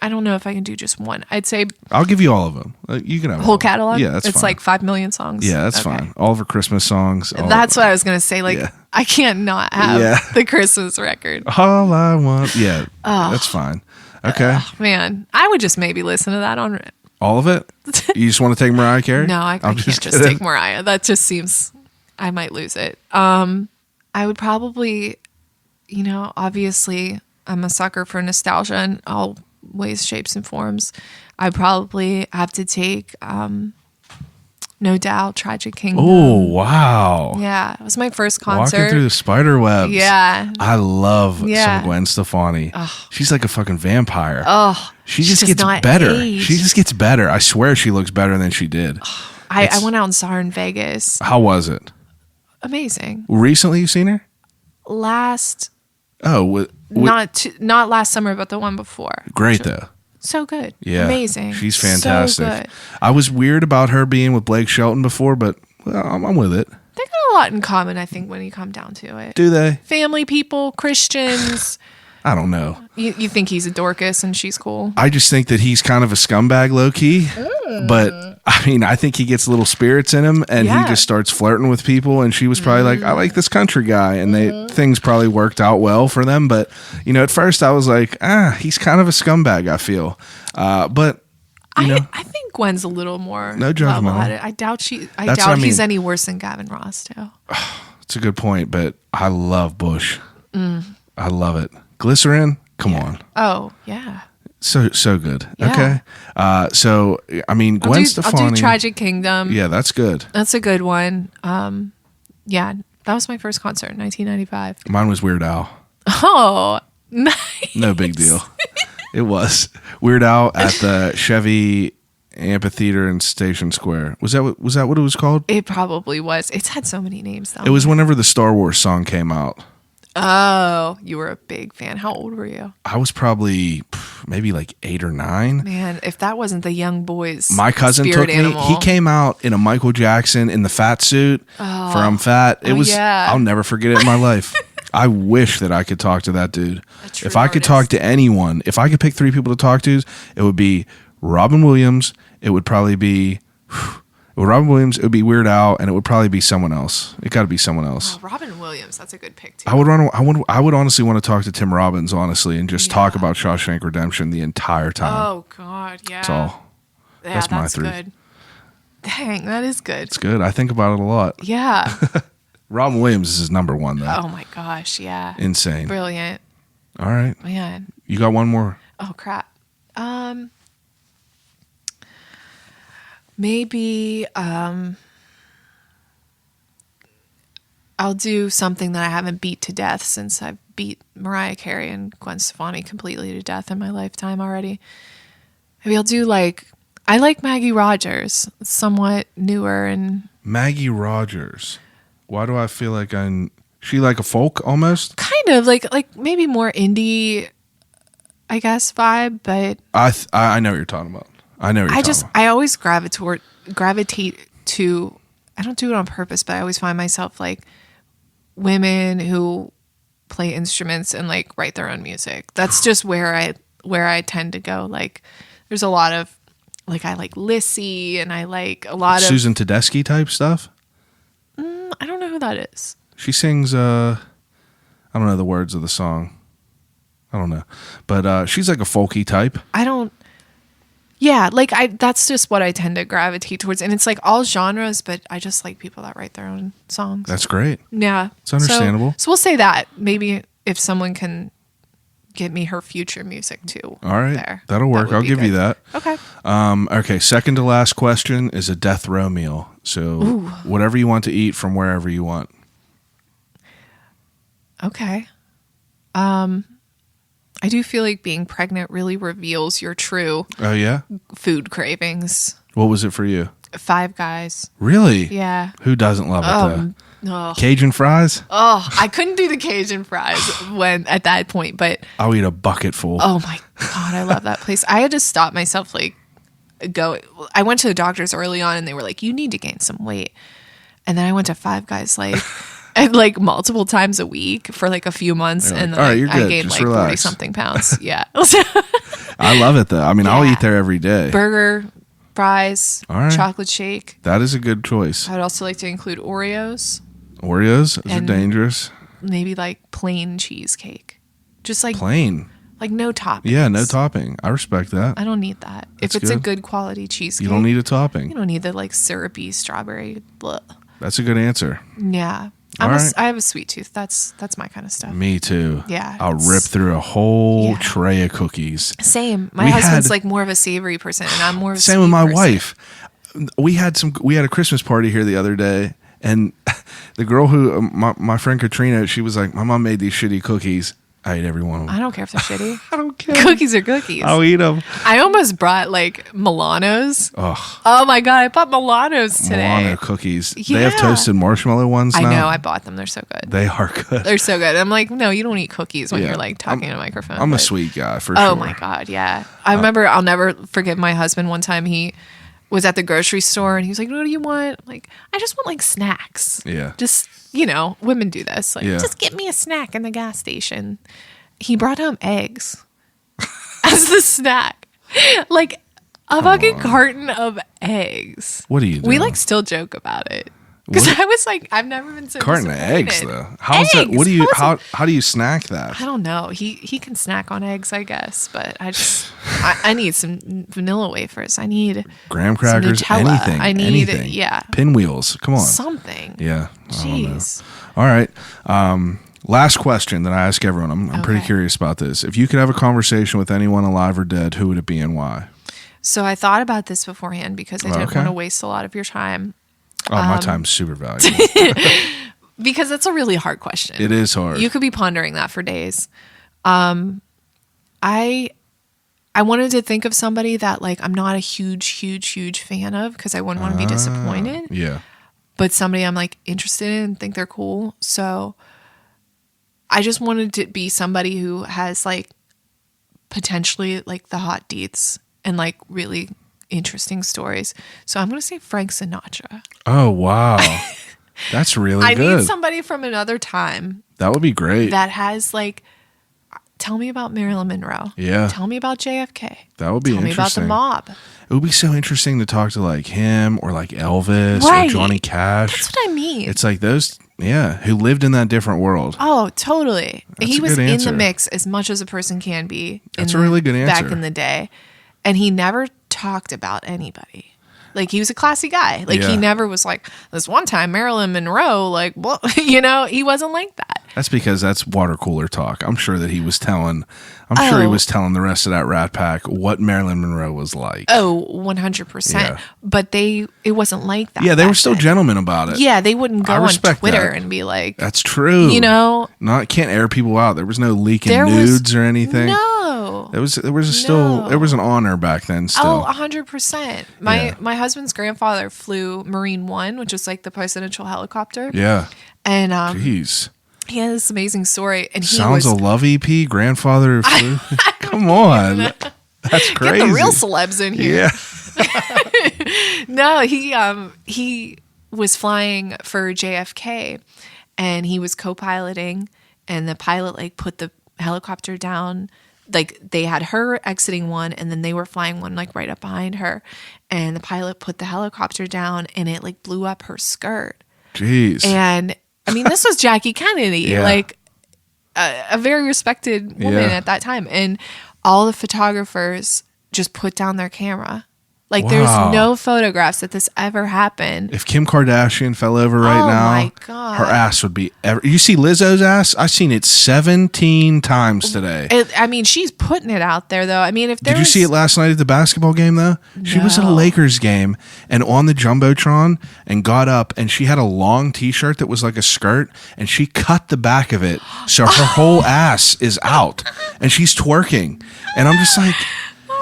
I don't know if I can do just one. I'd say I'll give you all of them. You can have whole catalog. Yeah, that's fine. It's like 5 million songs. Yeah, that's fine. All of her Christmas songs. That's what I was gonna say. Like, I can't not have the Christmas record. All I want. Yeah, that's fine. Okay. Man, I would just maybe listen to that on. All of it? You just want to take Mariah Carey? No, I can't just take Mariah. That just seems I might lose it. I would probably, obviously I'm a sucker for nostalgia in all ways, shapes, and forms. I probably have to take No Doubt, Tragic Kingdom. Oh, wow. Yeah, it was my first concert. Walking through the spider webs. Yeah. I love some Gwen Stefani. She's like a fucking vampire. Oh, she just gets better. Age. She just gets better. I swear she looks better than she did. I went out and saw her in Vegas. How was it? Amazing. Recently you've seen her? Last. Oh, not last summer, but the one before. Great though. So good. Yeah. Amazing. She's fantastic. So good. I was weird about her being with Blake Shelton before, but I'm with it. They got a lot in common, I think, when you come down to it. Do they? Family people, Christians. I don't know. You think he's a Dorcas and she's cool? I just think that he's kind of a scumbag low key. But I mean, I think he gets little spirits in him and he just starts flirting with people. And she was probably like, I like this country guy. And things probably worked out well for them. But, at first I was like, he's kind of a scumbag, I feel. But, I think Gwen's a little more. No judgment. I doubt he's any worse than Gavin Ross, too. It's a good point. But I love Bush. I love it. Glycerin? Come on. Oh, yeah. So good. Yeah. Okay. So I mean, Gwen Stefani. I'll do Tragic Kingdom. Yeah, that's good. That's a good one. Yeah, that was my first concert in 1995. Mine was Weird Al. Oh, nice. No big deal. It was Weird Al at the Chevy Amphitheater in Station Square. Was that what it was called? It probably was. It's had so many names though. It was whenever the Star Wars song came out. Oh, you were a big fan. How old were you? I was probably maybe like 8 or 9. Man, if that wasn't the young boys, my cousin took me. He came out in a Michael Jackson in the fat suit for I'm Fat. It was. Yeah. I'll never forget it in my life. I wish that I could talk to that dude. If I could talk to anyone, if I could pick 3 people to talk to, it would be Robin Williams. It would probably be. Robin Williams, it would be Weird Al, and it would probably be someone else. It got to be someone else. Oh, Robin Williams, that's a good pick too. I would honestly want to talk to Tim Robbins, honestly, and just talk about Shawshank Redemption the entire time. Oh God, yeah. That's all. Yeah, that's my 3. Good. Dang, that is good. It's good. I think about it a lot. Yeah. Robin Williams is his number 1 though. Oh my gosh, yeah. Insane. Brilliant. All right. Man. You got one more? Oh crap. Maybe I'll do something that I haven't beat to death since I've beat Mariah Carey and Gwen Stefani completely to death in my lifetime already. Maybe I'll do I like Maggie Rogers, somewhat newer and Maggie Rogers. Why do I feel like she like a folk almost? Kind of like maybe more indie, I guess, vibe, but I know what you're talking about. I know what you're talking about. I always gravitate to, I don't do it on purpose, but I always find myself like women who play instruments and write their own music. That's just where I tend to go. Like there's a lot of I like Lissy and I like a lot of Susan Tedeschi type stuff. I don't know who that is. She sings I don't know the words of the song. I don't know. But she's like a folky type. I don't Yeah, like that's just what I tend to gravitate towards. And it's like all genres, but I just like people that write their own songs. That's great. Yeah. It's understandable. So we'll say that. Maybe if someone can get me her future music too. All right. There, That'll work. I'll give you that. Okay. Okay, second to last question is a death row meal. So whatever you want to eat from wherever you want. Okay. I do feel like being pregnant really reveals your true Oh, yeah? food cravings. What was it for you? Five Guys. Really? Yeah. Who doesn't love it, though? Oh, Cajun fries? I couldn't do the Cajun fries at that point, but I'll eat a bucket full. oh my God, I love that place. I had to stop myself, like, I went to the doctors early on and they were like, you need to gain some weight. And then I went to Five Guys, like, and like multiple times a week for like a few months. Like, and then all right, you're I good. gained Just like relax. 40 something pounds. Yeah. I love it, though. I mean, I'll Yeah. eat there every day. Burger, fries, All right. chocolate shake. That is a good choice. I would also like to include Oreos, Oreos? Those are And- dangerous. maybe like plain cheesecake. Just like Plain. like no toppings. Yeah, no topping. I respect that. I don't need that. That's if it's a good. good quality cheesecake, You don't need a you topping. don't need the like syrupy strawberry. Blah. That's a good answer. Yeah. All right. I have a sweet tooth. That's my kind of stuff. Me too. Yeah, I'll it's- rip through a whole Yeah. tray of cookies. Same. My We husband's had- like more of a savory person, and I'm more of a Same with sweet my person. wife. We had a Christmas party here the other day, and the girl who my friend Katrina, she was like, my mom made these shitty cookies. I ate every one of them. I don't care if they're shitty. I don't care. Cookies are cookies. I'll eat them. I almost brought like Milanos. Oh, Oh my God, I bought Milanos today. Milano cookies. They have Yeah. toasted marshmallow ones I now. know, I bought them. They're so good. They are good. They're so good. I'm like, no, you don't eat cookies when Yeah. you're like talking in a microphone. I'm a but- sweet guy for Oh sure. my God, yeah. I remember, I'll never forget my husband one time. He was at the grocery store and he was like, what do you want? Like, I just want like snacks. Yeah. Just, women do this. Like, Yeah. just get me a snack in the gas station. He brought home eggs as the snack. Like a fucking carton of eggs. What are you doing? We like still joke about it. Because What? I was like, I've never been so Carton of eggs disappointed. though. How's that? Eggs! What do you? How is How do you snack that? I don't know. He can snack on eggs, I guess, but I need some vanilla wafers. I need Graham crackers, Nutella. anything. I need anything. yeah. Pinwheels. Come on. Something. Yeah. I don't know. Jeez. All right. Last question that I ask everyone. I'm pretty Okay. curious about this. If you could have a conversation with anyone alive or dead, who would it be and why? So I thought about this beforehand because I didn't Okay. want to waste a lot of your time. Oh, my time's super valuable. Because it's a really hard question. It is hard. You could be pondering that for days. I wanted to think of somebody that like I'm not a huge fan of because I wouldn't want to be disappointed. Yeah. But somebody I'm like interested in and think they're cool. So I just wanted to be somebody who has like potentially like the hot deets and like really interesting stories. So I'm going to say Frank Sinatra. Oh, wow. That's really I good. need somebody from another time That would be great. that has like, tell me about Marilyn Monroe. Yeah. Tell me about JFK. That would be Tell me about the interesting. mob. It would be so interesting to talk to like him or like Elvis Right. or Johnny Cash. That's what I mean. It's like those, who lived in that different world. Oh, totally. That's He a was good in answer. the mix as much as a person can be. That's a really good answer. Back in the day. And he never talked about anybody. Like, he was a classy guy. Like, Yeah. he never was like, this one time Marilyn Monroe, like, well, he wasn't like that. That's because that's water cooler talk. I'm sure that he was telling, the rest of that Rat Pack what Marilyn Monroe was like. Oh, 100%. Yeah. But it wasn't like that. Yeah, they back were still then. gentlemen about it. Yeah, they wouldn't go I on respect Twitter that. and be like, That's true. Can't air people out. There was no leaking There was- nudes or anything. no. There was No. there was an honor back then still. Oh, 100%. Yeah. My husband's grandfather flew Marine One, which is like the presidential helicopter. Yeah. And Jeez. he had this amazing story. And he Sounds was a love EP, grandfather of flu. Come on. That's crazy. get the real celebs in here. Yeah. No, he was flying for JFK, and he was co-piloting, and the pilot like put the helicopter down. Like, they had her exiting one, and then they were flying one like right up behind her, and the pilot put the helicopter down, and it like blew up her skirt. Jeez. And I mean, this was Jackie Kennedy, Yeah. like a very respected woman Yeah. at that time, and all the photographers just put down their camera. Like, there's no photographs that this ever happened. If Kim Kardashian fell over right now, my God. her ass would be... You see Lizzo's ass? I've seen it 17 times today. She's putting it out there, though. I mean, if there Did you see it last night at the basketball game, though? She was at a No. Lakers game and on the Jumbotron and got up, and she had a long T-shirt that was like a skirt, and she cut the back of it so her whole ass is out, and she's twerking. And I'm just like...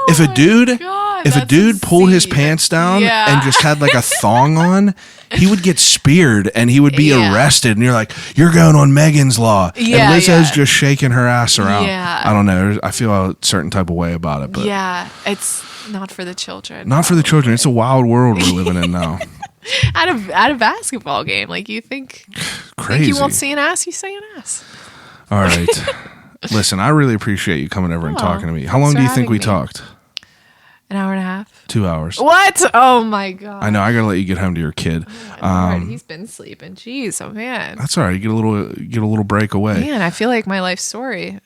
If a dude pulled his pants down and just had like a thong on, he would get speared and he would be arrested. And you're like, you're going on Megan's Law. Yeah, and Lizzo's just shaking her ass around. Yeah. I don't know. I feel a certain type of way about it. But yeah, it's not for the children. Not for the children. It's a wild world we're living in now. At a basketball game, like you think Crazy. you won't see an ass, you see an ass. All right. Listen, I really appreciate you coming over and talking to me. How long thanks do you for think we having me. talked? An hour and a half. 2 hours. What? Oh my God. I know. I gotta let you get home to your kid. He's been sleeping. Jeez, oh man. That's all right. You get a little break away. Man, I feel like my life story.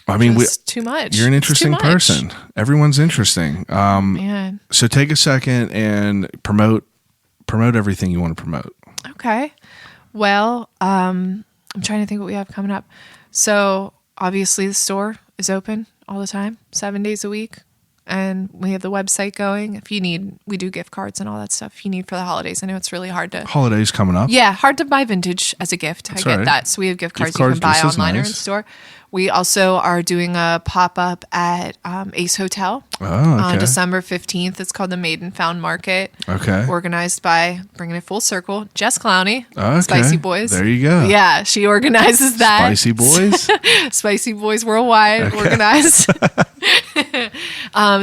I mean, Too much. You're an It's too interesting much. person. Everyone's interesting. Man. So take a second and promote everything you want to promote. Okay. Well, I'm trying to think what we have coming up. So obviously the store is open all the time, 7 days a week. And we have the website going. If you need, we do gift cards and all that stuff. If you need for the holidays, I know it's really hard to. Holidays coming up. Yeah, hard to buy vintage as a gift. That's I get right. that. So we have gift cards, cards, you can buy this is online or nice. in store. We also are doing a pop up at Ace Hotel Oh, on okay. December 15th. It's called the Made and Found Market. Okay. Organized by, bringing it full circle, Jess Clowney, Okay. Spicy Boys. There you go. Yeah, she organizes that. Spicy Boys. Spicy Boys Worldwide organized.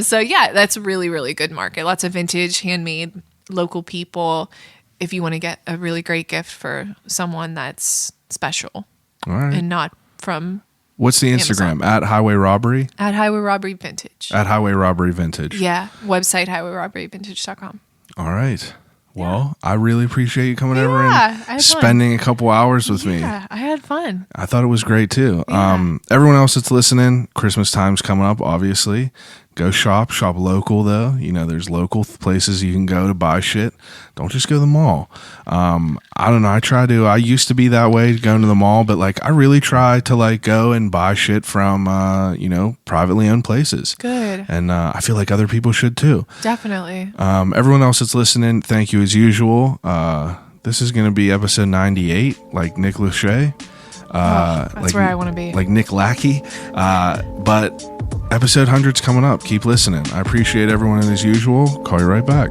So yeah, that's a really, really good market. Lots of vintage, handmade, local people. If you want to get a really great gift for someone that's special All right. and not from What's the Instagram? At Highway Robbery? at Highway Robbery Vintage. At Highway Robbery Vintage. Yeah, website highwayrobberyvintage.com. All right. Well, I really appreciate you coming over I and had fun. spending a couple hours with me. Yeah, I had fun. I thought it was great too. Yeah. Everyone else that's listening, Christmas time's coming up, obviously. Go shop local though. You know, there's local places you can go to buy shit. Don't just go to the mall. I don't know. I used to be that way, going to the mall, but like I really try to like go and buy shit from, privately owned places. Good. And I feel like other people should too. Definitely. Everyone else that's listening, thank you as usual. This is going to be episode 98, like Nick Lachey. That's where I want to be. Like Nick Lackey. But episode 100's coming up. Keep listening. I appreciate everyone as usual. Call you right back.